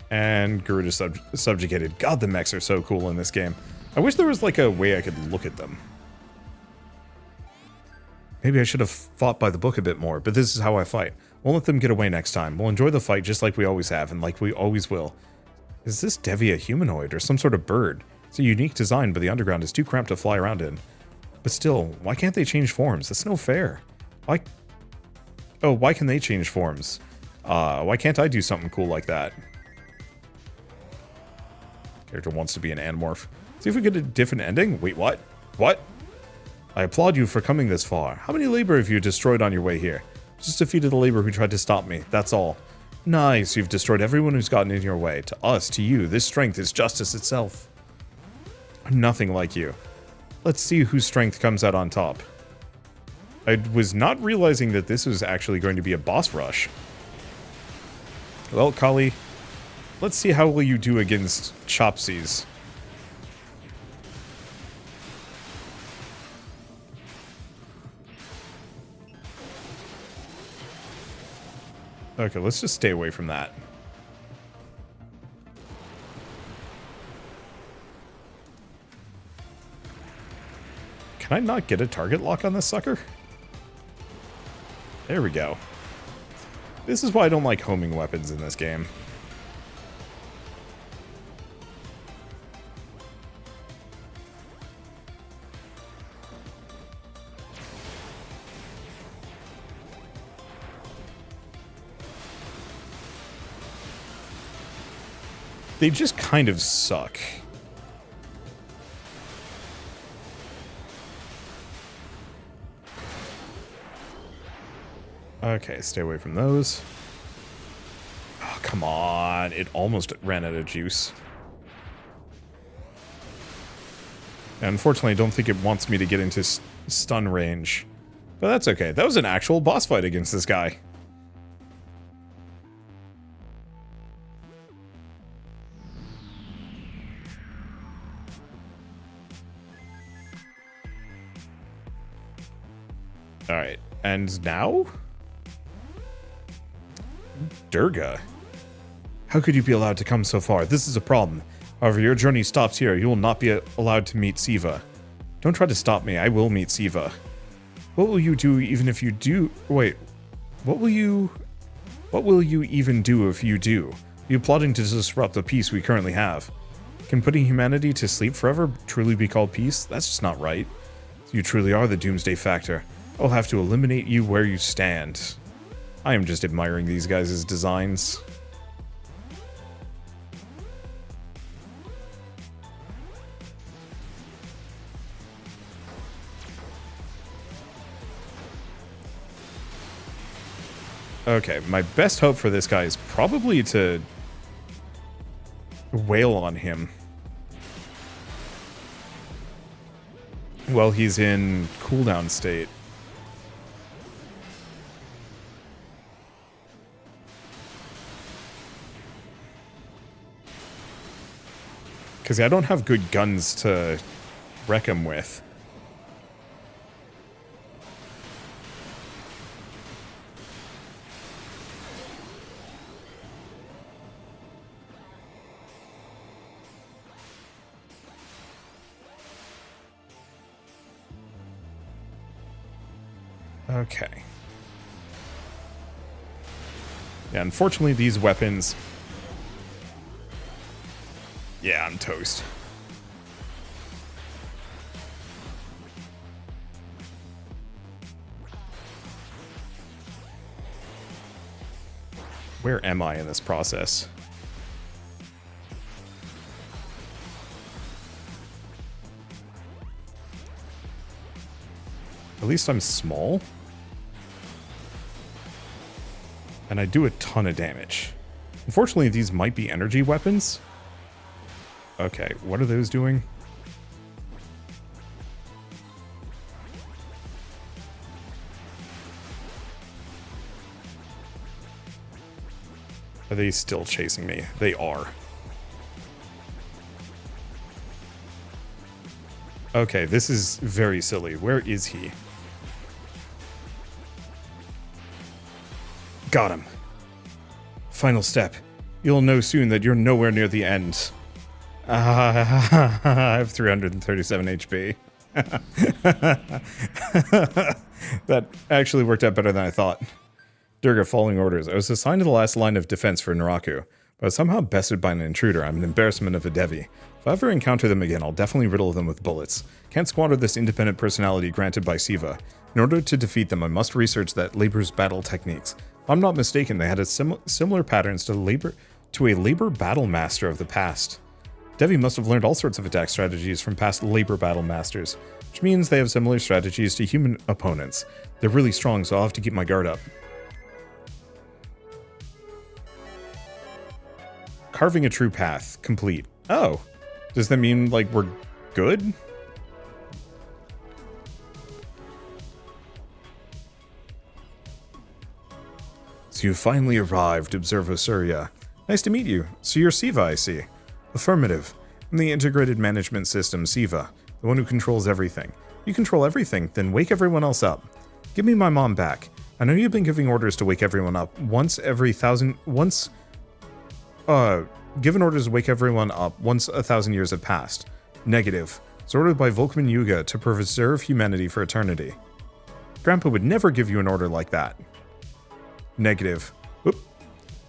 And Garuda subjugated. God, the mechs are so cool in this game. I wish there was like a way I could look at them. Maybe I should have fought by the book a bit more, but this is how I fight. Won't let them get away next time. We'll enjoy the fight just like we always have and like we always will. Is this Devi a humanoid or some sort of bird? It's a unique design, but the underground is too cramped to fly around in. But still, why can't they change forms? That's no fair. Why? Oh, why can they change forms? Why can't I do something cool like that? Character wants to be an Animorph. See if we get a different ending? Wait, what? What? I applaud you for coming this far. How many labor have you destroyed on your way here? Just defeated the labor who tried to stop me, that's all. Nice, you've destroyed everyone who's gotten in your way. To us, to you, this strength is justice itself. I'm nothing like you. Let's see whose strength comes out on top. I was not realizing that this was actually going to be a boss rush. Well, Kali, let's see how will you do against Chopsies. Okay, let's just stay away from that. Can I not get a target lock on this sucker? There we go. This is why I don't like homing weapons in this game. They just kind of suck. Okay, stay away from those. Oh, come on. It almost ran out of juice. And unfortunately, I don't think it wants me to get into stun range. But that's okay. That was an actual boss fight against this guy. Alright, and now? Durga. How could you be allowed to come so far? This is a problem. However, your journey stops here. You will not be allowed to meet Siva. Don't try to stop me. I will meet Siva. What will you do even if you do? Wait. What will you even do if you do? Are you plotting to disrupt the peace we currently have? Can putting humanity to sleep forever truly be called peace? That's just not right. You truly are the doomsday factor. I'll have to eliminate you where you stand. I am just admiring these guys' designs. Okay, my best hope for this guy is probably to wail on him while he's in cooldown state. Because I don't have good guns to wreck him with. Okay. Yeah, unfortunately these weapons... Yeah, I'm toast. Where am I in this process? At least I'm small. And I do a ton of damage. Unfortunately, these might be energy weapons. Okay, what are those doing? Are they still chasing me? They are. Okay, this is very silly. Where is he? Got him. Final step. You'll know soon that you're nowhere near the end. I have 337 HP. That actually worked out better than I thought. Durga, following orders. I was assigned to the last line of defense for Naraku, but I was somehow bested by an intruder. I'm an embarrassment of a Devi. If I ever encounter them again, I'll definitely riddle them with bullets. Can't squander this independent personality granted by Siva. In order to defeat them, I must research that labor's battle techniques. If I'm not mistaken, they had similar patterns to a labor battle master of the past. Devi must have learned all sorts of attack strategies from past labor battle masters, which means they have similar strategies to human opponents. They're really strong, so I'll have to keep my guard up. Carving a true path. Complete. Oh. Does that mean, like, we're good? So you finally arrived, Observer Surya. Nice to meet you. So you're Siva, I see. Affirmative. I'm the integrated management system, Siva, the one who controls everything. You control everything, then wake everyone else up. Give me my mom back. I know you've been giving orders to wake everyone up given orders to wake everyone up once 1,000 years have passed. Negative. It's ordered by Volkman Yuga to preserve humanity for eternity. Grandpa would never give you an order like that. Negative. Oop.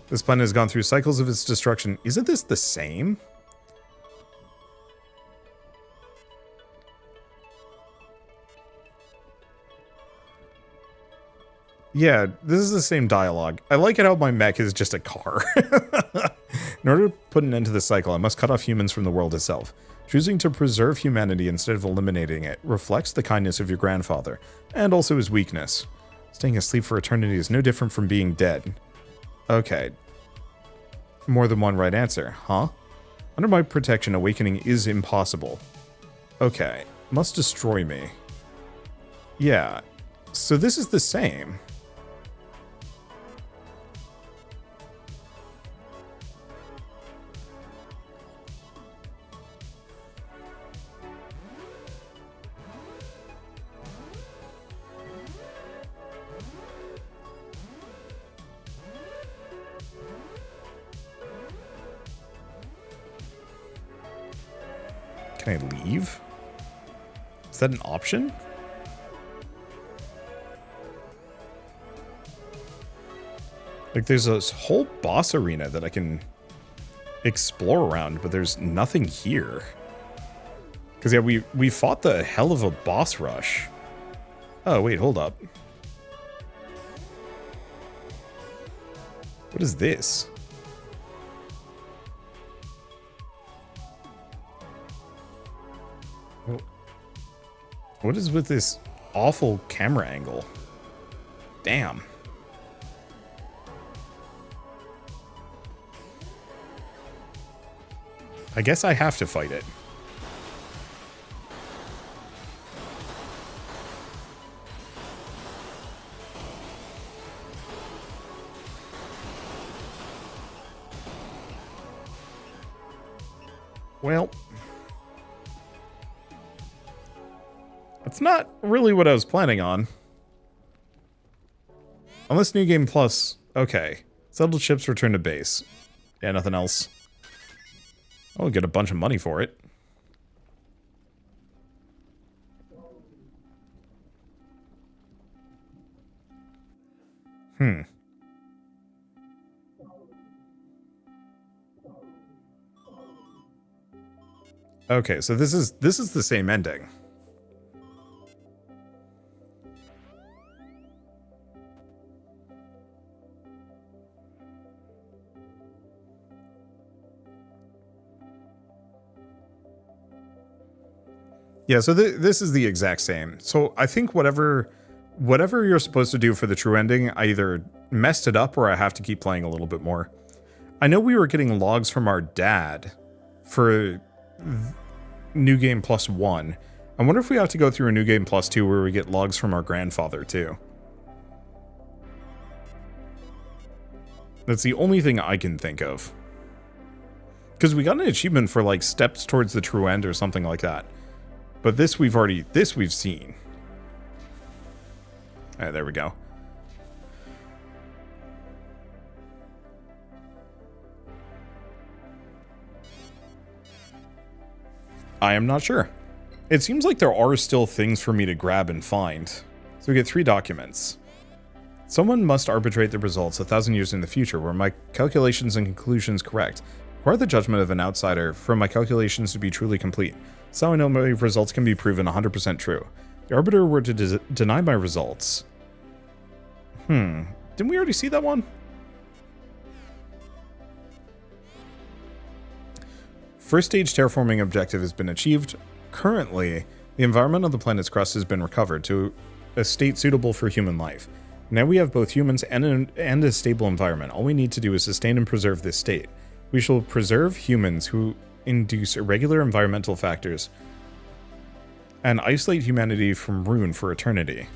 This planet has gone through cycles of its destruction. Isn't this the same? Yeah, this is the same dialogue. I like it how my mech is just a car. In order to put an end to this cycle, I must cut off humans from the world itself. Choosing to preserve humanity instead of eliminating it reflects the kindness of your grandfather, and also his weakness. Staying asleep for eternity is no different from being dead. Okay. More than one right answer, huh? Under my protection, awakening is impossible. Okay. Must destroy me. Yeah. So this is the same. Can I leave? Is that an option? Like, there's this whole boss arena that I can explore around, but there's nothing here. Because, yeah, we fought the hell of a boss rush. Oh, wait, hold up. What is this? What is with this awful camera angle? Damn. I guess I have to fight it. Well, that's not really what I was planning on. Unless New Game Plus. Okay. Settled ships return to base. Yeah, nothing else. I'll get a bunch of money for it. Okay, so this is the same ending. Yeah, so this is the exact same. So I think whatever you're supposed to do for the true ending, I either messed it up or I have to keep playing a little bit more. I know we were getting logs from our dad for New Game Plus 1. I wonder if we have to go through a New Game Plus 2 where we get logs from our grandfather too. That's the only thing I can think of. Because we got an achievement for like steps towards the true end or something like that. But this we've seen. Alright, there we go. I am not sure. It seems like there are still things for me to grab and find. So we get 3 documents. Someone must arbitrate the results 1,000 years in the future. Were my calculations and conclusions correct? Require the judgment of an outsider for my calculations to be truly complete. So I know my results can be proven 100% true. The arbiter were to deny my results. Didn't we already see that one? First stage terraforming objective has been achieved. Currently, the environment of the planet's crust has been recovered to a state suitable for human life. Now we have both humans and a stable environment. All we need to do is sustain and preserve this state. We shall preserve humans who induce irregular environmental factors and isolate humanity from ruin for eternity.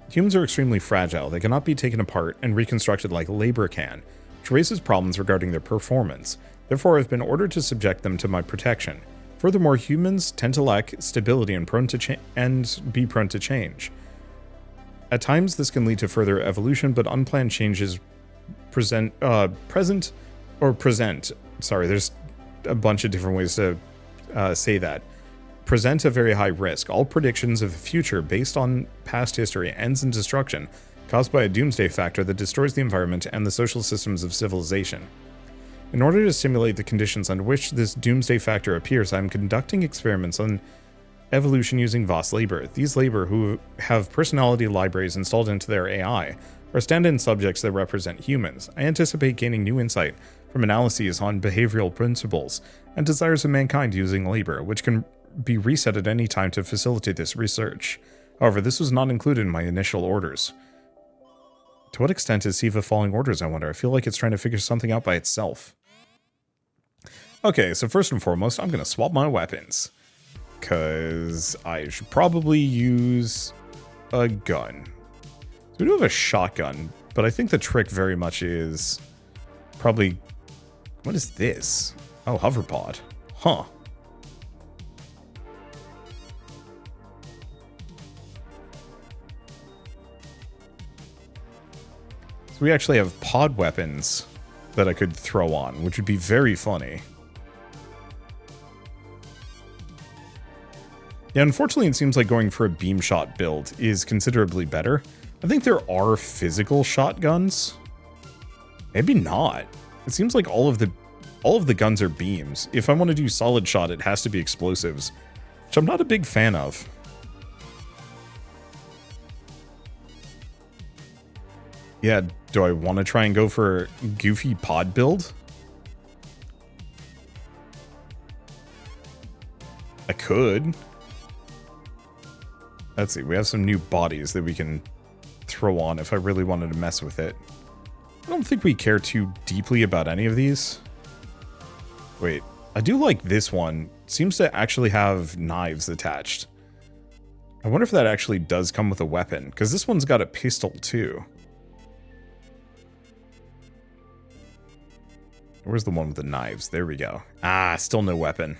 Humans are extremely fragile. They cannot be taken apart and reconstructed like labor can, which raises problems regarding their performance. Therefore, I've been ordered to subject them to my protection. Furthermore, humans tend to lack stability and be prone to change. At times, this can lead to further evolution, but unplanned changes present. Sorry, there's a bunch of different ways to say that. Present a very high risk. All predictions of the future based on past history ends in destruction, caused by a doomsday factor that destroys the environment and the social systems of civilization. In order to simulate the conditions under which this doomsday factor appears, I'm conducting experiments on evolution using Voss labor. These labor, who have personality libraries installed into their AI, are stand-in subjects that represent humans. I anticipate gaining new insight from analyses on behavioral principles and desires of mankind using labor, which can be reset at any time to facilitate this research. However, this was not included in my initial orders. To what extent is Siva following orders, I wonder? I feel like it's trying to figure something out by itself. Okay, so first and foremost, I'm going to swap my weapons. because I should probably use a gun. So we do have a shotgun, but I think the trick very much is probably... What is this? Oh, hoverpod. Huh. So we actually have pod weapons that I could throw on, which would be very funny. Yeah, unfortunately, it seems like going for a beam shot build is considerably better. I think there are physical shotguns. Maybe not. It seems like all of the guns are beams. If I want to do solid shot, it has to be explosives, which I'm not a big fan of. Yeah, do I want to try and go for goofy pod build? I could. Let's see, we have some new bodies that we can throw on if I really wanted to mess with it. I don't think we care too deeply about any of these. Wait, I do like this one. It seems to actually have knives attached. I wonder if that actually does come with a weapon, because this one's got a pistol too. Where's the one with the knives? There we go. Ah, still no weapon.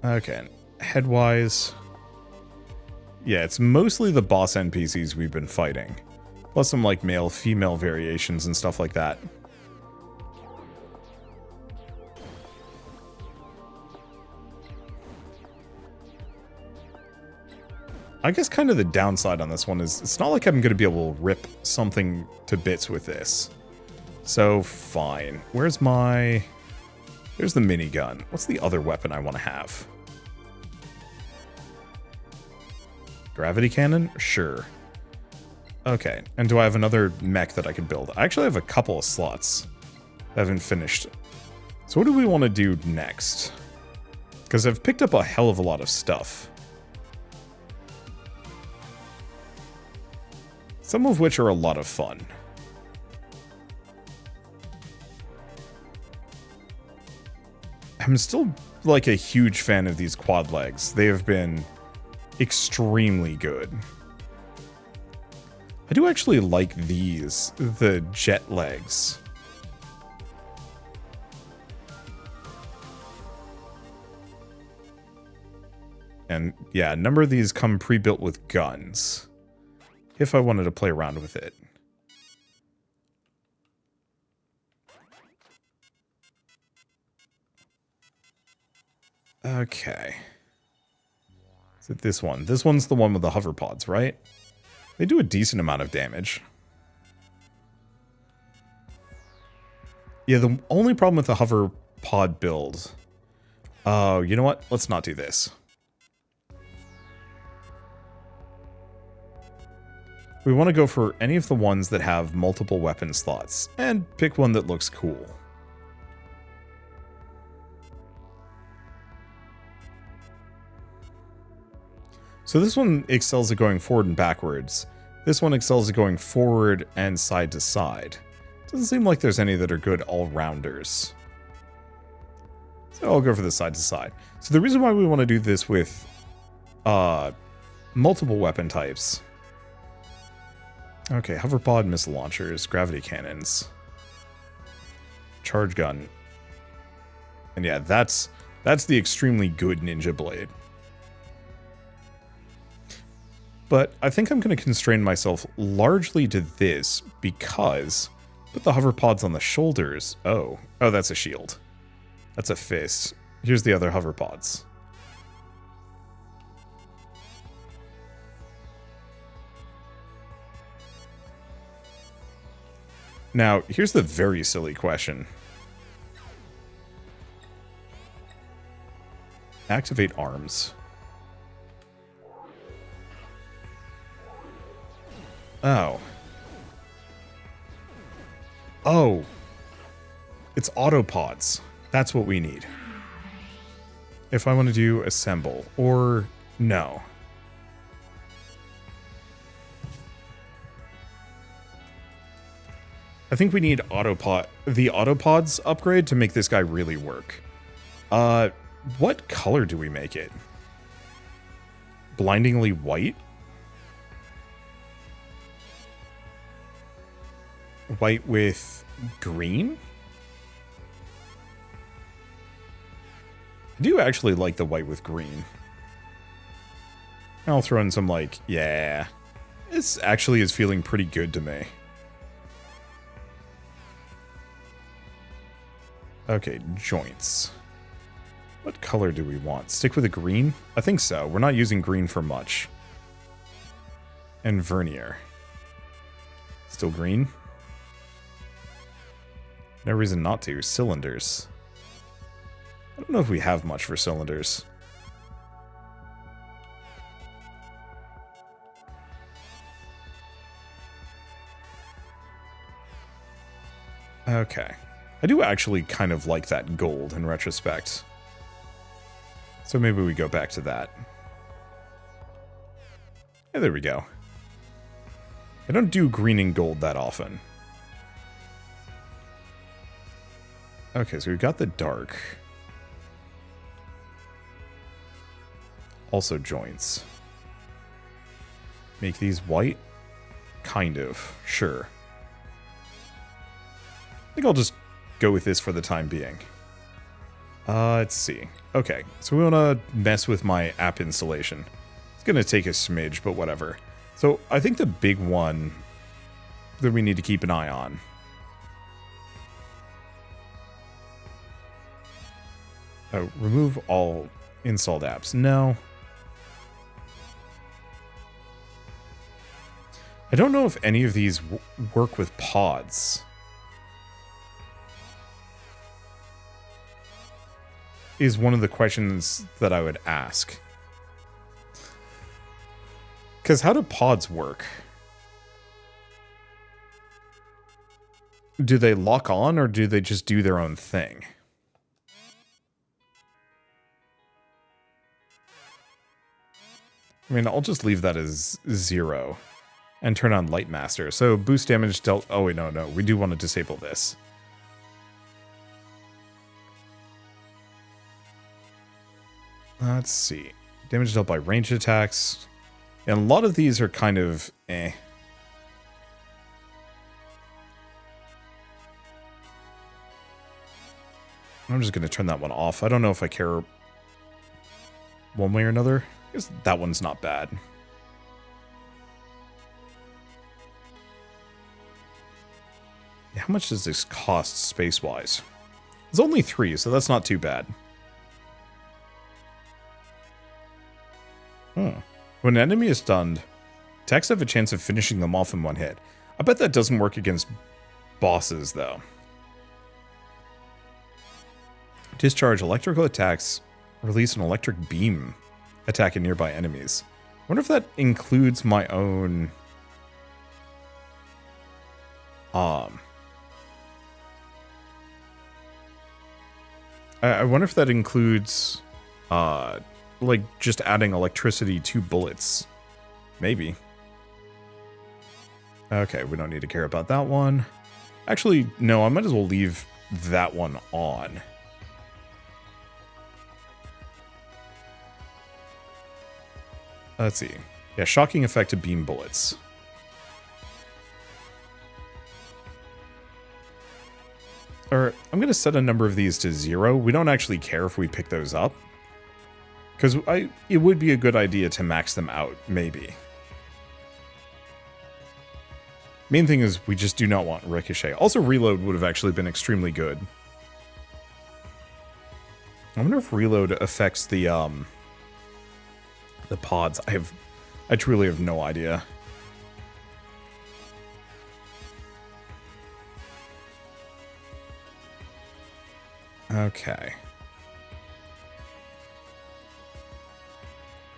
Okay, headwise. Yeah, it's mostly the boss NPCs we've been fighting. Plus some like male-female variations and stuff like that. I guess kind of the downside on this one is it's not like I'm going to be able to rip something to bits with this. So, fine. Where's my... There's the minigun. What's the other weapon I want to have? Gravity cannon? Sure. Okay, and do I have another mech that I could build? I actually have a couple of slots that haven't finished. So what do we want to do next? Because I've picked up a hell of a lot of stuff. Some of which are a lot of fun. I'm still, like, a huge fan of these quad legs. They have been extremely good. I do actually like these, the jet legs. And yeah, a number of these come pre-built with guns, if I wanted to play around with it. Okay. Is it this one? This one's the one with the hover pods, right? They do a decent amount of damage. Yeah, the only problem with the hover pod build... Oh, you know what? Let's not do this. We want to go for any of the ones that have multiple weapon slots, and pick one that looks cool. So this one excels at going forward and backwards. This one excels at going forward and side to side. Doesn't seem like there's any that are good all-rounders. So I'll go for the side to side. So the reason why we want to do this with multiple weapon types. Okay, hoverpod, missile launchers, gravity cannons, charge gun. And yeah, that's the extremely good ninja blade. But I think I'm going to constrain myself largely to this because put the hover pods on the shoulders. Oh, that's a shield. That's a fist. Here's the other hover pods. Now, here's the very silly question. Activate arms. Oh. Oh. It's autopods. That's what we need. If I want to do assemble, or no. I think we need the autopods upgrade to make this guy really work. What color do we make it? Blindingly white? White with green? I do actually like the white with green. I'll throw in some like, yeah. This actually is feeling pretty good to me. Okay, joints. What color do we want? Stick with a green? I think so. We're not using green for much. And vernier. Still green? No reason not to. Cylinders. I don't know if we have much for cylinders. Okay. I do actually kind of like that gold in retrospect. So maybe we go back to that. Yeah, there we go. I don't do green and gold that often. Okay, so we've got the dark. Also joints. Make these white? Kind of. Sure. I think I'll just go with this for the time being. Let's see. Okay, so we want to mess with my app installation. It's going to take a smidge, but whatever. So I think the big one that we need to keep an eye on. Oh, remove all installed apps. No. I don't know if any of these work with pods. Is one of the questions that I would ask. Because how do pods work? Do they lock on or do they just do their own thing? I mean, I'll just leave that as 0 and turn on Light Master. So boost damage dealt. Oh, wait, no. We do want to disable this. Let's see. Damage dealt by ranged attacks. And a lot of these are kind of eh. I'm just going to turn that one off. I don't know if I care one way or another. I guess that one's not bad. Yeah, how much does this cost space-wise? It's only 3, so that's not too bad. When an enemy is stunned, attacks have a chance of finishing them off in one hit. I bet that doesn't work against bosses, though. Discharge electrical attacks, release an electric beam, attacking nearby enemies. I wonder if that includes my own... I wonder if that includes... like, just adding electricity to bullets. Maybe. Okay, we don't need to care about that one. Actually, no, I might as well leave that one on. Let's see. Yeah, shocking effect to beam bullets. Or, I'm going to set a number of these to 0. We don't actually care if we pick those up. Because it would be a good idea to max them out, maybe. Main thing is we just do not want ricochet. Also, reload would have actually been extremely good. I wonder if reload affects the pods. I truly have no idea. Okay.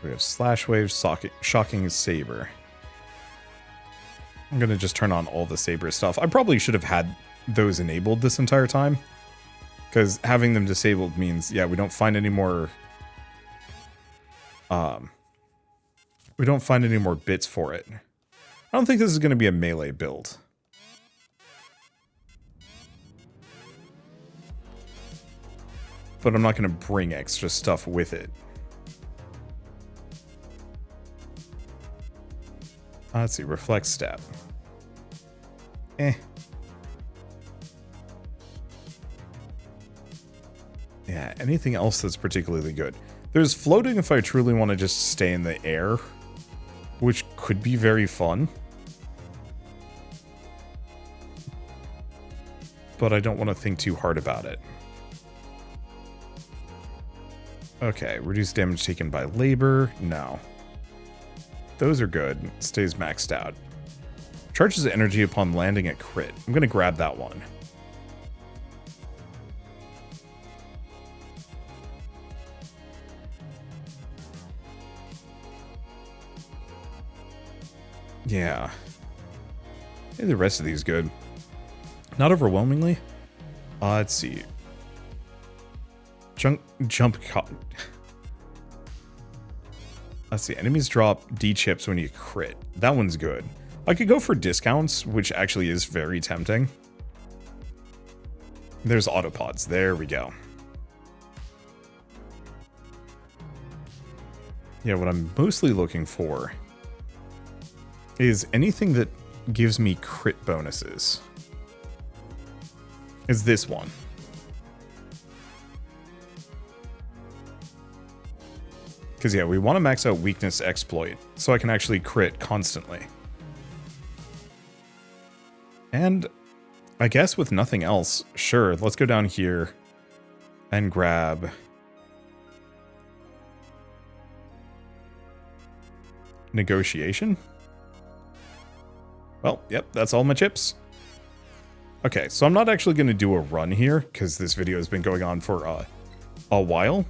We have Slash Wave, Shocking Saber. I'm going to just turn on all the Saber stuff. I probably should have had those enabled this entire time. Because having them disabled means, yeah, we don't find any more... we don't find any more bits for it. I don't think this is going to be a melee build. but I'm not going to bring extra stuff with it. Let's see, reflect step. Yeah, anything else that's particularly good? There's floating if I truly want to just stay in the air, which could be very fun. But I don't want to think too hard about it. Okay, reduce damage taken by labor. No. Those are good. Stays maxed out. Charges energy upon landing at crit. I'm going to grab that one. Yeah. Hey, the rest of these good. Not overwhelmingly. Let's see. Jump. Let's see. Enemies drop D chips when you crit. That one's good. I could go for discounts, which actually is very tempting. There's autopods. There we go. Yeah, what I'm mostly looking for is anything that gives me crit bonuses. Is this one. Because, yeah, we want to max out weakness exploit, so I can actually crit constantly. And I guess with nothing else, sure, let's go down here and grab negotiation. Well, yep, that's all my chips. Okay, so I'm not actually going to do a run here, because this video has been going on for a while.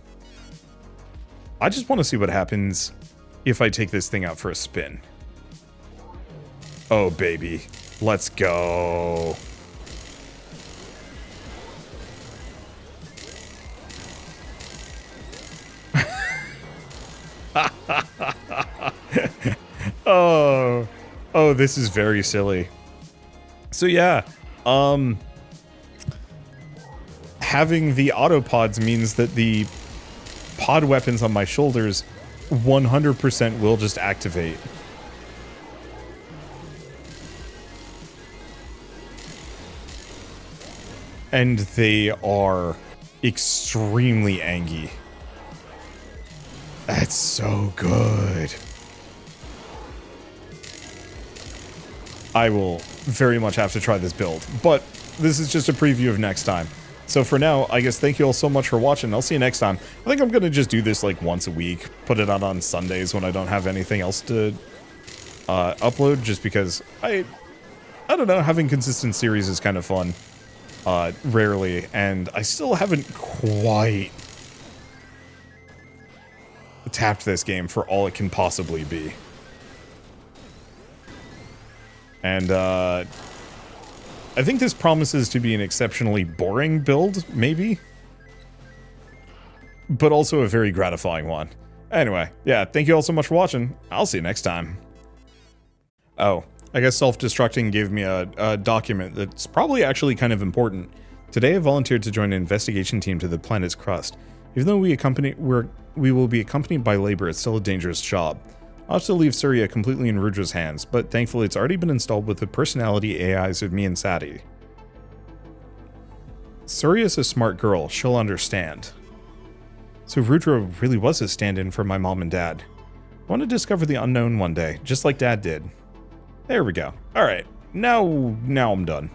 I just want to see what happens if I take this thing out for a spin. Oh, baby. Let's go. Oh, this is very silly. So yeah, having the autopods means that the pod weapons on my shoulders 100% will just activate. And they are extremely angy. That's so good. I will very much have to try this build, but this is just a preview of next time. So for now, I guess thank you all so much for watching. I'll see you next time. I think I'm going to just do this like once a week, put it out on Sundays when I don't have anything else to upload, just because I don't know, having consistent series is kind of fun. Rarely, and I still haven't quite tapped this game for all it can possibly be. And I think this promises to be an exceptionally boring build, maybe, but also a very gratifying one. Anyway, yeah, thank you all so much for watching. I'll see you next time. Oh, I guess self-destructing gave me a document that's probably actually kind of important. Today I volunteered to join an investigation team to the planet's crust. Even though we will be accompanied by labor, it's still a dangerous job. I'll have to leave Surya completely in Rudra's hands, but thankfully it's already been installed with the personality AIs of me and Sati. Surya's a smart girl, she'll understand. So Rudra really was a stand-in for my mom and dad. I want to discover the unknown one day, just like Dad did. There we go. Alright, now I'm done.